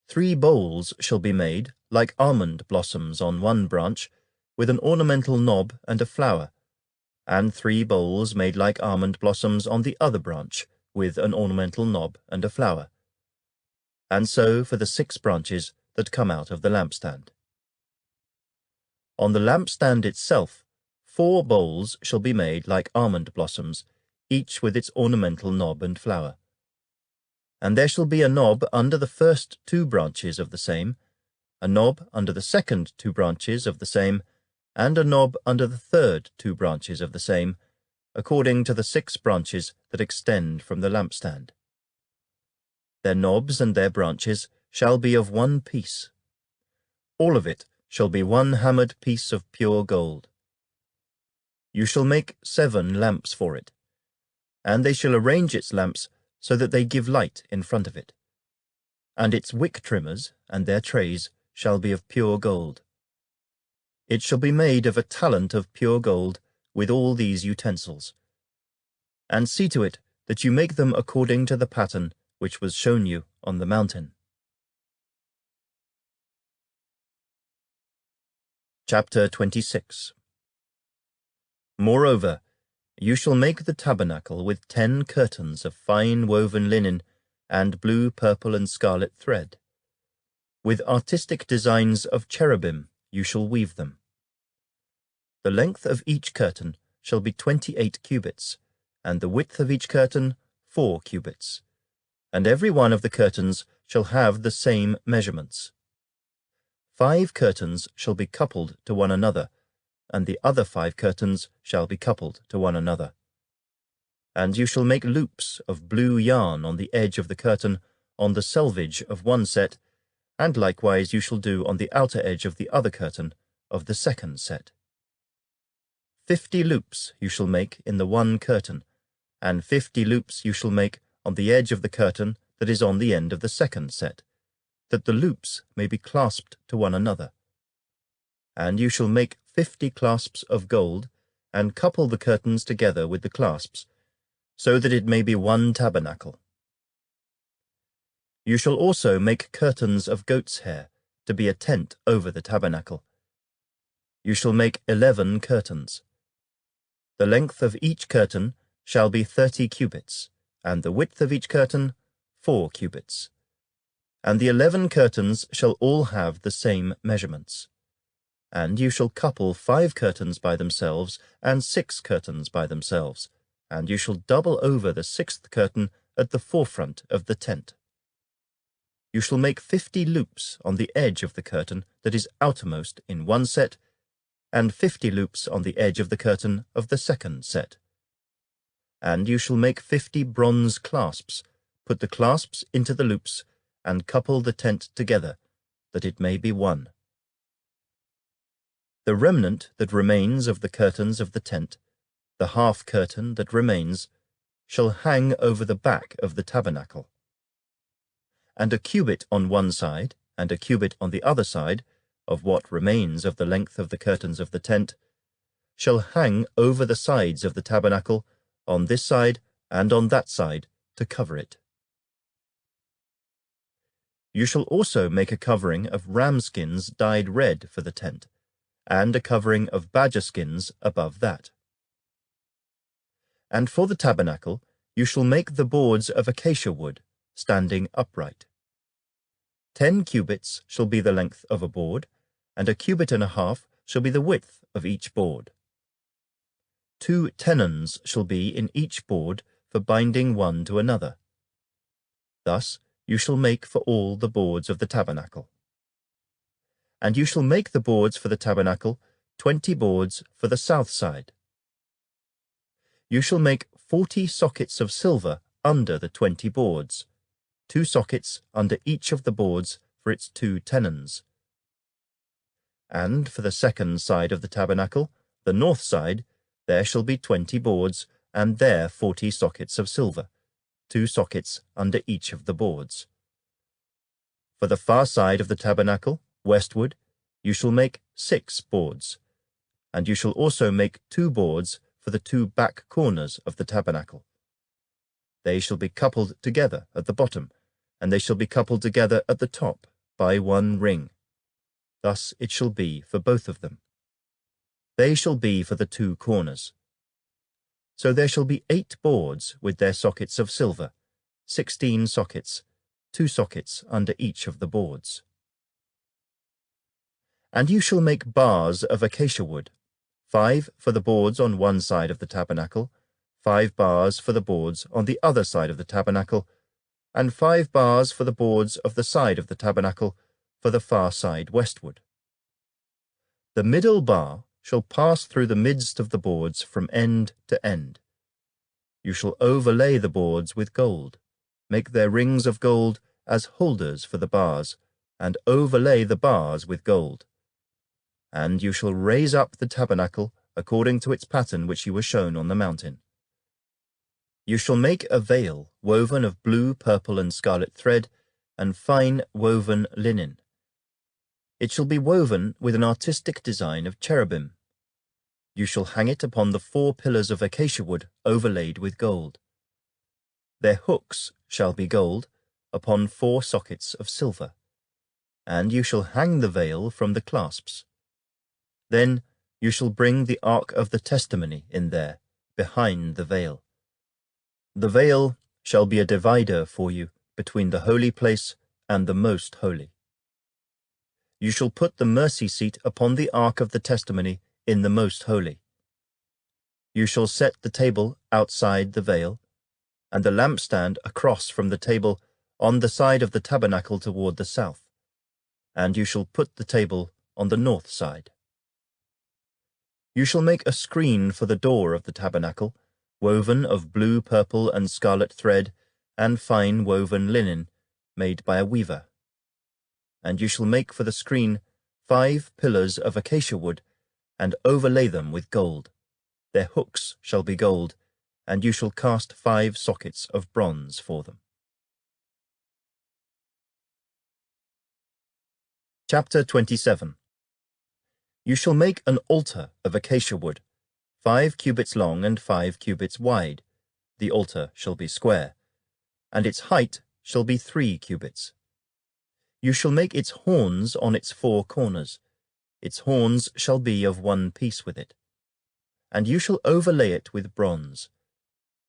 3 bowls shall be made like almond blossoms on one branch, with an ornamental knob and a flower, and 3 bowls made like almond blossoms on the other branch, with an ornamental knob and a flower. And so for the 6 branches that come out of the lampstand. On the lampstand itself, 4 bowls shall be made like almond blossoms, each with its ornamental knob and flower. And there shall be a knob under the first 2 branches of the same, a knob under the second 2 branches of the same, and a knob under the third 2 branches of the same, according to the 6 branches that extend from the lampstand. Their knobs and their branches shall be of one piece. All of it shall be one hammered piece of pure gold. You shall make 7 lamps for it, and they shall arrange its lamps so that they give light in front of it. And its wick trimmers and their trays shall be of pure gold. It shall be made of a talent of pure gold with all these utensils. And see to it that you make them according to the pattern which was shown you on the mountain. Chapter 26. Moreover, you shall make the tabernacle with 10 curtains of fine woven linen and blue, purple, and scarlet thread. With artistic designs of cherubim you shall weave them. The length of each curtain shall be 28 cubits, and the width of each curtain 4 cubits, and every one of the curtains shall have the same measurements. 5 curtains shall be coupled to one another, and the other 5 curtains shall be coupled to one another. And you shall make loops of blue yarn on the edge of the curtain on the selvage of one set, and likewise you shall do on the outer edge of the other curtain of the second set. 50 loops you shall make in the one curtain, and 50 loops you shall make on the edge of the curtain that is on the end of the second set, that the loops may be clasped to one another. And you shall make 50 clasps of gold, and couple the curtains together with the clasps, so that it may be one tabernacle. You shall also make curtains of goat's hair, to be a tent over the tabernacle. You shall make 11 curtains. The length of each curtain shall be 30 cubits, and the width of each curtain 4 cubits. And the 11 curtains shall all have the same measurements. And you shall couple 5 curtains by themselves, and 6 curtains by themselves, and you shall double over the 6th curtain at the forefront of the tent. You shall make 50 loops on the edge of the curtain that is outermost in one set, and 50 loops on the edge of the curtain of the second set. And you shall make 50 bronze clasps, put the clasps into the loops, and couple the tent together, that it may be one. The remnant that remains of the curtains of the tent, the half curtain that remains, shall hang over the back of the tabernacle. And a cubit on one side, and a cubit on the other side, of what remains of the length of the curtains of the tent, shall hang over the sides of the tabernacle, on this side and on that side, to cover it. You shall also make a covering of ram skins dyed red for the tent, and a covering of badger skins above that. And for the tabernacle you shall make the boards of acacia wood, standing upright. 10 cubits shall be the length of a board, and 1.5 cubits shall be the width of each board. 2 tenons shall be in each board for binding one to another. Thus you shall make for all the boards of the tabernacle. And you shall make the boards for the tabernacle 20 boards for the south side. You shall make 40 sockets of silver under the 20 boards, 2 sockets under each of the boards for its 2 tenons. And for the second side of the tabernacle, the north side, there shall be 20 boards, and there 40 sockets of silver, 2 sockets under each of the boards. For the far side of the tabernacle, westward, you shall make 6 boards, and you shall also make 2 boards for the 2 back corners of the tabernacle. They shall be coupled together at the bottom, and they shall be coupled together at the top by 1 ring. Thus it shall be for both of them. They shall be for the 2 corners. So there shall be 8 boards with their sockets of silver, 16 sockets, 2 sockets under each of the boards. And you shall make bars of acacia wood, 5 for the boards on one side of the tabernacle, 5 bars for the boards on the other side of the tabernacle, and 5 bars for the boards of the side of the tabernacle for the far side westward. The middle bar shall pass through the midst of the boards from end to end. You shall overlay the boards with gold, make their rings of gold as holders for the bars, and overlay the bars with gold. And you shall raise up the tabernacle according to its pattern which you were shown on the mountain. You shall make a veil woven of blue, purple, and scarlet thread, and fine woven linen. It shall be woven with an artistic design of cherubim. You shall hang it upon the 4 pillars of acacia wood overlaid with gold. Their hooks shall be gold, upon 4 sockets of silver. And you shall hang the veil from the clasps. Then you shall bring the ark of the testimony in there, behind the veil. The veil shall be a divider for you between the holy place and the most holy. You shall put the mercy seat upon the ark of the testimony in the most holy. You shall set the table outside the veil, and the lampstand across from the table on the side of the tabernacle toward the south, and you shall put the table on the north side. You shall make a screen for the door of the tabernacle, woven of blue, purple, and scarlet thread, and fine woven linen, made by a weaver. And you shall make for the screen 5 pillars of acacia wood, and overlay them with gold. Their hooks shall be gold, and you shall cast 5 sockets of bronze for them. Chapter 27. You shall make an altar of acacia wood, 5 cubits long and 5 cubits wide. The altar shall be square, and its height shall be 3 cubits. You shall make its horns on its 4 corners. Its horns shall be of one piece with it. And you shall overlay it with bronze.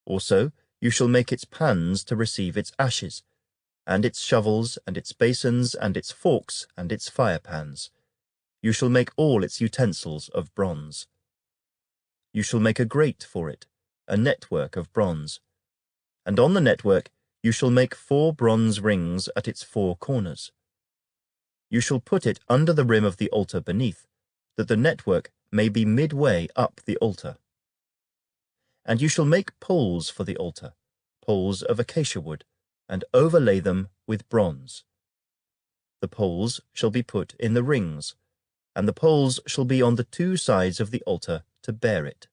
Also you shall make its pans to receive its ashes, and its shovels, and its basins, and its forks, and its firepans. You shall make all its utensils of bronze. You shall make a grate for it, a network of bronze. And on the network you shall make 4 bronze rings at its 4 corners. You shall put it under the rim of the altar beneath, that the network may be midway up the altar. And you shall make poles for the altar, poles of acacia wood, and overlay them with bronze. The poles shall be put in the rings, and the poles shall be on the 2 sides of the altar to bear it.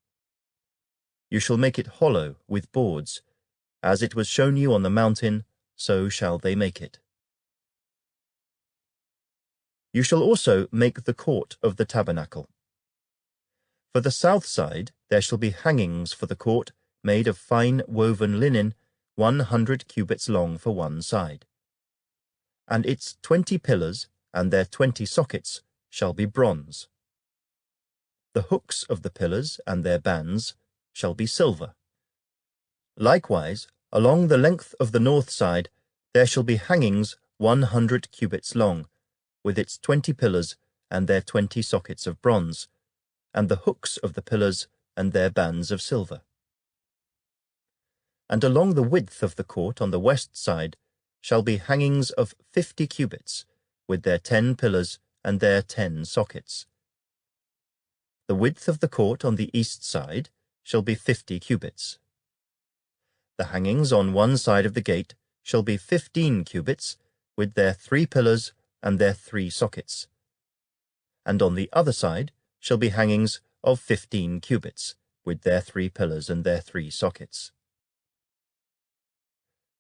You shall make it hollow with boards. As it was shown you on the mountain, so shall they make it. You shall also make the court of the tabernacle. For the south side there shall be hangings for the court made of fine woven linen, 100 cubits long for one side. And its 20 pillars and their 20 sockets shall be bronze. The hooks of the pillars and their bands shall be silver. Likewise, along the length of the north side there shall be hangings 100 cubits long, with its 20 pillars and their 20 sockets of bronze, and the hooks of the pillars and their bands of silver. And along the width of the court on the west side shall be hangings of 50 cubits, with their 10 pillars and their 10 sockets. The width of the court on the east side shall be 50 cubits. The hangings on one side of the gate shall be 15 cubits, with their 3 pillars and their 3 sockets. And on the other side shall be hangings of 15 cubits, with their 3 pillars and their 3 sockets.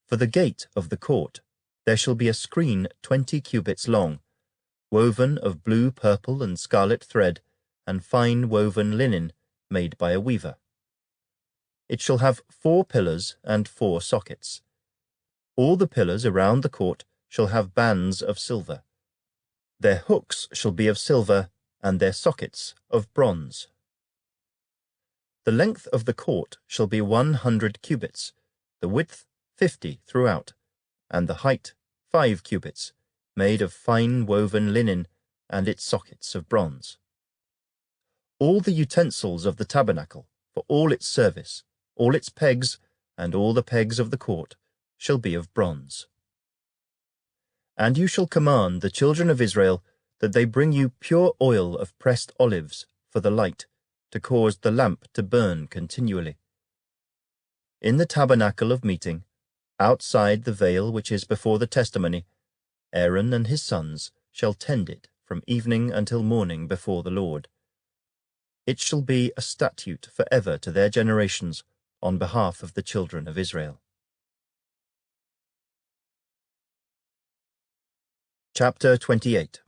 For the gate of the court there shall be a screen 20 cubits long, woven of blue, purple, and scarlet thread, and fine woven linen made by a weaver. It shall have 4 pillars and 4 sockets. All the pillars around the court shall have bands of silver. Their hooks shall be of silver, and their sockets of bronze. The length of the court shall be 100 cubits, the width 50 throughout, and the height 5 cubits, made of fine woven linen, and its sockets of bronze. All the utensils of the tabernacle, for all its service, all its pegs, and all the pegs of the court, shall be of bronze. And you shall command the children of Israel that they bring you pure oil of pressed olives for the light, to cause the lamp to burn continually. In the tabernacle of meeting, outside the veil which is before the testimony, Aaron and his sons shall tend it from evening until morning before the Lord. It shall be a statute forever to their generations on behalf of the children of Israel. Chapter 28.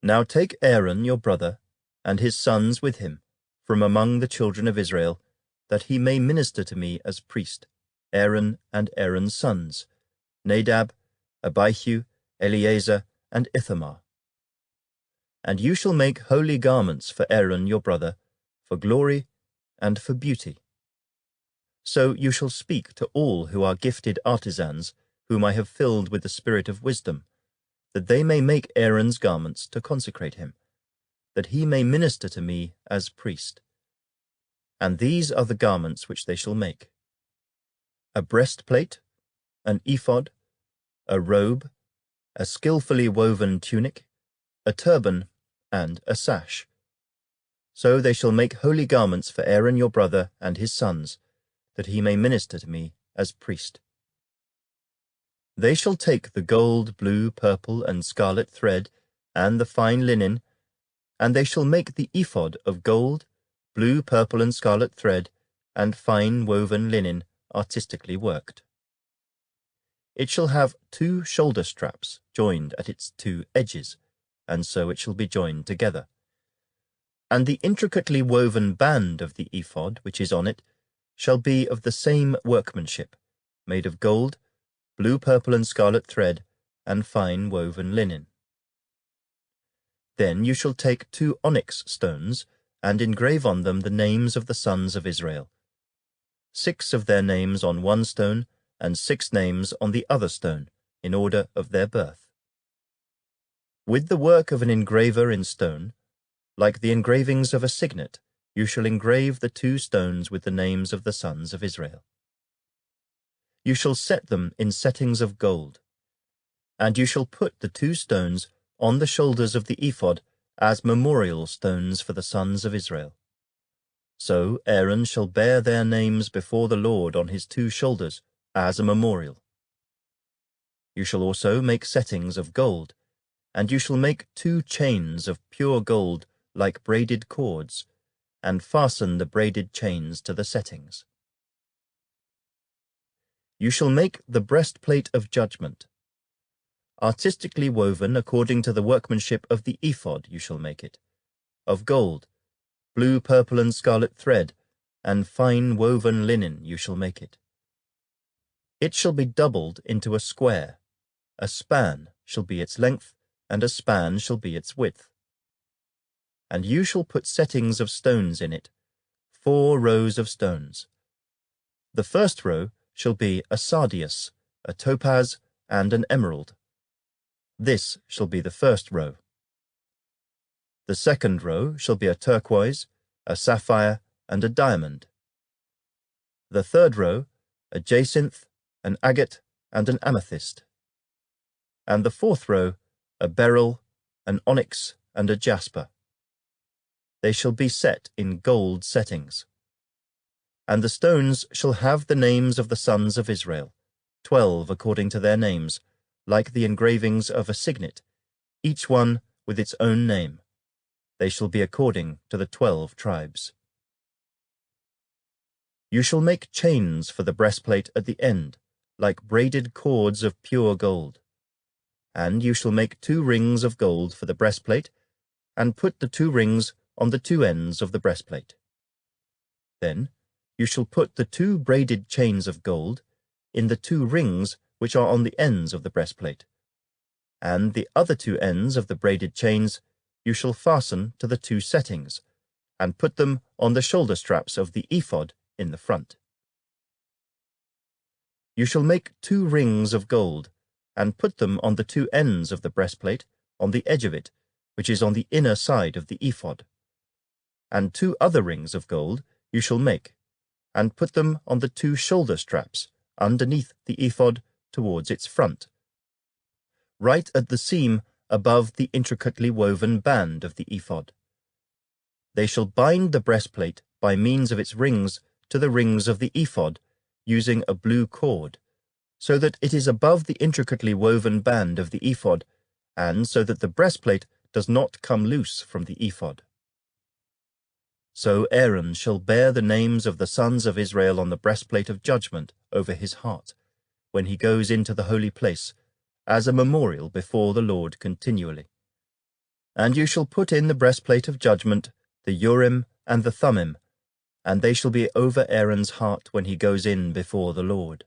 Now take Aaron your brother, and his sons with him, from among the children of Israel, that he may minister to me as priest, Aaron and Aaron's sons, Nadab, Abihu, Eleazar, and Ithamar. And you shall make holy garments for Aaron your brother, for glory and for beauty. So you shall speak to all who are gifted artisans, whom I have filled with the spirit of wisdom, that they may make Aaron's garments to consecrate him, that he may minister to me as priest. And these are the garments which they shall make: a breastplate, an ephod, a robe, a skillfully woven tunic, a turban, and a sash. So they shall make holy garments for Aaron your brother and his sons, that he may minister to me as priest. They shall take the gold, blue, purple, and scarlet thread, and the fine linen, and they shall make the ephod of gold, blue, purple, and scarlet thread, and fine woven linen, artistically worked. It shall have 2 shoulder straps joined at its 2 edges, and so it shall be joined together. And the intricately woven band of the ephod which is on it shall be of the same workmanship, made of gold, blue, purple, and scarlet thread, and fine woven linen. Then you shall take 2 onyx stones, and engrave on them the names of the sons of Israel, 6 of their names on one stone, and 6 names on the other stone, in order of their birth. With the work of an engraver in stone, like the engravings of a signet, you shall engrave the 2 stones with the names of the sons of Israel. You shall set them in settings of gold, and you shall put the 2 stones on the shoulders of the ephod as memorial stones for the sons of Israel. So Aaron shall bear their names before the Lord on his 2 shoulders as a memorial. You shall also make settings of gold, and you shall make 2 chains of pure gold like braided cords, and fasten the braided chains to the settings. You shall make the breastplate of judgment. Artistically woven according to the workmanship of the ephod you shall make it, of gold, blue, purple, and scarlet thread, and fine woven linen you shall make it. It shall be doubled into a square. A span shall be its length, and a span shall be its width. and you shall put settings of stones in it, 4 rows of stones. The first row shall be a sardius, a topaz, and an emerald. This shall be the first row. The second row shall be a turquoise, a sapphire, and a diamond. The third row, a jacinth, an agate, and an amethyst. And the fourth row, a beryl, an onyx, and a jasper. They shall be set in gold settings. And the stones shall have the names of the sons of Israel, 12 according to their names, like the engravings of a signet, each one with its own name. They shall be according to the 12 tribes. You shall make chains for the breastplate at the end, like braided cords of pure gold. And you shall make 2 rings of gold for the breastplate, and put the 2 rings on the 2 ends of the breastplate. Then you shall put the 2 braided chains of gold in the 2 rings which are on the ends of the breastplate, and the other 2 ends of the braided chains you shall fasten to the 2 settings, and put them on the shoulder straps of the ephod in the front. You shall make 2 rings of gold, and put them on the 2 ends of the breastplate, on the edge of it, which is on the inner side of the ephod. And 2 other rings of gold you shall make, and put them on the 2 shoulder straps, underneath the ephod towards its front, right at the seam above the intricately woven band of the ephod. They shall bind the breastplate by means of its rings to the rings of the ephod, using a blue cord, so that it is above the intricately woven band of the ephod, and so that the breastplate does not come loose from the ephod. So Aaron shall bear the names of the sons of Israel on the breastplate of judgment over his heart, when he goes into the holy place, as a memorial before the Lord continually. And you shall put in the breastplate of judgment the Urim and the Thummim, and they shall be over Aaron's heart when he goes in before the Lord.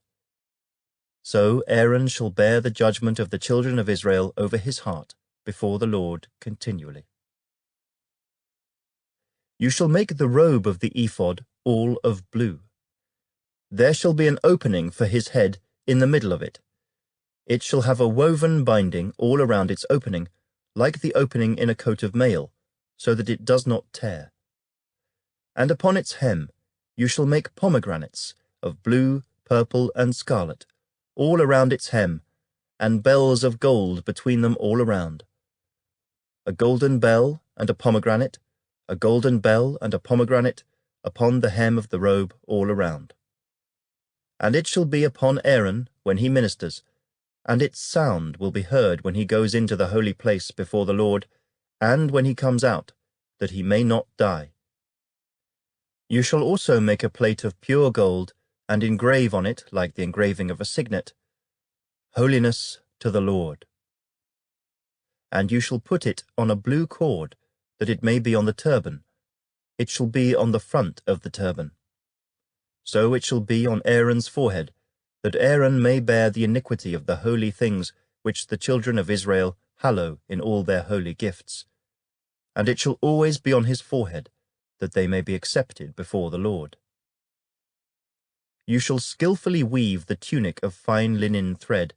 So Aaron shall bear the judgment of the children of Israel over his heart before the Lord continually. You shall make the robe of the ephod all of blue. There shall be an opening for his head in the middle of it. It shall have a woven binding all around its opening, like the opening in a coat of mail, so that it does not tear. And upon its hem you shall make pomegranates of blue, purple, and scarlet, all around its hem, and bells of gold between them all around. A golden bell and a pomegranate, a golden bell and a pomegranate, upon the hem of the robe all around. And it shall be upon Aaron when he ministers, and its sound will be heard when he goes into the holy place before the Lord, and when he comes out, that he may not die. You shall also make a plate of pure gold, and engrave on it, like the engraving of a signet, Holiness to the Lord. And you shall put it on a blue cord, that it may be on the turban. It shall be on the front of the turban. So it shall be on Aaron's forehead, that Aaron may bear the iniquity of the holy things which the children of Israel hallow in all their holy gifts. And it shall always be on his forehead, that they may be accepted before the Lord. You shall skillfully weave the tunic of fine linen thread.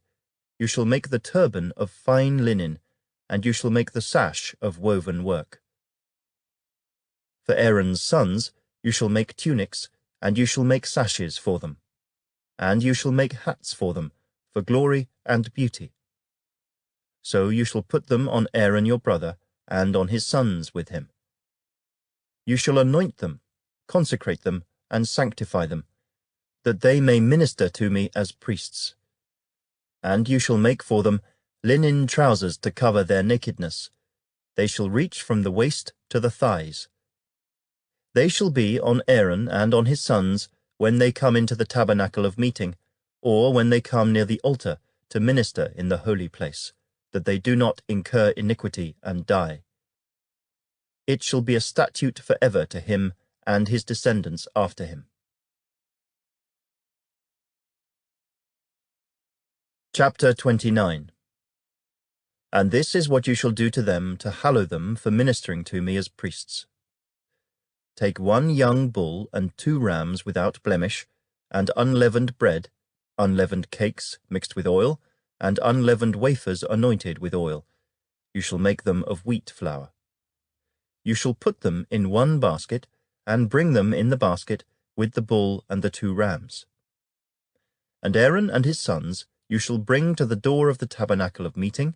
You shall make the turban of fine linen, and you shall make the sash of woven work. For Aaron's sons you shall make tunics, and you shall make sashes for them. And you shall make hats for them, for glory and beauty. So you shall put them on Aaron your brother, and on his sons with him. You shall anoint them, consecrate them, and sanctify them, that they may minister to me as priests. And you shall make for them linen trousers to cover their nakedness. They shall reach from the waist to the thighs. They shall be on Aaron and on his sons when they come into the tabernacle of meeting, or when they come near the altar to minister in the holy place, that they do not incur iniquity and die. It shall be a statute forever to him and his descendants after him. Chapter 29. And this is what you shall do to them to hallow them for ministering to me as priests. Take 1 young bull and 2 rams without blemish, and unleavened bread, unleavened cakes mixed with oil, and unleavened wafers anointed with oil. You shall make them of wheat flour. You shall put them in 1 basket, and bring them in the basket with the bull and the 2 rams. And Aaron and his sons you shall bring to the door of the tabernacle of meeting,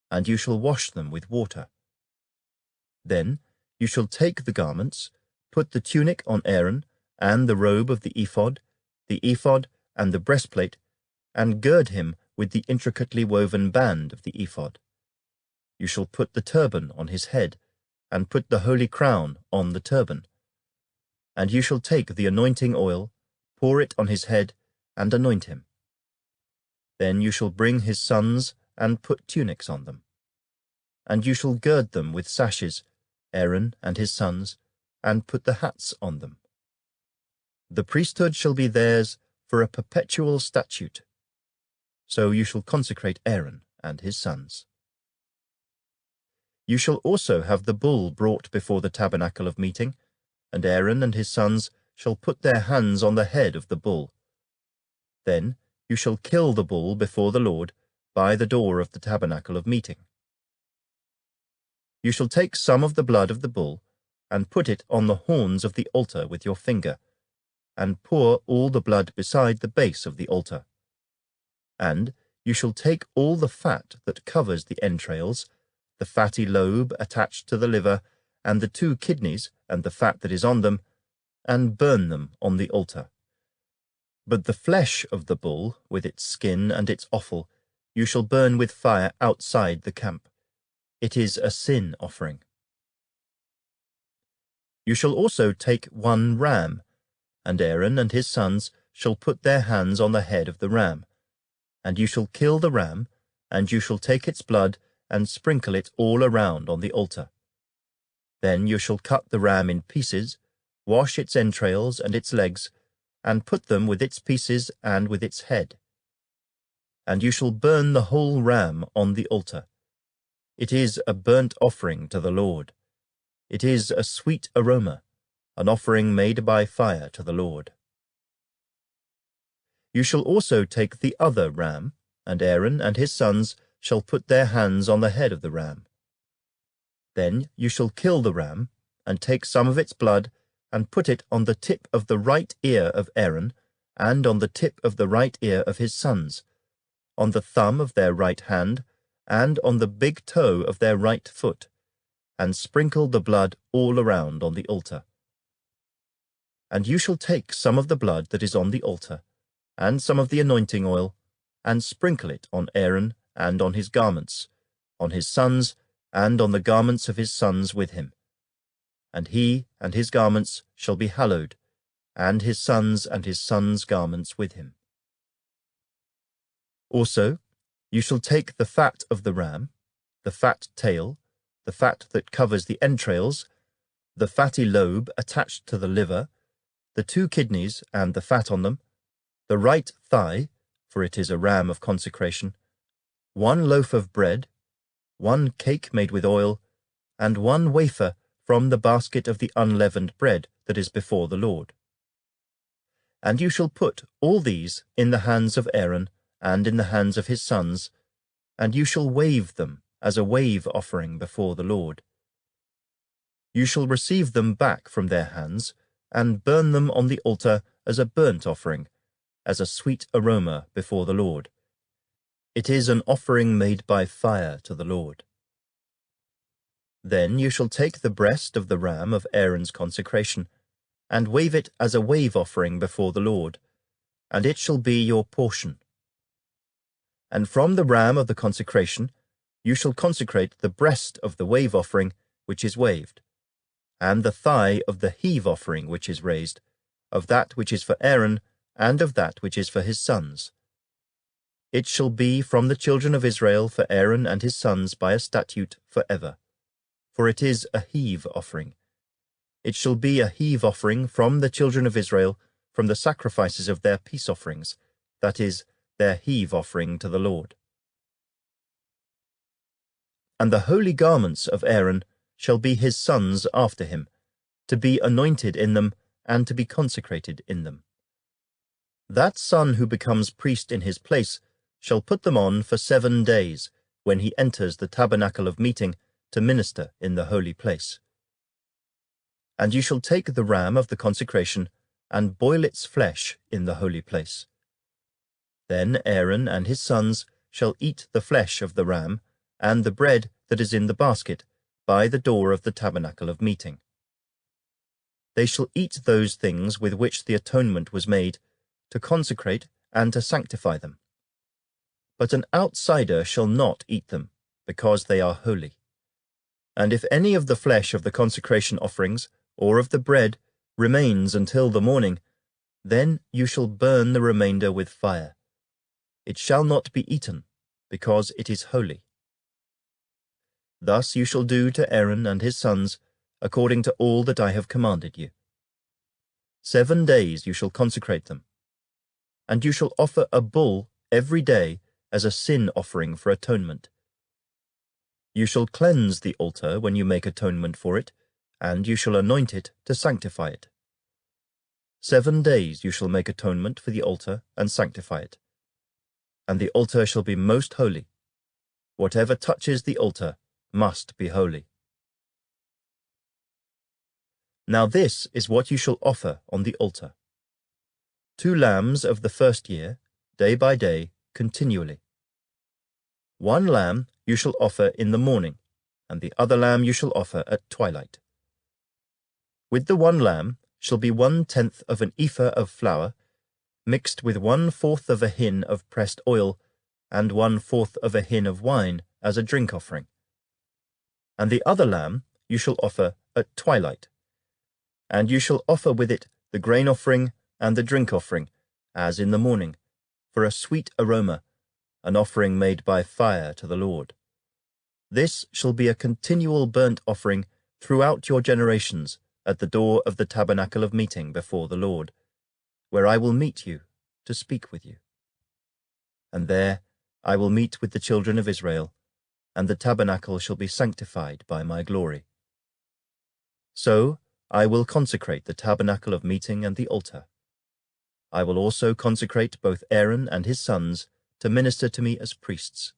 and you shall wash them with water. Then you shall take the garments, put the tunic on Aaron, and the robe of the ephod and the breastplate, and gird him with the intricately woven band of the ephod. You shall put the turban on his head, and put the holy crown on the turban. And you shall take the anointing oil, pour it on his head, and anoint him. Then you shall bring his sons, and put tunics on them. And you shall gird them with sashes, Aaron and his sons, and put the hats on them. The priesthood shall be theirs for a perpetual statute. So you shall consecrate Aaron and his sons. You shall also have the bull brought before the tabernacle of meeting, and Aaron and his sons shall put their hands on the head of the bull. Then you shall kill the bull before the Lord by the door of the tabernacle of meeting. You shall take some of the blood of the bull, and put it on the horns of the altar with your finger, and pour all the blood beside the base of the altar. And you shall take all the fat that covers the entrails, the fatty lobe attached to the liver, and the 2 kidneys, and the fat that is on them, and burn them on the altar. But the flesh of the bull, with its skin and its offal, you shall burn with fire outside the camp. It is a sin offering. You shall also take 1 ram, and Aaron and his sons shall put their hands on the head of the ram. And you shall kill the ram, and you shall take its blood and sprinkle it all around on the altar. Then you shall cut the ram in pieces, wash its entrails and its legs, and put them with its pieces and with its head. And you shall burn the whole ram on the altar. It is a burnt offering to the Lord. It is a sweet aroma, an offering made by fire to the Lord. You shall also take the other ram, and Aaron and his sons shall put their hands on the head of the ram. Then you shall kill the ram, and take some of its blood, and put it on the tip of the right ear of Aaron, and on the tip of the right ear of his sons, on the thumb of their right hand, and on the big toe of their right foot, and sprinkle the blood all around on the altar. And you shall take some of the blood that is on the altar, and some of the anointing oil, and sprinkle it on Aaron and on his garments, on his sons, and on the garments of his sons with him. And he and his garments shall be hallowed, and his sons' garments with him. Also, you shall take the fat of the ram, the fat tail, the fat that covers the entrails, the fatty lobe attached to the liver, the 2 kidneys and the fat on them, the right thigh, for it is a ram of consecration, 1 loaf of bread, 1 cake made with oil, and 1 wafer from the basket of the unleavened bread that is before the Lord. And you shall put all these in the hands of Aaron and in the hands of his sons, and you shall wave them as a wave offering before the Lord. You shall receive them back from their hands, and burn them on the altar as a burnt offering, as a sweet aroma before the Lord. It is an offering made by fire to the Lord. Then you shall take the breast of the ram of Aaron's consecration, and wave it as a wave offering before the Lord, and it shall be your portion. And from the ram of the consecration you shall consecrate the breast of the wave offering which is waved, and the thigh of the heave offering which is raised, of that which is for Aaron, and of that which is for his sons. It shall be from the children of Israel for Aaron and his sons by a statute forever, for it is a heave offering. It shall be a heave offering from the children of Israel, from the sacrifices of their peace offerings, that is, their heave offering to the Lord. And the holy garments of Aaron shall be his sons after him, to be anointed in them and to be consecrated in them. That son who becomes priest in his place shall put them on for 7 days, when he enters the tabernacle of meeting to minister in the holy place. And you shall take the ram of the consecration and boil its flesh in the holy place. Then Aaron and his sons shall eat the flesh of the ram and the bread that is in the basket by the door of the tabernacle of meeting. They shall eat those things with which the atonement was made, to consecrate and to sanctify them. But an outsider shall not eat them, because they are holy. And if any of the flesh of the consecration offerings or of the bread remains until the morning, then you shall burn the remainder with fire. It shall not be eaten, because it is holy. Thus you shall do to Aaron and his sons, according to all that I have commanded you. 7 days you shall consecrate them. And you shall offer a bull every day as a sin offering for atonement. You shall cleanse the altar when you make atonement for it, and you shall anoint it to sanctify it. 7 days you shall make atonement for the altar and sanctify it. And the altar shall be most holy. Whatever touches the altar must be holy. Now this is what you shall offer on the altar: 2 lambs of the first year, day by day, continually. 1 lamb you shall offer in the morning, and the other lamb you shall offer at twilight. With the 1 lamb shall be 1/10 of an ephah of flour, mixed with 1/4 of a hin of pressed oil, and 1/4 of a hin of wine as a drink offering. And the other lamb you shall offer at twilight. And you shall offer with it the grain offering and the drink offering, as in the morning, for a sweet aroma, an offering made by fire to the Lord. This shall be a continual burnt offering throughout your generations at the door of the tabernacle of meeting before the Lord, where I will meet you to speak with you. And there I will meet with the children of Israel, and the tabernacle shall be sanctified by my glory. So I will consecrate the tabernacle of meeting and the altar. I will also consecrate both Aaron and his sons to minister to me as priests.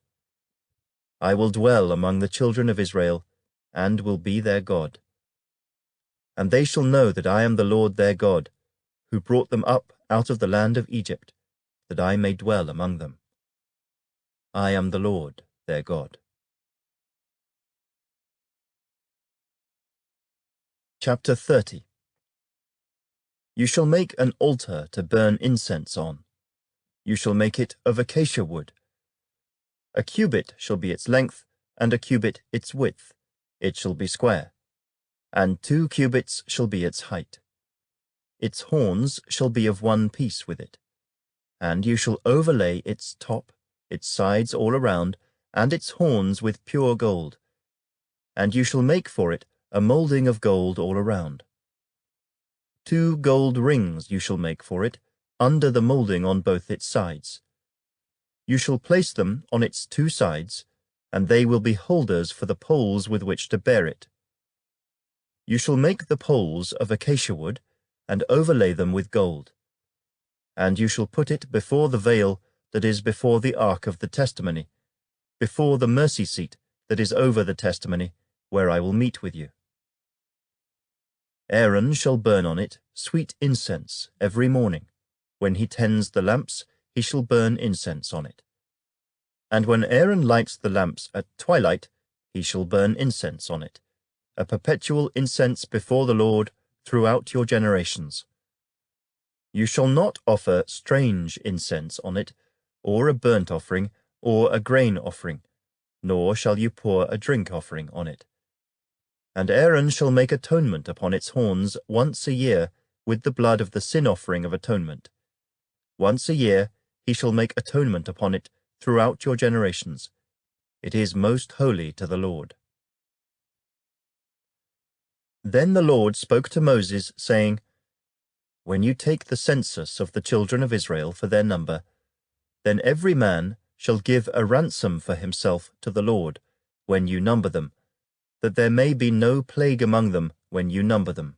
I will dwell among the children of Israel, and will be their God. And they shall know that I am the Lord their God, who brought them up out of the land of Egypt, that I may dwell among them. I am the Lord their God. Chapter 30. You shall make an altar to burn incense on. You shall make it of acacia wood. 1 cubit shall be its length, and 1 cubit its width. It shall be square. And 2 cubits shall be its height. Its horns shall be of 1 piece with it. And you shall overlay its top, its sides all around, and its horns with pure gold. And you shall make for it a moulding of gold all around. 2 gold rings you shall make for it, under the moulding on both its sides. You shall place them on its 2 sides, and they will be holders for the poles with which to bear it. You shall make the poles of acacia wood, and overlay them with gold. And you shall put it before the veil that is before the ark of the testimony, before the mercy seat that is over the testimony, where I will meet with you. Aaron shall burn on it sweet incense every morning. When he tends the lamps, he shall burn incense on it. And when Aaron lights the lamps at twilight, he shall burn incense on it, a perpetual incense before the Lord throughout your generations. You shall not offer strange incense on it, or a burnt offering, or a grain offering, nor shall you pour a drink offering on it. And Aaron shall make atonement upon its horns once a year with the blood of the sin offering of atonement. Once a year he shall make atonement upon it throughout your generations. It is most holy to the Lord. Then the Lord spoke to Moses, saying, When you take the census of the children of Israel for their number, then every man shall give a ransom for himself to the Lord, when you number them, that there may be no plague among them when you number them.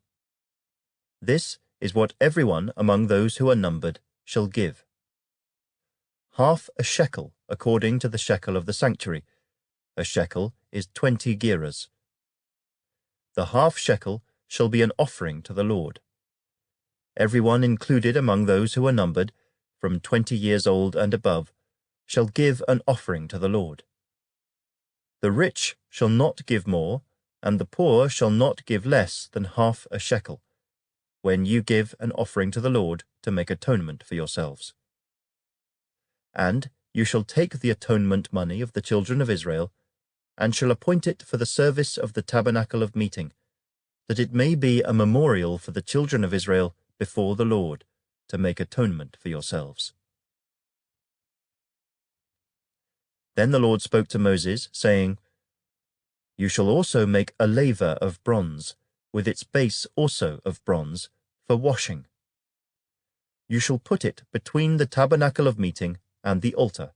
This is what everyone among those who are numbered shall give. Half a shekel according to the shekel of the sanctuary. A shekel is 20 gerahs. The half shekel shall be an offering to the Lord. Everyone included among those who are numbered, from 20 years old and above, shall give an offering to the Lord. The rich shall not give more, and the poor shall not give less than half a shekel, when you give an offering to the Lord to make atonement for yourselves. And you shall take the atonement money of the children of Israel, and shall appoint it for the service of the tabernacle of meeting, that it may be a memorial for the children of Israel before the Lord, to make atonement for yourselves. Then the Lord spoke to Moses, saying, You shall also make a laver of bronze, with its base also of bronze, for washing. You shall put it between the tabernacle of meeting and the altar,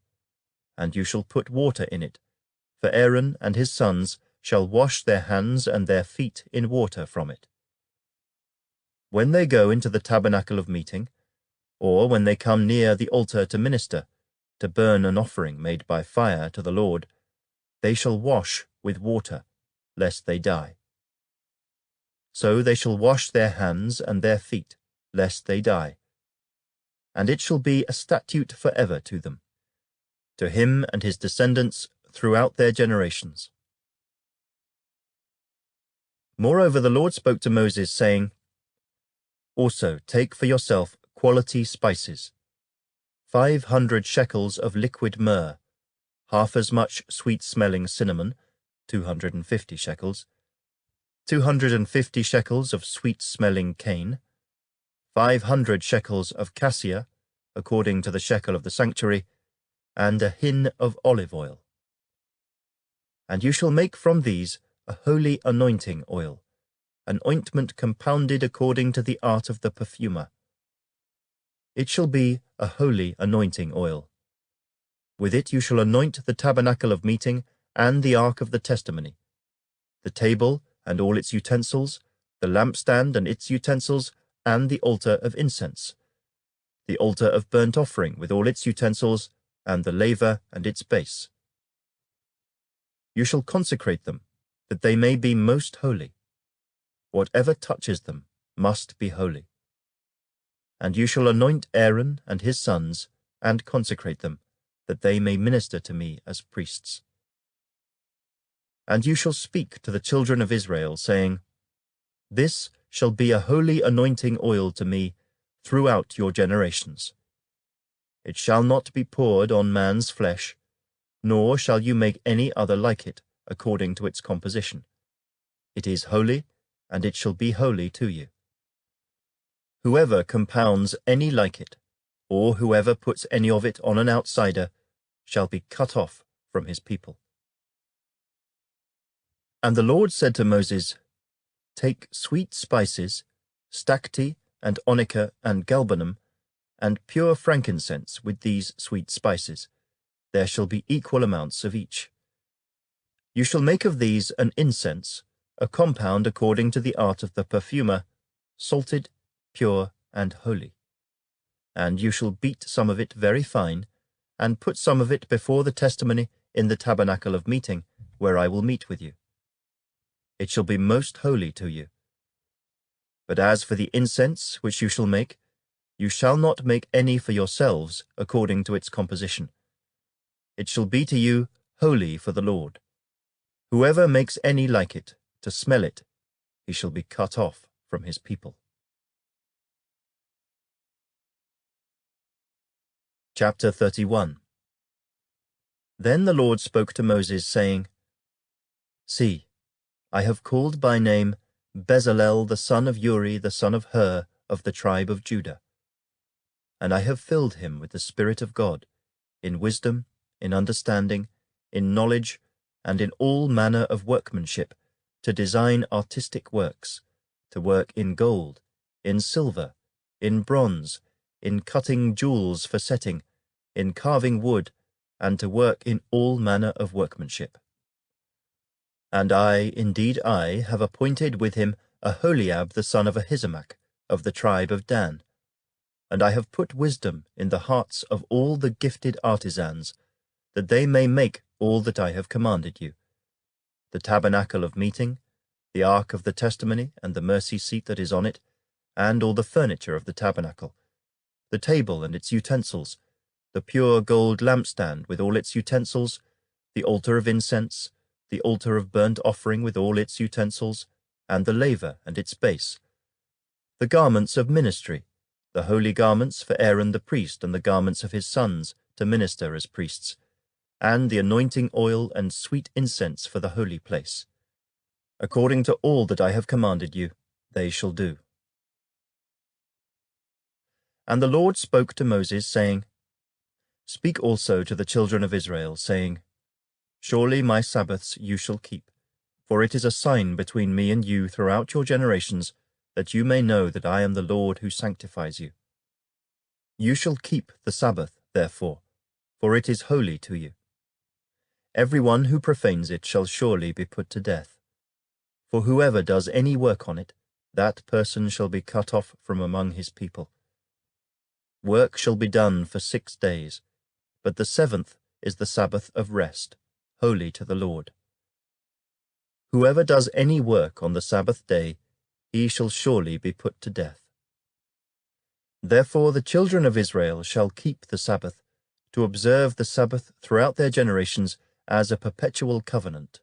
and you shall put water in it, for Aaron and his sons shall wash their hands and their feet in water from it. When they go into the tabernacle of meeting, or when they come near the altar to minister, to burn an offering made by fire to the Lord, they shall wash with water, lest they die. So they shall wash their hands and their feet, lest they die. And it shall be a statute forever to them, to him and his descendants throughout their generations. Moreover, the Lord spoke to Moses, saying, Also take for yourself quality spices, 500 shekels of liquid myrrh, half as much sweet-smelling cinnamon, 250 shekels, 250 shekels of sweet-smelling cane, 500 shekels of cassia, according to the shekel of the sanctuary, and a hin of olive oil. And you shall make from these a holy anointing oil, an ointment compounded according to the art of the perfumer. It shall be a holy anointing oil. With it you shall anoint the tabernacle of meeting and the ark of the testimony, the table and all its utensils, the lampstand and its utensils, and the altar of incense, the altar of burnt offering with all its utensils, and the laver and its base. You shall consecrate them, that they may be most holy. Whatever touches them must be holy. And you shall anoint Aaron and his sons, and consecrate them, that they may minister to me as priests. And you shall speak to the children of Israel, saying, This shall be a holy anointing oil to me throughout your generations. It shall not be poured on man's flesh, nor shall you make any other like it, according to its composition. It is holy, and it shall be holy to you. Whoever compounds any like it, or whoever puts any of it on an outsider, shall be cut off from his people. And the Lord said to Moses, Take sweet spices, stacte and onycha and galbanum, and pure frankincense with these sweet spices. There shall be equal amounts of each. You shall make of these an incense, a compound according to the art of the perfumer, salted, pure, and holy. And you shall beat some of it very fine, and put some of it before the testimony in the tabernacle of meeting, where I will meet with you. It shall be most holy to you. But as for the incense which you shall make, you shall not make any for yourselves according to its composition. It shall be to you holy for the Lord. Whoever makes any like it, to smell it, he shall be cut off from his people. Chapter 31. Then the Lord spoke to Moses, saying, See, I have called by name Bezalel the son of Uri the son of Hur of the tribe of Judah. And I have filled him with the Spirit of God, in wisdom, in understanding, in knowledge, and in all manner of workmanship, to design artistic works, to work in gold, in silver, in bronze, in cutting jewels for setting, in carving wood, and to work in all manner of workmanship. And I, indeed I, have appointed with him Aholiab the son of Ahisamach, of the tribe of Dan. And I have put wisdom in the hearts of all the gifted artisans, that they may make all that I have commanded you: the tabernacle of meeting, the ark of the testimony, and the mercy seat that is on it, and all the furniture of the tabernacle, the table and its utensils, the pure gold lampstand with all its utensils, the altar of incense, the altar of burnt offering with all its utensils, and the laver and its base, the garments of ministry, the holy garments for Aaron the priest and the garments of his sons to minister as priests, and the anointing oil and sweet incense for the holy place. According to all that I have commanded you, they shall do. And the Lord spoke to Moses, saying, Speak also to the children of Israel, saying, Surely my Sabbaths you shall keep, for it is a sign between me and you throughout your generations, that you may know that I am the Lord who sanctifies you. You shall keep the Sabbath, therefore, for it is holy to you. Every one who profanes it shall surely be put to death. For whoever does any work on it, that person shall be cut off from among his people. Work shall be done for 6 days, but the 7th is the Sabbath of rest, holy to the Lord. Whoever does any work on the Sabbath day, he shall surely be put to death. Therefore the children of Israel shall keep the Sabbath, to observe the Sabbath throughout their generations as a perpetual covenant.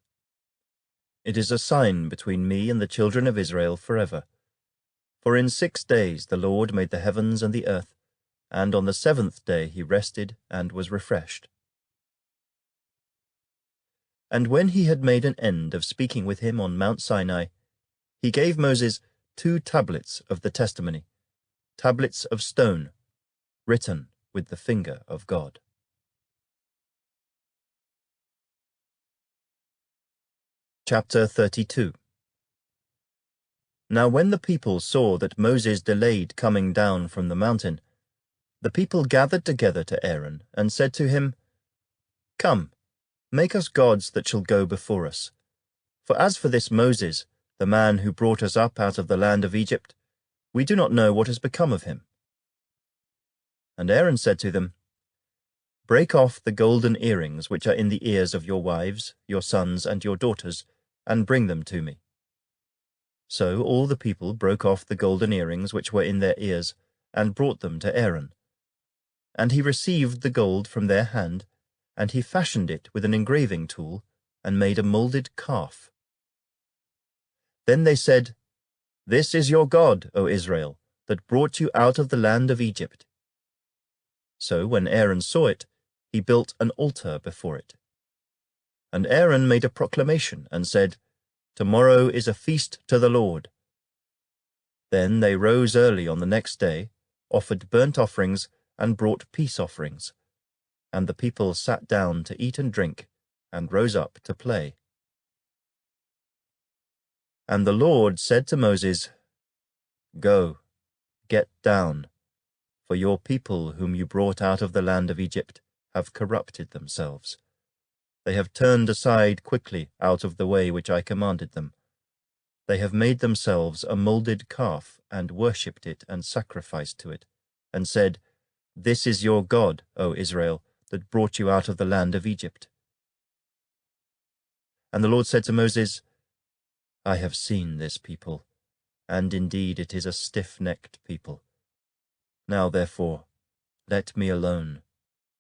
It is a sign between me and the children of Israel forever. For in 6 days the Lord made the heavens and the earth, and on the 7th day he rested and was refreshed. And when he had made an end of speaking with him on Mount Sinai, he gave Moses 2 tablets of the testimony, tablets of stone, written with the finger of God. Chapter 32. Now when the people saw that Moses delayed coming down from the mountain, the people gathered together to Aaron and said to him, Come, make us gods that shall go before us. For as for this Moses, the man who brought us up out of the land of Egypt, we do not know what has become of him. And Aaron said to them, Break off the golden earrings which are in the ears of your wives, your sons, and your daughters, and bring them to me. So all the people broke off the golden earrings which were in their ears, and brought them to Aaron. And he received the gold from their hand, and he fashioned it with an engraving tool, and made a moulded calf. Then they said, This is your God, O Israel, that brought you out of the land of Egypt. So when Aaron saw it, he built an altar before it. And Aaron made a proclamation and said, Tomorrow is a feast to the Lord. Then they rose early on the next day, offered burnt offerings, and brought peace offerings. And the people sat down to eat and drink, and rose up to play. And the Lord said to Moses, Go, get down, for your people whom you brought out of the land of Egypt have corrupted themselves. They have turned aside quickly out of the way which I commanded them. They have made themselves a moulded calf, and worshipped it and sacrificed to it, and said, This is your God, O Israel, that brought you out of the land of Egypt. And the Lord said to Moses, I have seen this people, and indeed it is a stiff-necked people. Now therefore, let me alone,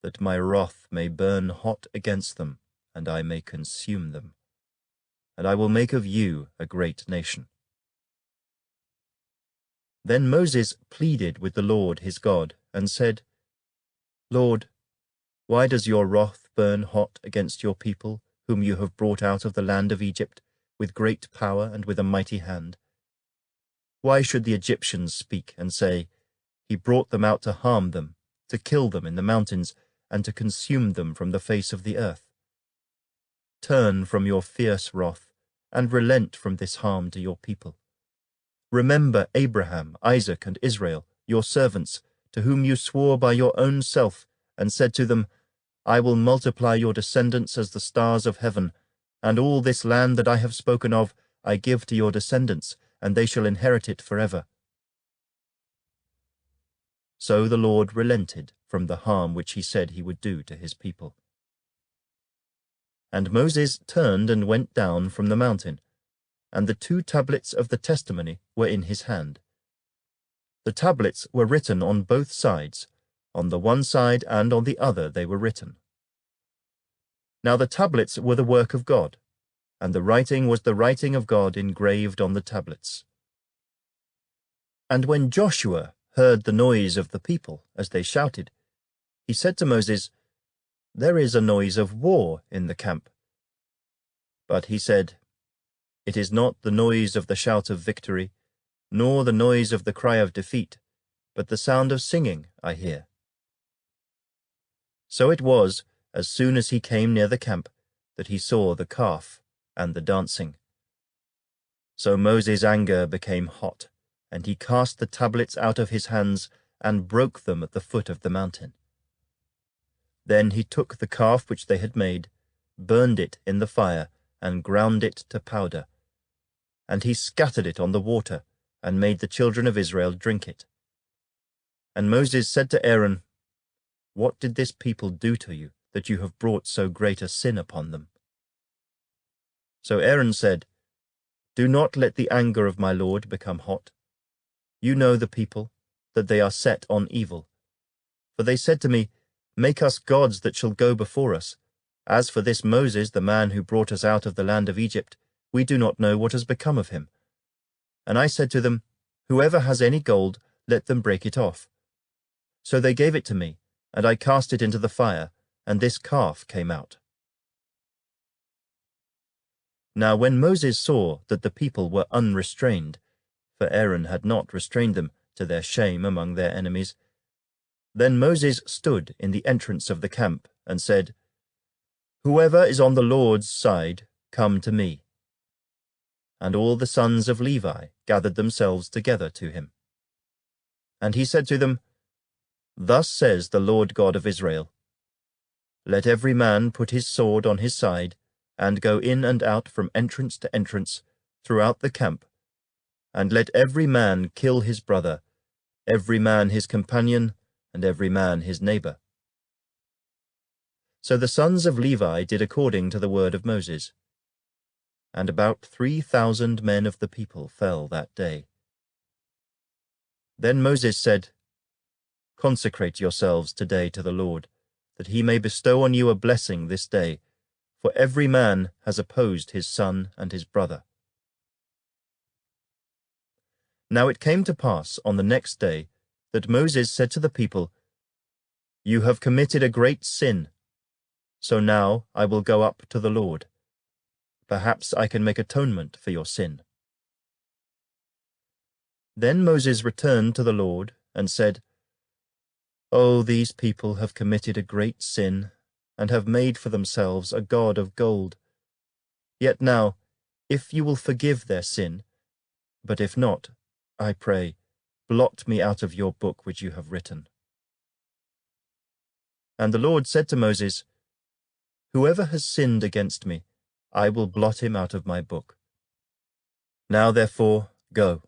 that my wrath may burn hot against them, and I may consume them. And I will make of you a great nation. Then Moses pleaded with the Lord his God, and said, Lord, why does your wrath burn hot against your people, whom you have brought out of the land of Egypt, with great power and with a mighty hand? Why should the Egyptians speak and say, He brought them out to harm them, to kill them in the mountains, and to consume them from the face of the earth? Turn from your fierce wrath, and relent from this harm to your people. Remember Abraham, Isaac, and Israel, your servants, to whom you swore by your own self, and said to them, I will multiply your descendants as the stars of heaven, And all this land that I have spoken of I give to your descendants, and they shall inherit it forever." So the Lord relented from the harm which he said he would do to his people. And Moses turned and went down from the mountain, and the 2 tablets of the testimony were in his hand. The tablets were written on both sides, on the one side and on the other they were written. Now the tablets were the work of God, and the writing was the writing of God engraved on the tablets. And when Joshua heard the noise of the people as they shouted, he said to Moses, "There is a noise of war in the camp." But he said, "It is not the noise of the shout of victory, nor the noise of the cry of defeat, but the sound of singing I hear." So it was, as soon as he came near the camp, that he saw the calf and the dancing. So Moses' anger became hot, and he cast the tablets out of his hands and broke them at the foot of the mountain. Then he took the calf which they had made, burned it in the fire, and ground it to powder. And he scattered it on the water, and made the children of Israel drink it. And Moses said to Aaron, "What did this people do to you, that you have brought so great a sin upon them?" So Aaron said, "Do not let the anger of my Lord become hot. You know the people, that they are set on evil. For they said to me, 'Make us gods that shall go before us.' As for this Moses, the man who brought us out of the land of Egypt, we do not know what has become of him." And I said to them, "Whoever has any gold, let them break it off." So they gave it to me, and I cast it into the fire, and this calf came out. Now when Moses saw that the people were unrestrained, for Aaron had not restrained them, to their shame among their enemies, then Moses stood in the entrance of the camp and said, "Whoever is on the Lord's side, come to me." And all the sons of Levi gathered themselves together to him. And he said to them, "Thus says the Lord God of Israel, let every man put his sword on his side, and go in and out from entrance to entrance throughout the camp, and let every man kill his brother, every man his companion, and every man his neighbor." So the sons of Levi did according to the word of Moses. And about 3,000 men of the people fell that day. Then Moses said, "Consecrate yourselves today to the Lord, that he may bestow on you a blessing this day, for every man has opposed his son and his brother." Now it came to pass on the next day that Moses said to the people, "You have committed a great sin. So now I will go up to the Lord. Perhaps I can make atonement for your sin." Then Moses returned to the Lord and said, "Oh, these people have committed a great sin, and have made for themselves a god of gold. Yet now, if you will forgive their sin, but if not, I pray, blot me out of your book which you have written." And the Lord said to Moses, "Whoever has sinned against me, I will blot him out of my book. Now therefore, go,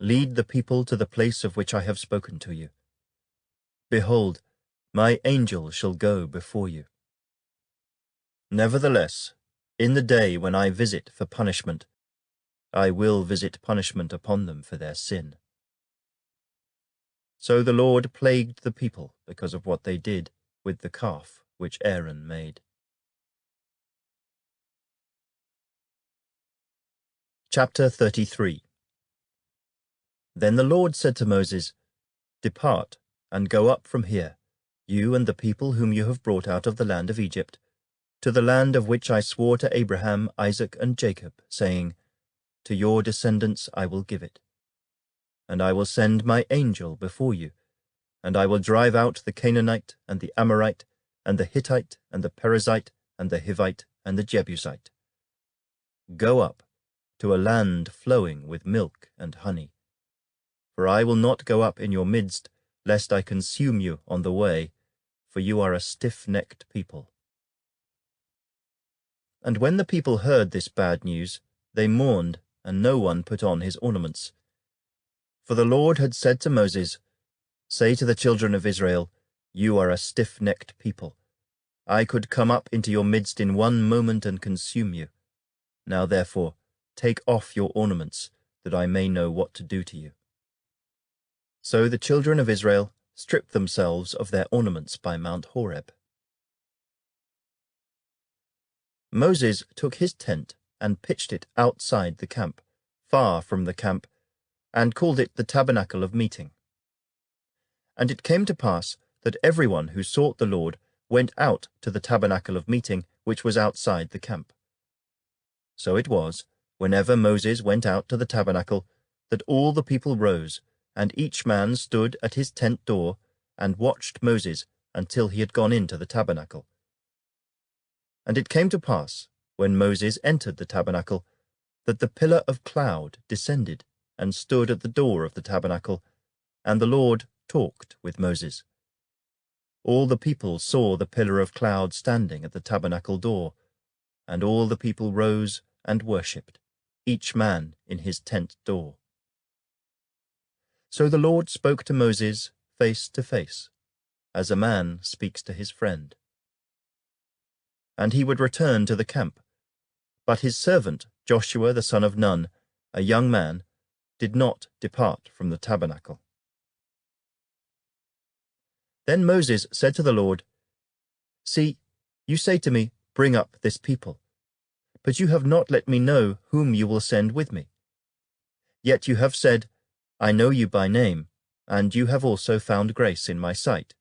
lead the people to the place of which I have spoken to you. Behold, my angel shall go before you. Nevertheless, in the day when I visit for punishment, I will visit punishment upon them for their sin." So the Lord plagued the people because of what they did with the calf which Aaron made. Chapter 33. Then the Lord said to Moses, "Depart, and go up from here, you and the people whom you have brought out of the land of Egypt, to the land of which I swore to Abraham, Isaac, and Jacob, saying, 'To your descendants I will give it.' And I will send my angel before you, and I will drive out the Canaanite, and the Amorite, and the Hittite, and the Perizzite, and the Hivite, and the Jebusite. Go up to a land flowing with milk and honey. For I will not go up in your midst, lest I consume you on the way, for you are a stiff-necked people." And when the people heard this bad news, they mourned, and no one put on his ornaments. For the Lord had said to Moses, "Say to the children of Israel, You are a stiff-necked people. I could come up into your midst in one moment and consume you. Now therefore, take off your ornaments, that I may know what to do to you." So the children of Israel stripped themselves of their ornaments by Mount Horeb. Moses took his tent and pitched it outside the camp, far from the camp, and called it the tabernacle of meeting. And it came to pass that everyone who sought the Lord went out to the tabernacle of meeting, which was outside the camp. So it was, whenever Moses went out to the tabernacle, that all the people rose, and each man stood at his tent door and watched Moses until he had gone into the tabernacle. And it came to pass, when Moses entered the tabernacle, that the pillar of cloud descended and stood at the door of the tabernacle, and the Lord talked with Moses. All the people saw the pillar of cloud standing at the tabernacle door, and all the people rose and worshipped, each man in his tent door. So the Lord spoke to Moses face to face, as a man speaks to his friend. And he would return to the camp. But his servant Joshua the son of Nun, a young man, did not depart from the tabernacle. Then Moses said to the Lord, "See, you say to me, Bring up this people. But you have not let me know whom you will send with me. Yet you have said, I know you by name, and you have also found grace in my sight.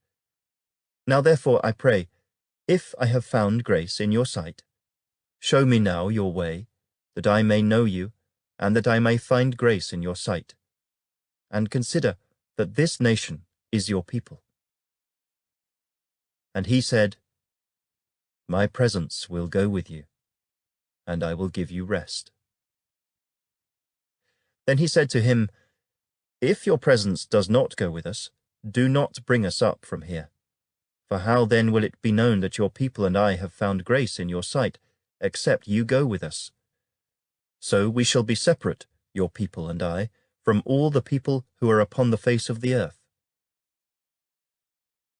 Now therefore I pray, if I have found grace in your sight, show me now your way, that I may know you, and that I may find grace in your sight. And consider that this nation is your people." And he said, "My presence will go with you, and I will give you rest." Then he said to him, "If your presence does not go with us, do not bring us up from here. For how then will it be known that your people and I have found grace in your sight, except you go with us? So we shall be separate, your people and I, from all the people who are upon the face of the earth."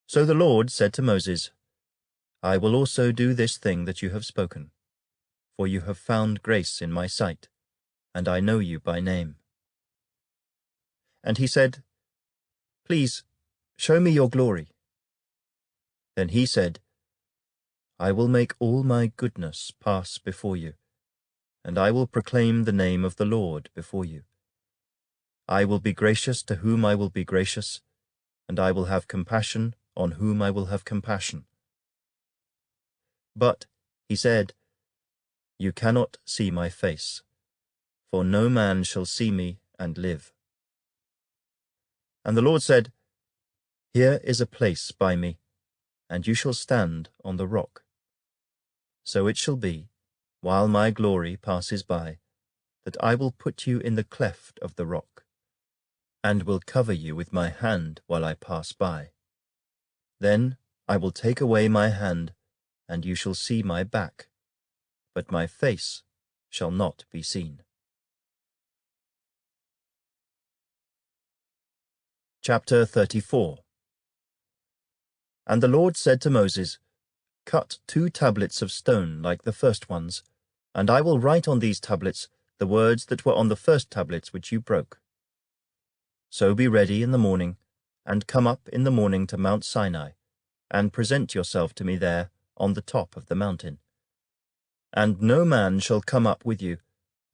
So the Lord said to Moses, "I will also do this thing that you have spoken, for you have found grace in my sight, and I know you by name." And he said, "Please, show me your glory." Then he said, "I will make all my goodness pass before you, and I will proclaim the name of the Lord before you. I will be gracious to whom I will be gracious, and I will have compassion on whom I will have compassion." But, he said, "You cannot see my face, for no man shall see me and live." And the Lord said, "Here is a place by me, and you shall stand on the rock. So it shall be, while my glory passes by, that I will put you in the cleft of the rock, and will cover you with my hand while I pass by. Then I will take away my hand, and you shall see my back, but my face shall not be seen." Chapter 34. And the Lord said to Moses, "Cut 2 tablets of stone like the first ones, and I will write on these tablets the words that were on the first tablets which you broke. So be ready in the morning, and come up in the morning to Mount Sinai, and present yourself to me there on the top of the mountain. And no man shall come up with you,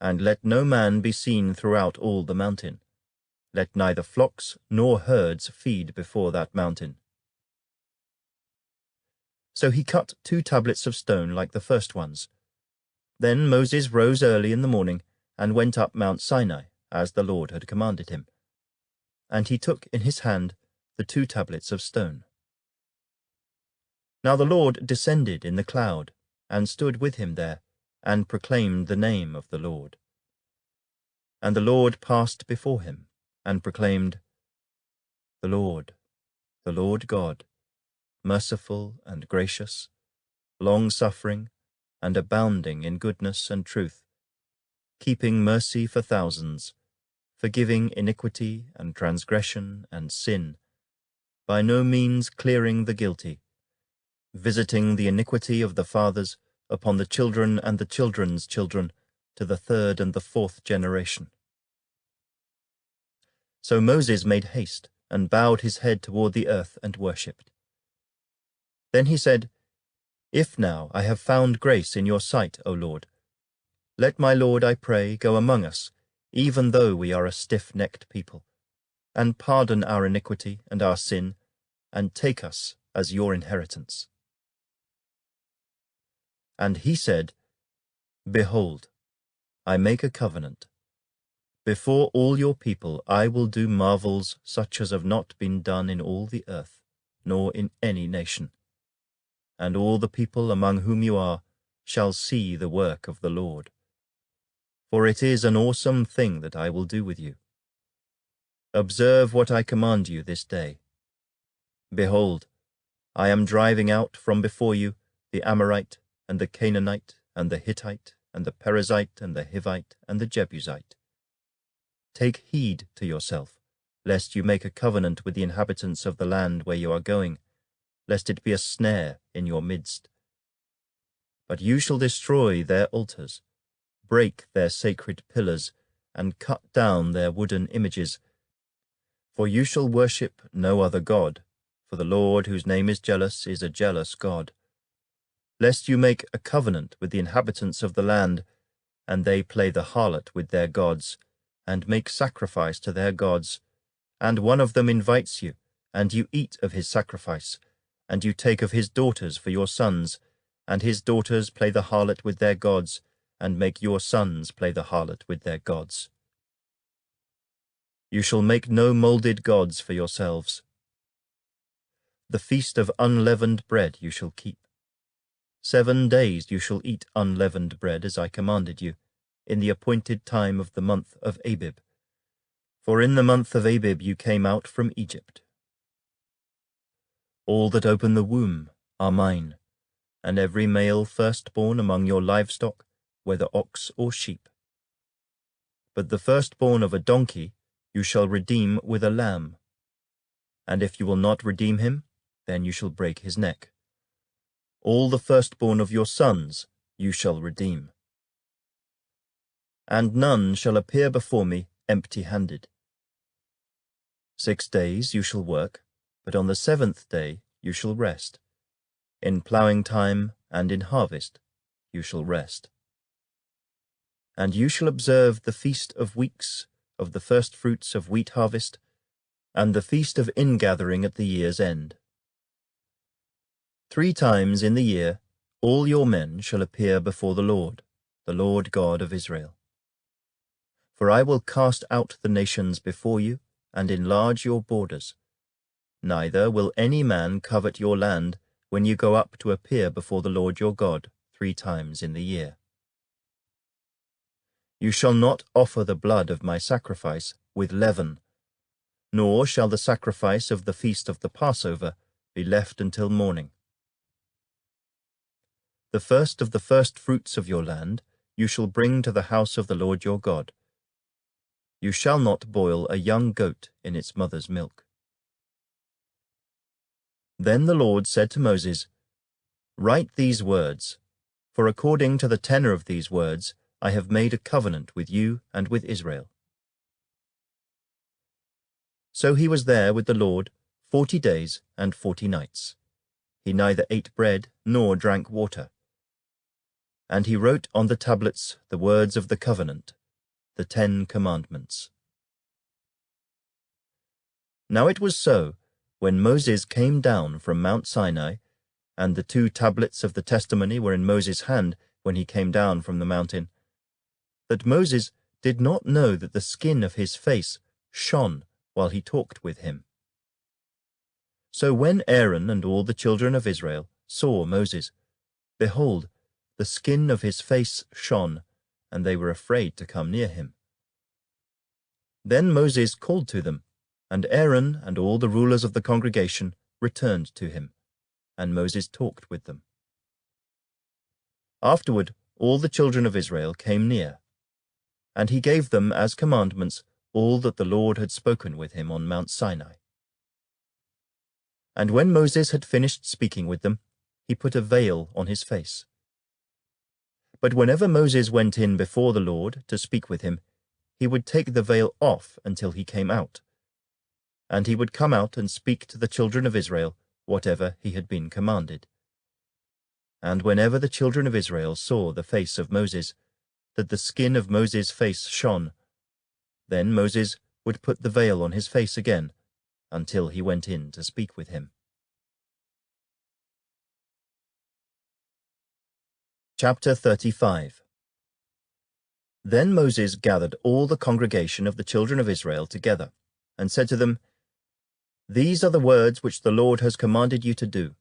and let no man be seen throughout all the mountain. Let neither flocks nor herds feed before that mountain." So he cut 2 tablets of stone like the first ones. Then Moses rose early in the morning, and went up Mount Sinai, as the Lord had commanded him. And he took in his hand the 2 tablets of stone. Now the Lord descended in the cloud, and stood with him there, and proclaimed the name of the Lord. And the Lord passed before him, and proclaimed, the Lord God, merciful and gracious, long-suffering, and abounding in goodness and truth, keeping mercy for thousands, forgiving iniquity and transgression and sin, by no means clearing the guilty, visiting the iniquity of the fathers upon the children and the children's children, to the third and the fourth generation. So Moses made haste, and bowed his head toward the earth, and worshipped. Then he said, If now I have found grace in your sight, O Lord, let my Lord, I pray, go among us, even though we are a stiff-necked people, and pardon our iniquity and our sin, and take us as your inheritance. And he said, Behold, I make a covenant. Before all your people I will do marvels such as have not been done in all the earth, nor in any nation. And all the people among whom you are shall see the work of the Lord. For it is an awesome thing that I will do with you. Observe what I command you this day. Behold, I am driving out from before you the Amorite, and the Canaanite, and the Hittite, and the Perizzite, and the Hivite, and the Jebusite. Take heed to yourself, lest you make a covenant with the inhabitants of the land where you are going, lest it be a snare in your midst. But you shall destroy their altars, break their sacred pillars, and cut down their wooden images. For you shall worship no other God, for the Lord, whose name is jealous, is a jealous God. Lest you make a covenant with the inhabitants of the land, and they play the harlot with their gods, and make sacrifice to their gods, and one of them invites you, and you eat of his sacrifice, and you take of his daughters for your sons, and his daughters play the harlot with their gods, and make your sons play the harlot with their gods. You shall make no moulded gods for yourselves. The feast of unleavened bread you shall keep. 7 days you shall eat unleavened bread, as I commanded you, in the appointed time of the month of Abib. For in the month of Abib you came out from Egypt. All that open the womb are mine, and every male firstborn among your livestock, whether ox or sheep. But the firstborn of a donkey you shall redeem with a lamb. And if you will not redeem him, then you shall break his neck. All the firstborn of your sons you shall redeem. And none shall appear before me empty-handed. 6 days you shall work, but on the 7th day you shall rest. In ploughing time and in harvest you shall rest. And you shall observe the feast of weeks, of the firstfruits of wheat harvest, and the feast of ingathering at the year's end. 3 times in the year all your men shall appear before the Lord God of Israel. For I will cast out the nations before you, and enlarge your borders. Neither will any man covet your land when you go up to appear before the Lord your God 3 times in the year. You shall not offer the blood of my sacrifice with leaven, nor shall the sacrifice of the feast of the Passover be left until morning. The first of the firstfruits of your land you shall bring to the house of the Lord your God. You shall not boil a young goat in its mother's milk. Then the Lord said to Moses, Write these words, for according to the tenor of these words I have made a covenant with you and with Israel. So he was there with the Lord 40 days and 40 nights. He neither ate bread nor drank water. And he wrote on the tablets the words of the covenant, the 10 commandments. Now it was so, when Moses came down from Mount Sinai, and the 2 tablets of the testimony were in Moses' hand when he came down from the mountain, that Moses did not know that the skin of his face shone while he talked with him. So when Aaron and all the children of Israel saw Moses, behold, the skin of his face shone, and they were afraid to come near him. Then Moses called to them, and Aaron and all the rulers of the congregation returned to him, and Moses talked with them. Afterward all the children of Israel came near, and he gave them as commandments all that the Lord had spoken with him on Mount Sinai. And when Moses had finished speaking with them, he put a veil on his face. But whenever Moses went in before the Lord to speak with him, he would take the veil off until he came out. And he would come out and speak to the children of Israel whatever he had been commanded. And whenever the children of Israel saw the face of Moses, that the skin of Moses' face shone, then Moses would put the veil on his face again until he went in to speak with him. Chapter 35. Then Moses gathered all the congregation of the children of Israel together, and said to them, "These are the words which the Lord has commanded you to do.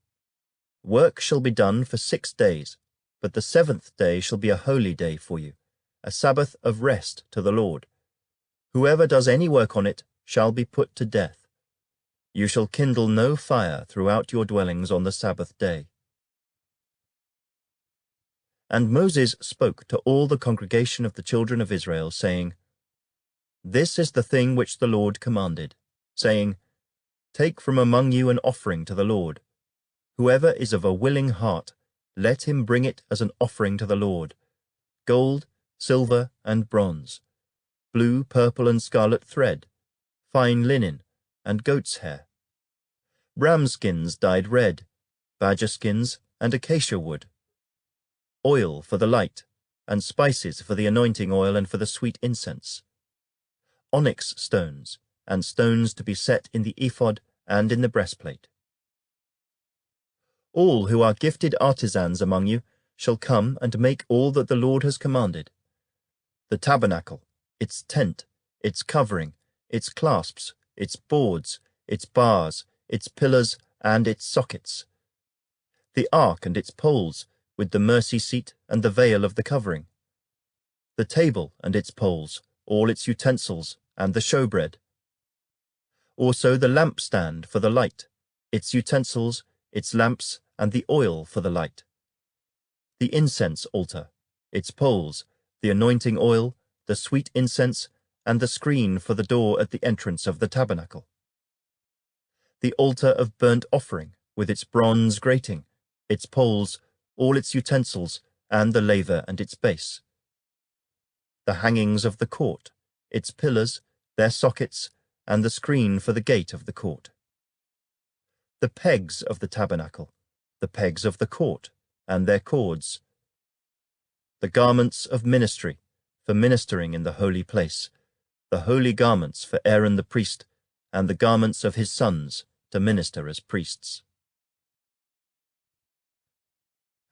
Work shall be done for 6 days, but the 7th day shall be a holy day for you, a Sabbath of rest to the Lord. Whoever does any work on it shall be put to death. You shall kindle no fire throughout your dwellings on the Sabbath day." And Moses spoke to all the congregation of the children of Israel, saying, "This is the thing which the Lord commanded, saying, Take from among you an offering to the Lord. Whoever is of a willing heart, let him bring it as an offering to the Lord, gold, silver, and bronze, blue, purple, and scarlet thread, fine linen, and goat's hair, ram skins dyed red, badger skins, and acacia wood, oil for the light, and spices for the anointing oil and for the sweet incense, onyx stones, and stones to be set in the ephod and in the breastplate. All who are gifted artisans among you shall come and make all that the Lord has commanded: the tabernacle, its tent, its covering, its clasps, its boards, its bars, its pillars, and its sockets, the ark and its poles, with the mercy seat and the veil of the covering, the table and its poles, all its utensils, and the showbread. Also the lampstand for the light, its utensils, its lamps, and the oil for the light, the incense altar, its poles, the anointing oil, the sweet incense, and the screen for the door at the entrance of the tabernacle, the altar of burnt offering, with its bronze grating, its poles, all its utensils, and the laver and its base, the hangings of the court, its pillars, their sockets, and the screen for the gate of the court, the pegs of the tabernacle, the pegs of the court, and their cords, the garments of ministry, for ministering in the holy place, the holy garments for Aaron the priest, and the garments of his sons to minister as priests.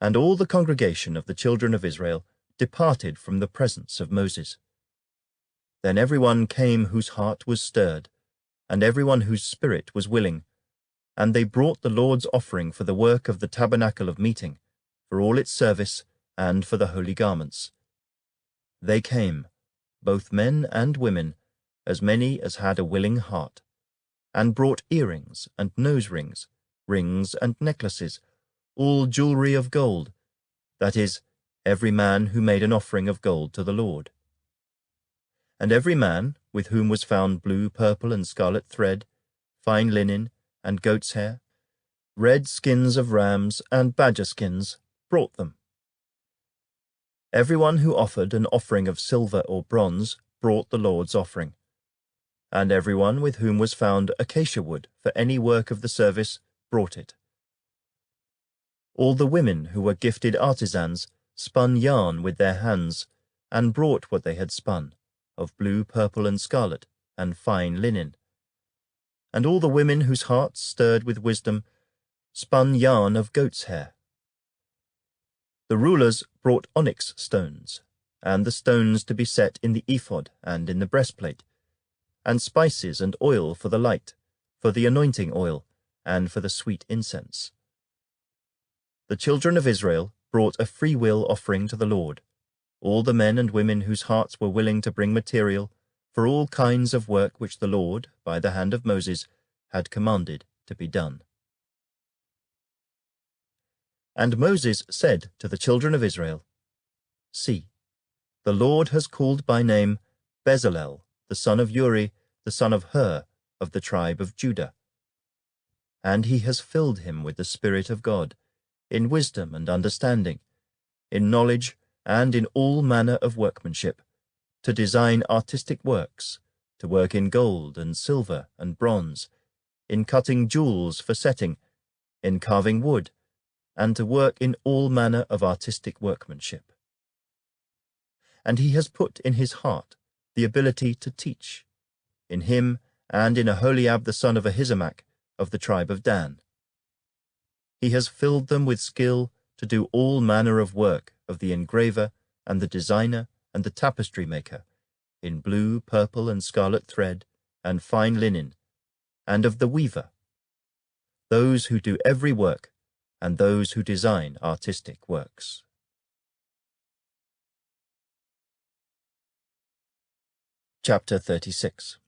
And all the congregation of the children of Israel departed from the presence of Moses. Then everyone came whose heart was stirred, and everyone whose spirit was willing, and they brought the Lord's offering for the work of the tabernacle of meeting, for all its service, and for the holy garments. They came, both men and women, as many as had a willing heart, and brought earrings and nose rings, rings and necklaces, all jewelry of gold, that is, every man who made an offering of gold to the Lord. And every man, with whom was found blue, purple, and scarlet thread, fine linen, and goat's hair, red skins of rams, and badger skins, brought them. Everyone who offered an offering of silver or bronze brought the Lord's offering, and everyone with whom was found acacia wood for any work of the service brought it. All the women who were gifted artisans spun yarn with their hands, and brought what they had spun, of blue, purple, and scarlet, and fine linen. And all the women whose hearts stirred with wisdom spun yarn of goat's hair. The rulers brought onyx stones, and the stones to be set in the ephod and in the breastplate, and spices and oil for the light, for the anointing oil, and for the sweet incense. The children of Israel brought a freewill offering to the Lord, all the men and women whose hearts were willing to bring material for all kinds of work which the Lord, by the hand of Moses, had commanded to be done. And Moses said to the children of Israel, See, the Lord has called by name Bezalel, the son of Uri, the son of Hur, of the tribe of Judah. And he has filled him with the Spirit of God, in wisdom and understanding, in knowledge and in all manner of workmanship, to design artistic works, to work in gold and silver and bronze, in cutting jewels for setting, in carving wood, and to work in all manner of artistic workmanship. And he has put in his heart the ability to teach, in him and in Aholiab the son of Ahisamach of the tribe of Dan. He has filled them with skill to do all manner of work of the engraver and the designer and the tapestry maker, in blue, purple, and scarlet thread, and fine linen, and of the weaver, those who do every work, and those who design artistic works. Chapter 36.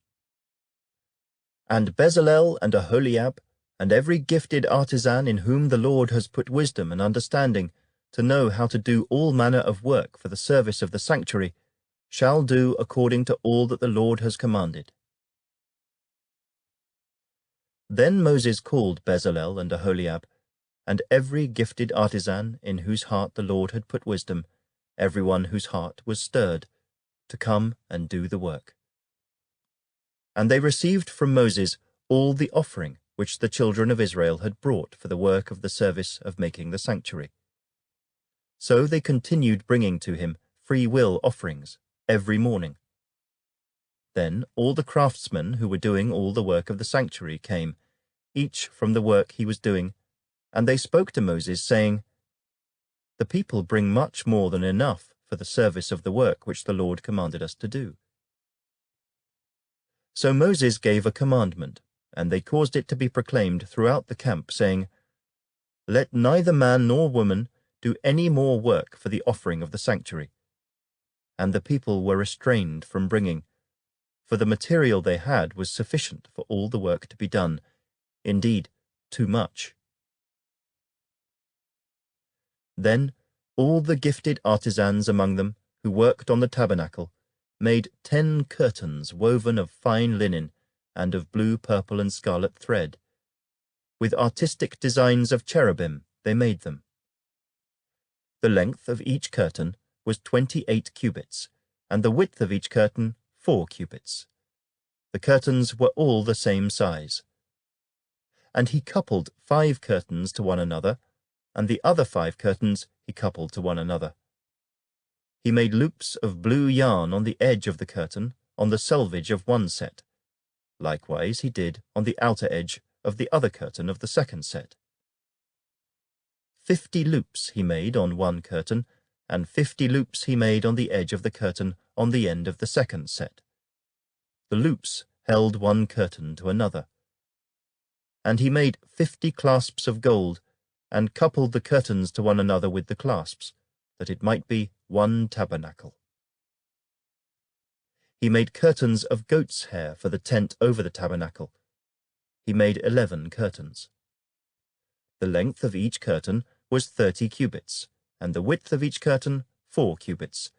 And Bezalel and Aholiab, and every gifted artisan in whom the Lord has put wisdom and understanding, to know how to do all manner of work for the service of the sanctuary, shall do according to all that the Lord has commanded. Then Moses called Bezalel and Aholiab, and every gifted artisan in whose heart the Lord had put wisdom, every one whose heart was stirred, to come and do the work. And they received from Moses all the offering which the children of Israel had brought for the work of the service of making the sanctuary. So they continued bringing to him free will offerings every morning. Then all the craftsmen who were doing all the work of the sanctuary came, each from the work he was doing, and they spoke to Moses, saying, The people bring much more than enough for the service of the work which the Lord commanded us to do. So Moses gave a commandment, and they caused it to be proclaimed throughout the camp, saying, Let neither man nor woman do any more work for the offering of the sanctuary. And the people were restrained from bringing, for the material they had was sufficient for all the work to be done, indeed, too much. Then all the gifted artisans among them, who worked on the tabernacle, made 10 curtains woven of fine linen and of blue, purple, and scarlet thread. With artistic designs of cherubim they made them. The length of each curtain was 28 cubits, and the width of each curtain 4 cubits. The curtains were all the same size. And he coupled 5 curtains to one another, and the other 5 curtains he coupled to one another. He made loops of blue yarn on the edge of the curtain on the selvage of one set. Likewise he did on the outer edge of the other curtain of the second set. 50 loops he made on one curtain, and 50 loops he made on the edge of the curtain on the end of the second set. The loops held one curtain to another. And he made 50 clasps of gold, and coupled the curtains to one another with the clasps, that it might be one tabernacle. He made curtains of goat's hair for the tent over the tabernacle. He made 11 curtains. The length of each curtain was 30 cubits, and the width of each curtain 4 cubits.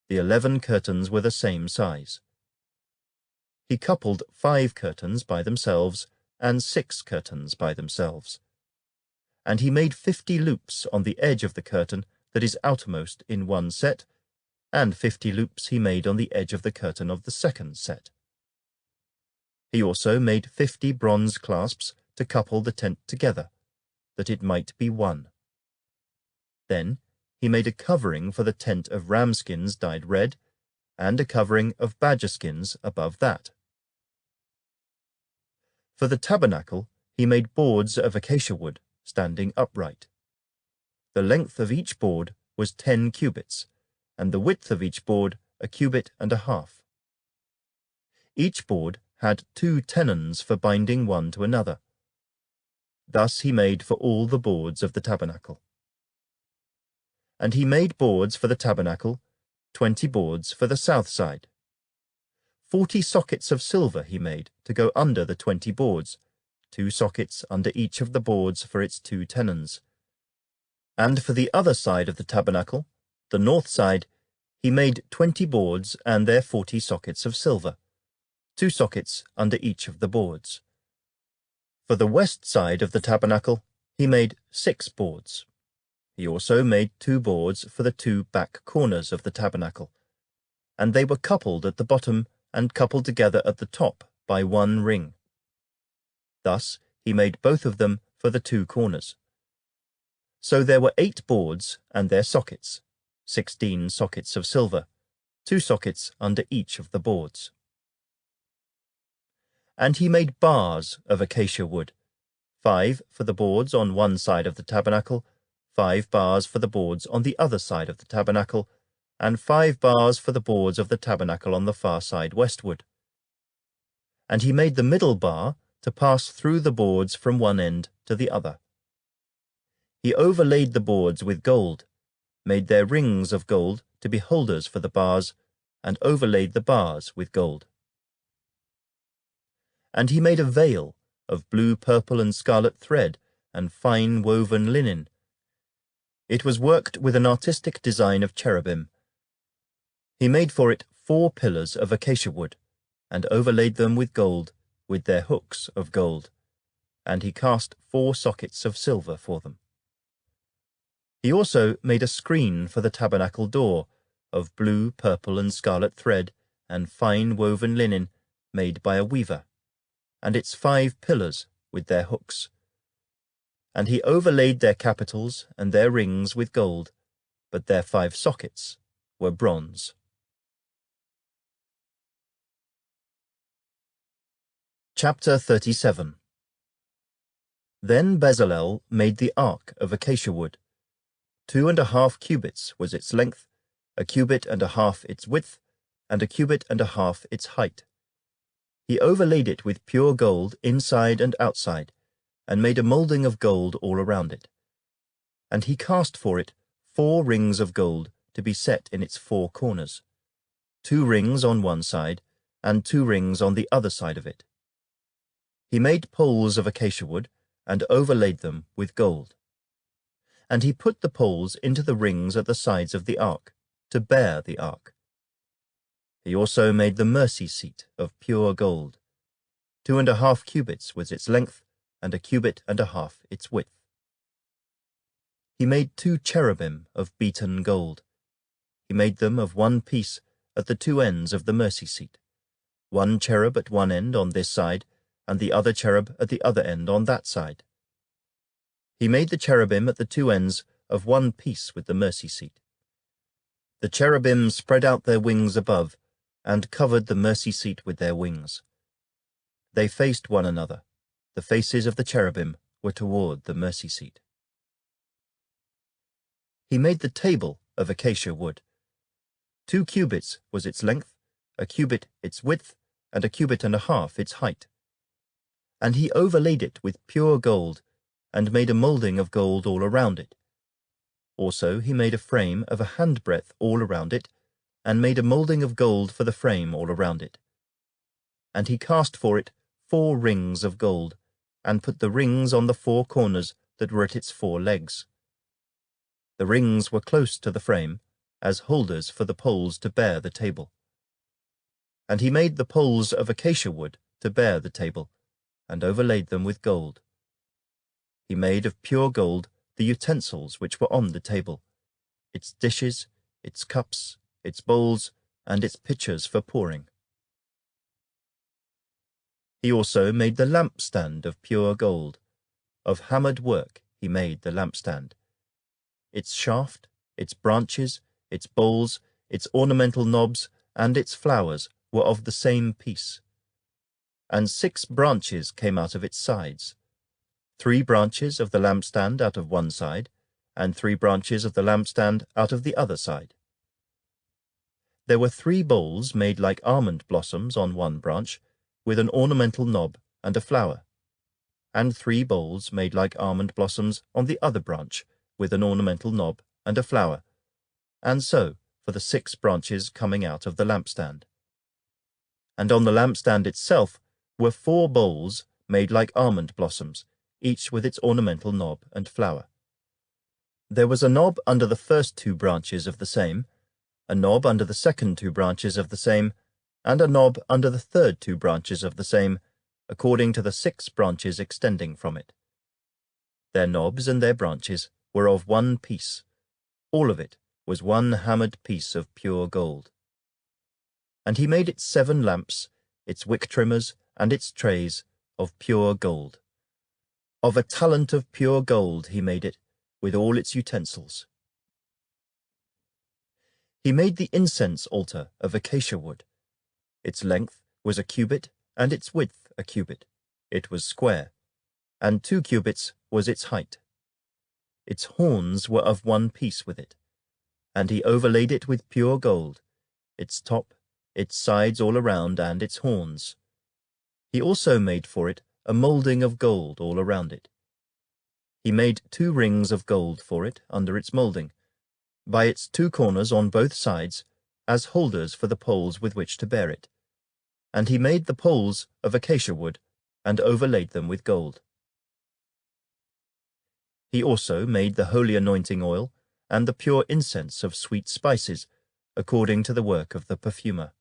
The 11 curtains were the same size. He coupled 5 curtains by themselves, and 6 curtains by themselves. And he made 50 loops on the edge of the curtain that is outermost in one set, and 50 loops he made on the edge of the curtain of the second set. He also made 50 bronze clasps to couple the tent together, that it might be one. Then he made a covering for the tent of ram skins dyed red, and a covering of badger skins above that. For the tabernacle he made boards of acacia wood, standing upright. The length of each board was 10 cubits, and the width of each board 1.5 cubits. Each board had 2 tenons for binding one to another. Thus he made for all the boards of the tabernacle. And he made boards for the tabernacle, 20 boards for the south side. 40 sockets of silver he made to go under the 20 boards, 2 sockets under each of the boards for its 2 tenons. And for the other side of the tabernacle, the north side, he made 20 boards and their 40 sockets of silver, 2 sockets under each of the boards. For the west side of the tabernacle, he made 6 boards. He also made 2 boards for the 2 back corners of the tabernacle, and they were coupled at the bottom and coupled together at the top by 1 ring. Thus he made both of them for the 2 corners. So there were 8 boards and their sockets, 16 sockets of silver, 2 sockets under each of the boards. And he made bars of acacia wood, 5 for the boards on one side of the tabernacle, 5 bars for the boards on the other side of the tabernacle, and 5 bars for the boards of the tabernacle on the far side westward. And he made the middle bar to pass through the boards from one end to the other. He overlaid the boards with gold, made their rings of gold to be holders for the bars, and overlaid the bars with gold. And he made a veil of blue, purple, and scarlet thread and fine woven linen. It was worked with an artistic design of cherubim. He made for it 4 pillars of acacia wood, and overlaid them with gold, with their hooks of gold, and he cast 4 sockets of silver for them. He also made a screen for the tabernacle door, of blue, purple, and scarlet thread, and fine woven linen, made by a weaver, and its 5 pillars with their hooks. And he overlaid their capitals and their rings with gold, but their 5 sockets were bronze. Chapter 37. Then Bezalel made the ark of acacia wood. 2½ cubits was its length, 1 cubit and a half its width, and 1 cubit and a half its height. He overlaid it with pure gold inside and outside, and made a moulding of gold all around it. And he cast for it 4 rings of gold to be set in its 4 corners, 2 rings on one side, and 2 rings on the other side of it. He made poles of acacia wood, and overlaid them with gold. And he put the poles into the rings at the sides of the ark, to bear the ark. He also made the mercy seat of pure gold. 2½ cubits was its length, and 1 cubit and a half its width. He made 2 cherubim of beaten gold. He made them of one piece at the 2 ends of the mercy seat, 1 cherub at one end on this side, and the other cherub at the other end on that side. He made the cherubim at the 2 ends of one piece with the mercy seat. The cherubim spread out their wings above, and covered the mercy seat with their wings. They faced one another. The faces of the cherubim were toward the mercy seat. He made the table of acacia wood. 2 cubits was its length, 1 cubit its width, and 1 cubit and a half its height. And he overlaid it with pure gold, and made a moulding of gold all around it. Also he made a frame of a handbreadth all around it, and made a moulding of gold for the frame all around it. And he cast for it 4 rings of gold, and put the rings on the 4 corners that were at its 4 legs. The rings were close to the frame, as holders for the poles to bear the table. And he made the poles of acacia wood to bear the table, and overlaid them with gold. He made of pure gold the utensils which were on the table, its dishes, its cups, its bowls, and its pitchers for pouring. He also made the lampstand of pure gold. Of hammered work he made the lampstand. Its shaft, its branches, its bowls, its ornamental knobs, and its flowers were of the same piece. And 6 branches came out of its sides, 3 branches of the lampstand out of one side, and 3 branches of the lampstand out of the other side. There were 3 bowls made like almond blossoms on one branch, with an ornamental knob and a flower, and 3 bowls made like almond blossoms on the other branch, with an ornamental knob and a flower, and so for the 6 branches coming out of the lampstand. And on the lampstand itself were 4 bowls made like almond blossoms, each with its ornamental knob and flower. There was a knob under the first 2 branches of the same, a knob under the second 2 branches of the same, and a knob under the third 2 branches of the same, according to the 6 branches extending from it. Their knobs and their branches were of one piece. All of it was one hammered piece of pure gold. And he made its 7 lamps, its wick trimmers, and its trays of pure gold. Of a talent of pure gold he made it, with all its utensils. He made the incense altar of acacia wood. Its length was a cubit, and its width a cubit. It was square, and 2 cubits was its height. Its horns were of one piece with it, and he overlaid it with pure gold, its top, its sides all around, and its horns. He also made for it a moulding of gold all around it. He made 2 rings of gold for it under its moulding, by its 2 corners on both sides, as holders for the poles with which to bear it. And he made the poles of acacia wood, and overlaid them with gold. He also made the holy anointing oil, and the pure incense of sweet spices, according to the work of the perfumer.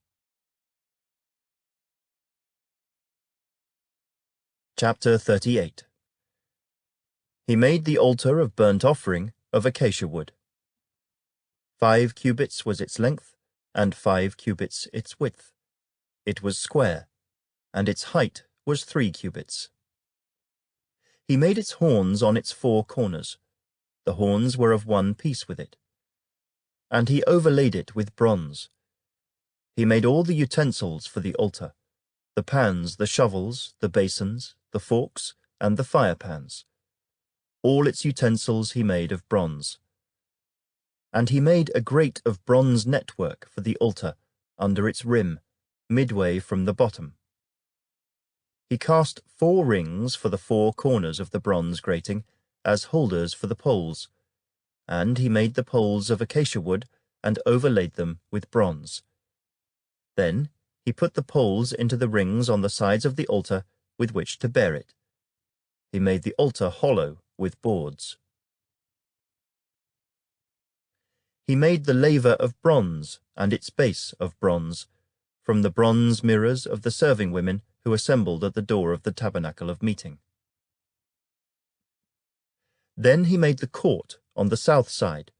Chapter 38. He made the altar of burnt offering of acacia wood. 5 cubits was its length, and 5 cubits its width. It was square, and its height was 3 cubits. He made its horns on its 4 corners. The horns were of one piece with it. And he overlaid it with bronze. He made all the utensils for the altar, the pans, the shovels, the basins, the forks, and the firepans. All its utensils he made of bronze. And he made a grate of bronze network for the altar under its rim, midway from the bottom. He cast 4 rings for the 4 corners of the bronze grating as holders for the poles, and he made the poles of acacia wood and overlaid them with bronze. Then he put the poles into the rings on the sides of the altar with which to bear it. He made the altar hollow with boards. He made the laver of bronze and its base of bronze, from the bronze mirrors of the serving women who assembled at the door of the tabernacle of meeting. Then he made the court on the south side.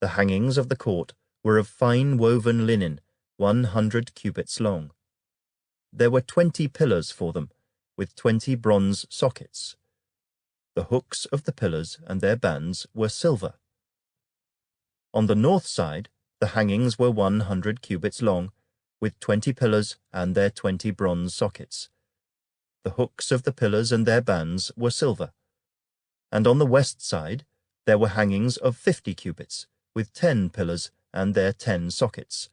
The hangings of the court were of fine woven linen, 100 cubits long. There were 20 pillars for them, with 20 bronze sockets. The hooks of the pillars and their bands were silver. On the north side, the hangings were 100 cubits long, with 20 pillars and their 20 bronze sockets. The hooks of the pillars and their bands were silver. And on the west side, there were hangings of 50 cubits, with 10 pillars and their 10 sockets.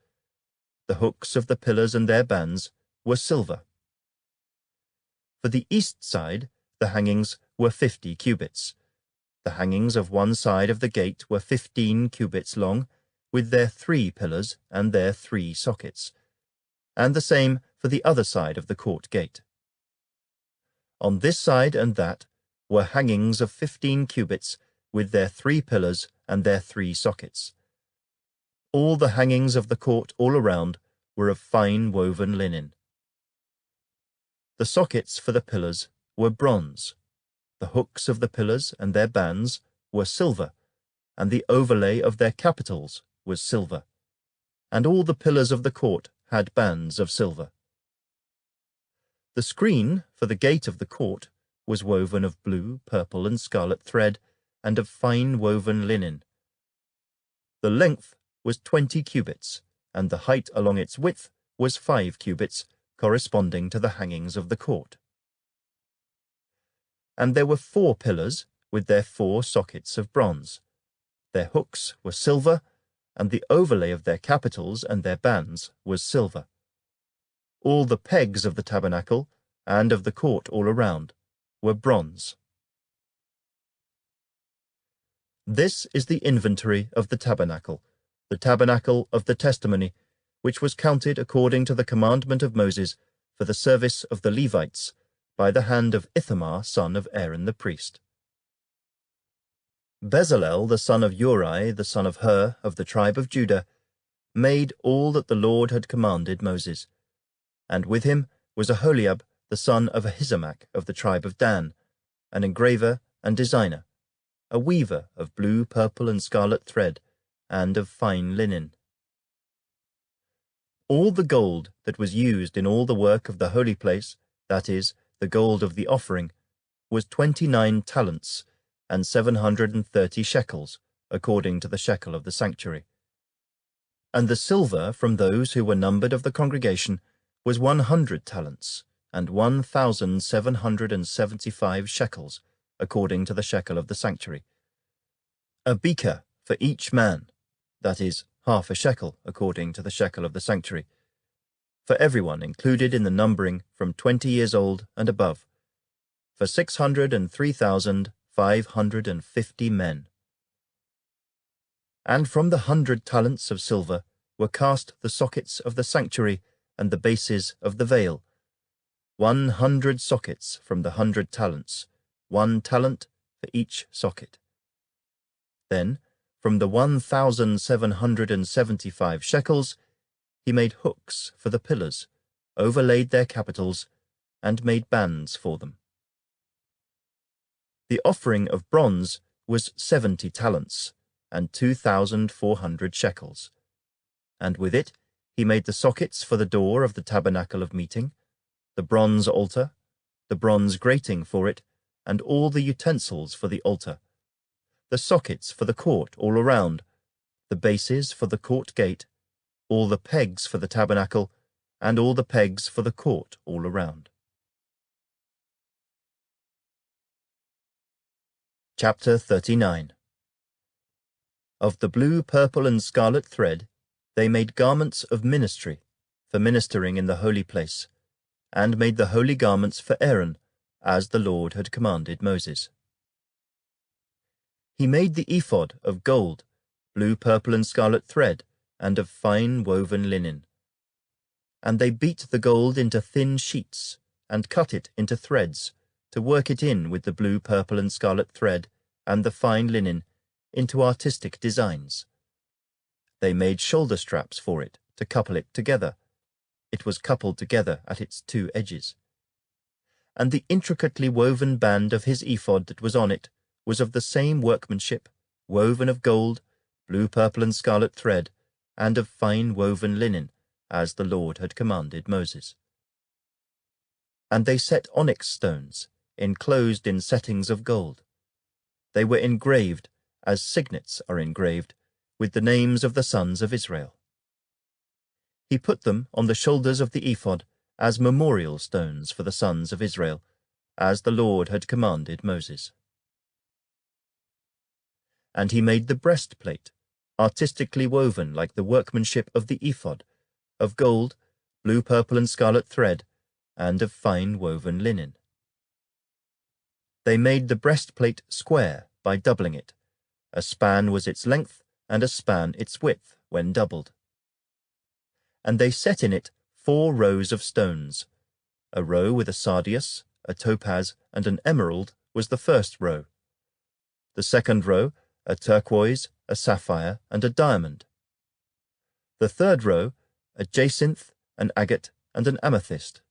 The hooks of the pillars and their bands were silver. For the east side, the hangings were 50 cubits. The hangings of one side of the gate were 15 cubits long, with their 3 pillars and their 3 sockets, and the same for the other side of the court gate. On this side and that were hangings of 15 cubits, with their 3 pillars and their 3 sockets. All the hangings of the court all around were of fine woven linen. The sockets for the pillars were bronze. The hooks of the pillars and their bands were silver, and the overlay of their capitals was silver, and all the pillars of the court had bands of silver. The screen for the gate of the court was woven of blue, purple, and scarlet thread, and of fine woven linen. The length was 20 cubits, and the height along its width was 5 cubits, corresponding to the hangings of the court. And there were 4 pillars with their 4 sockets of bronze. Their hooks were silver, and the overlay of their capitals and their bands was silver. All the pegs of the tabernacle and of the court all around were bronze. This is the inventory of the tabernacle of the testimony, which was counted according to the commandment of Moses for the service of the Levites, by the hand of Ithamar son of Aaron the priest. Bezalel the son of Uri, the son of Hur, of the tribe of Judah, made all that the Lord had commanded Moses. And with him was Aholiab the son of Ahisamach of the tribe of Dan, an engraver and designer, a weaver of blue, purple, and scarlet thread, and of fine linen. All the gold that was used in all the work of the holy place, that is, the gold of the offering, was 29 talents, and 730 shekels, according to the shekel of the sanctuary. And the silver from those who were numbered of the congregation was 100 talents, and 1,775 shekels, according to the shekel of the sanctuary. A beaker for each man, that is, half a shekel, according to the shekel of the sanctuary, for everyone included in the numbering from 20 years old and above, for 603,550 men. And from the 100 talents of silver were cast the sockets of the sanctuary and the bases of the veil, 100 sockets from the 100 talents, 1 talent for each socket. Then, from the 1,775 shekels, he made hooks for the pillars, overlaid their capitals, and made bands for them. The offering of bronze was 70 talents, and 2,400 shekels. And with it he made the sockets for the door of the tabernacle of meeting, the bronze altar, the bronze grating for it, and all the utensils for the altar, the sockets for the court all around, the bases for the court gate, all the pegs for the tabernacle, and all the pegs for the court all around. Chapter 39. Of the blue, purple, and scarlet thread they made garments of ministry, for ministering in the holy place, and made the holy garments for Aaron, as the Lord had commanded Moses. He made the ephod of gold, blue, purple, and scarlet thread, and of fine woven linen. And they beat the gold into thin sheets, and cut it into threads, to work it in with the blue, purple, and scarlet thread, and the fine linen, into artistic designs. They made shoulder straps for it, to couple it together. It was coupled together at its 2 edges. And the intricately woven band of his ephod that was on it was of the same workmanship, woven of gold, blue, purple, and scarlet thread, and of fine woven linen, as the Lord had commanded Moses. And they set onyx stones, enclosed in settings of gold. They were engraved, as signets are engraved, with the names of the sons of Israel. He put them on the shoulders of the ephod as memorial stones for the sons of Israel, as the Lord had commanded Moses. And he made the breastplate, artistically woven like the workmanship of the ephod, of gold, blue, purple, and scarlet thread, and of fine woven linen. They made the breastplate square by doubling it. A span was its length, and a span its width, when doubled. And they set in it 4 rows of stones. A row with a sardius, a topaz, and an emerald was the first row. The second row, a turquoise, a sapphire, and a diamond. The third row, a jacinth, an agate, and an amethyst.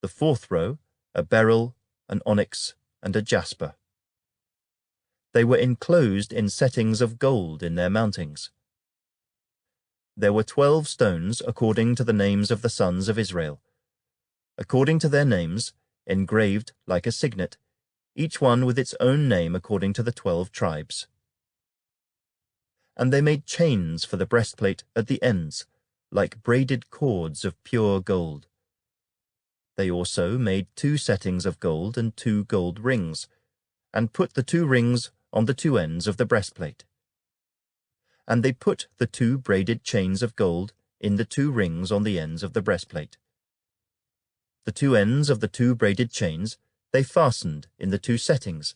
The fourth row, a beryl, an onyx, and a jasper. They were enclosed in settings of gold in their mountings. There were 12 stones according to the names of the sons of Israel. According to their names, engraved like a signet, each one with its own name according to the 12 tribes. And they made chains for the breastplate at the ends, like braided cords of pure gold. They also made 2 settings of gold and 2 gold rings, and put the 2 rings on the 2 ends of the breastplate. And they put the 2 braided chains of gold in the 2 rings on the ends of the breastplate. The 2 ends of the 2 braided chains they fastened in the 2 settings,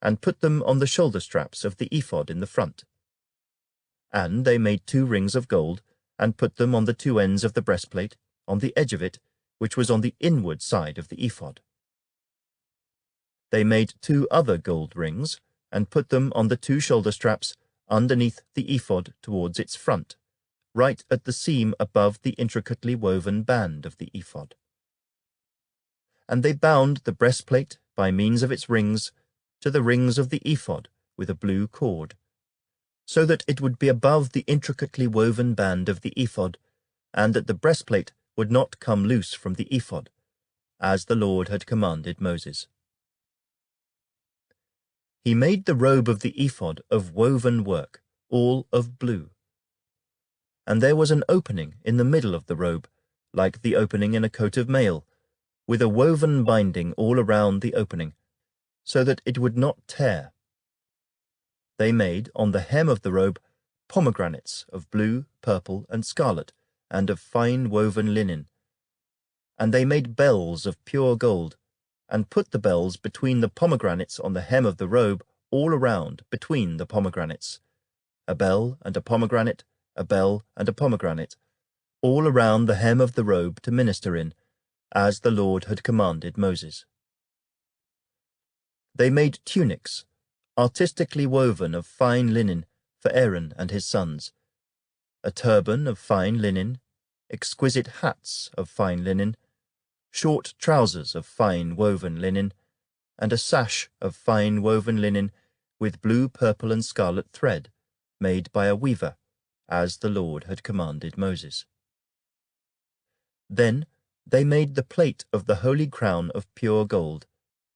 and put them on the shoulder straps of the ephod in the front. And they made 2 rings of gold, and put them on the 2 ends of the breastplate, on the edge of it, which was on the inward side of the ephod. They made 2 other gold rings, and put them on the 2 shoulder straps underneath the ephod towards its front, right at the seam above the intricately woven band of the ephod. And they bound the breastplate by means of its rings to the rings of the ephod with a blue cord, so that it would be above the intricately woven band of the ephod, and that the breastplate would not come loose from the ephod, as the Lord had commanded Moses. He made the robe of the ephod of woven work, all of blue. And there was an opening in the middle of the robe, like the opening in a coat of mail, with a woven binding all around the opening, so that it would not tear. They made, on the hem of the robe, pomegranates of blue, purple, and scarlet, and of fine woven linen. And they made bells of pure gold, and put the bells between the pomegranates on the hem of the robe, all around between the pomegranates, a bell and a pomegranate, a bell and a pomegranate, all around the hem of the robe to minister in, as the Lord had commanded Moses. They made tunics, artistically woven of fine linen, for Aaron and his sons, a turban of fine linen, exquisite hats of fine linen, short trousers of fine woven linen, and a sash of fine woven linen with blue, purple, and scarlet thread, made by a weaver, as the Lord had commanded Moses. Then they made the plate of the holy crown of pure gold,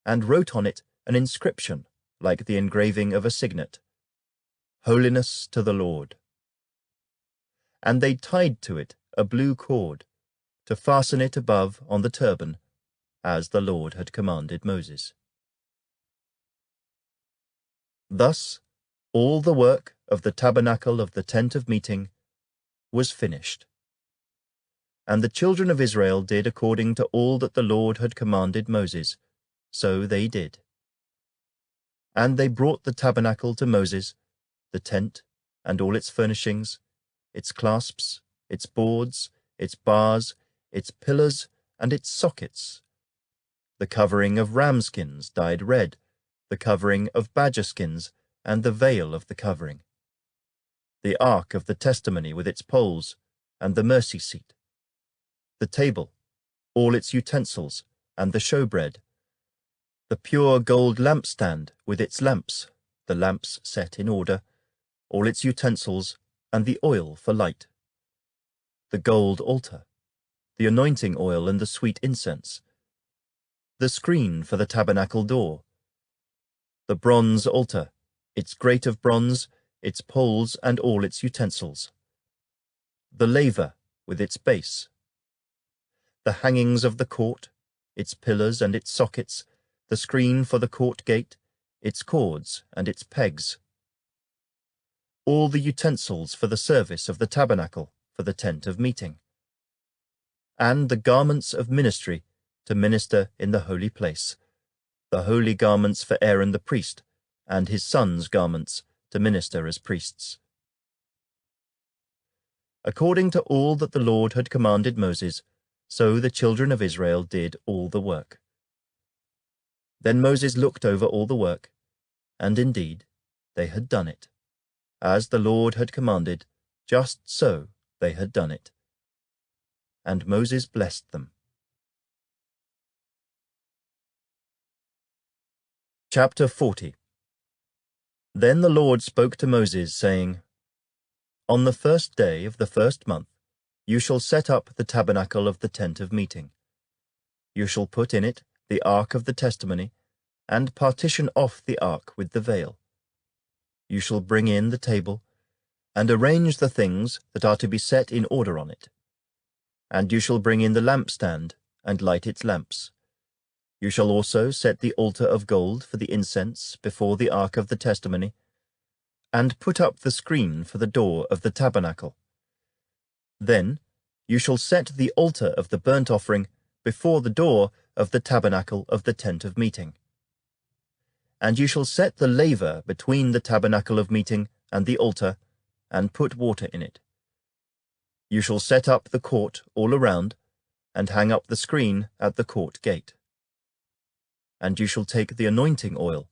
and wrote on it an inscription like the engraving of a signet, Holiness to the Lord. And they tied to it a blue cord, to fasten it above on the turban, as the Lord had commanded Moses. Thus all the work of the tabernacle of the tent of meeting was finished. And the children of Israel did according to all that the Lord had commanded Moses, so they did. And they brought the tabernacle to Moses, the tent, and all its furnishings, its clasps, its boards, its bars, its pillars, and its sockets, the covering of ram skins dyed red, the covering of badger skins, and the veil of the covering, the ark of the testimony with its poles, and the mercy seat, the table, all its utensils, and the showbread, the pure gold lampstand with its lamps, the lamps set in order, all its utensils, and the oil for light, the gold altar, the anointing oil and the sweet incense, the screen for the tabernacle door, the bronze altar, its grate of bronze, its poles and all its utensils, the laver with its base, the hangings of the court, its pillars and its sockets, the screen for the court gate, its cords and its pegs, all the utensils for the service of the tabernacle for the tent of meeting, and the garments of ministry to minister in the holy place, the holy garments for Aaron the priest, and his sons' garments to minister as priests. According to all that the Lord had commanded Moses, so the children of Israel did all the work. Then Moses looked over all the work, and indeed they had done it. As the Lord had commanded, just so they had done it. And Moses blessed them. Chapter 40. Then the Lord spoke to Moses, saying, On the 1st day of the 1st month you shall set up the tabernacle of the tent of meeting. You shall put in it the ark of the testimony, and partition off the ark with the veil. You shall bring in the table, and arrange the things that are to be set in order on it. And you shall bring in the lampstand, and light its lamps. You shall also set the altar of gold for the incense before the ark of the testimony, and put up the screen for the door of the tabernacle. Then you shall set the altar of the burnt offering before the door of the tabernacle of the tent of meeting. And you shall set the laver between the tabernacle of meeting and the altar, and put water in it. You shall set up the court all around, and hang up the screen at the court gate. And you shall take the anointing oil,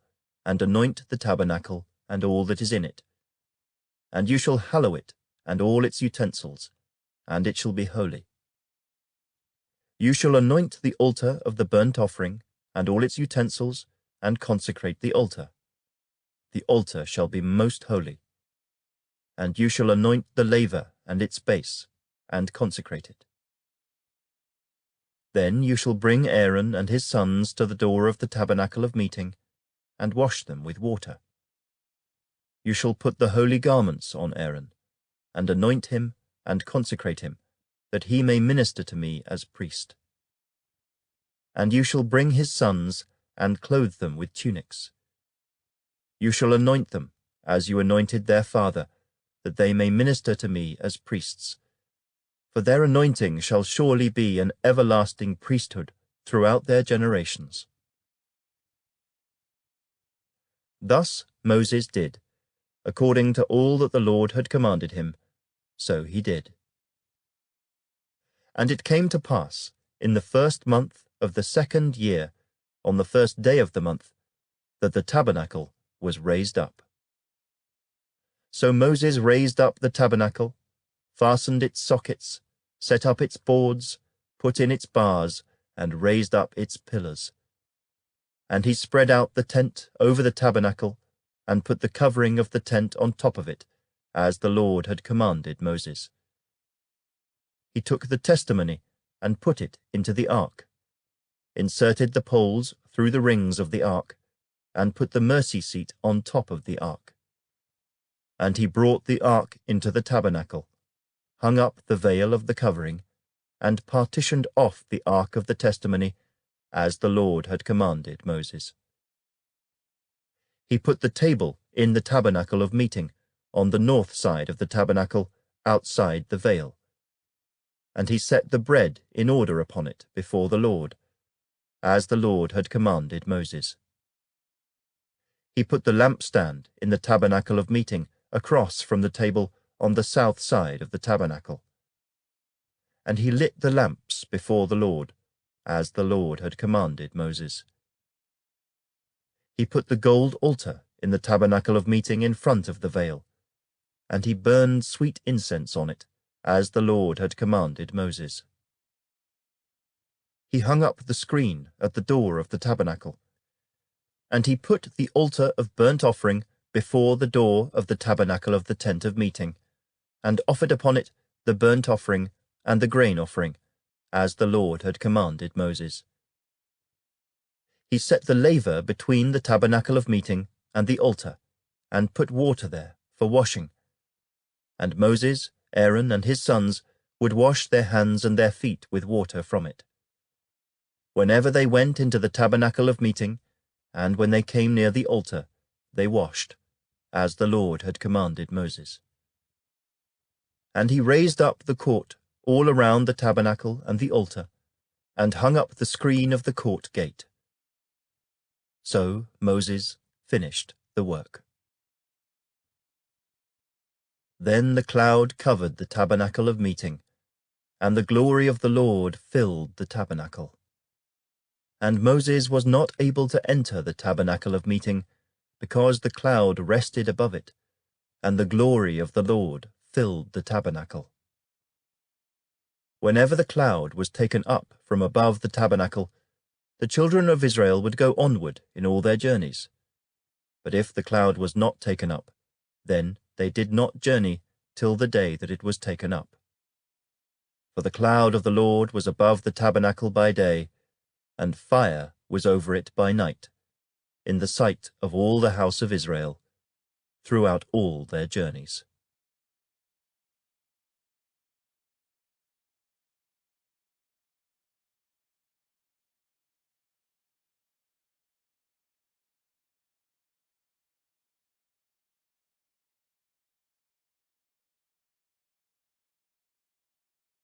and anoint the tabernacle and all that is in it. And you shall hallow it and all its utensils, and it shall be holy. You shall anoint the altar of the burnt offering and all its utensils, and consecrate the altar. The altar shall be most holy. And you shall anoint the laver and its base, and consecrate it. Then you shall bring Aaron and his sons to the door of the tabernacle of meeting, and wash them with water. You shall put the holy garments on Aaron, and anoint him and consecrate him, that he may minister to me as priest. And you shall bring his sons, and clothe them with tunics. You shall anoint them, as you anointed their father, that they may minister to me as priests. For their anointing shall surely be an everlasting priesthood throughout their generations. Thus Moses did, according to all that the Lord had commanded him, so he did. And it came to pass, in the 1st month of the 2nd year, on the 1st day of the month, that the tabernacle was raised up. So Moses raised up the tabernacle, fastened its sockets, set up its boards, put in its bars, and raised up its pillars. And he spread out the tent over the tabernacle, and put the covering of the tent on top of it, as the Lord had commanded Moses. He took the testimony and put it into the ark, inserted the poles through the rings of the ark, and put the mercy seat on top of the ark. And he brought the ark into the tabernacle, hung up the veil of the covering, and partitioned off the ark of the testimony, as the Lord had commanded Moses. He put the table in the tabernacle of meeting, on the north side of the tabernacle, outside the veil. And he set the bread in order upon it before the Lord, as the Lord had commanded Moses. He put the lampstand in the tabernacle of meeting, across from the table on the south side of the tabernacle. And he lit the lamps before the Lord, as the Lord had commanded Moses. He put the gold altar in the tabernacle of meeting in front of the veil, and he burned sweet incense on it, as the Lord had commanded Moses. He hung up the screen at the door of the tabernacle, and he put the altar of burnt offering before the door of the tabernacle of the tent of meeting, and offered upon it the burnt offering and the grain offering, as the Lord had commanded Moses. He set the laver between the tabernacle of meeting and the altar, and put water there for washing. And Moses, Aaron, and his sons would wash their hands and their feet with water from it. Whenever they went into the tabernacle of meeting, and when they came near the altar, they washed, as the Lord had commanded Moses. And he raised up the court all around the tabernacle and the altar, and hung up the screen of the court gate. So Moses finished the work. Then the cloud covered the tabernacle of meeting, and the glory of the Lord filled the tabernacle. And Moses was not able to enter the tabernacle of meeting, because the cloud rested above it, and the glory of the Lord filled the tabernacle. Whenever the cloud was taken up from above the tabernacle, the children of Israel would go onward in all their journeys. But if the cloud was not taken up, then they did not journey till the day that it was taken up. For the cloud of the Lord was above the tabernacle by day, and fire was over it by night, in the sight of all the house of Israel, throughout all their journeys.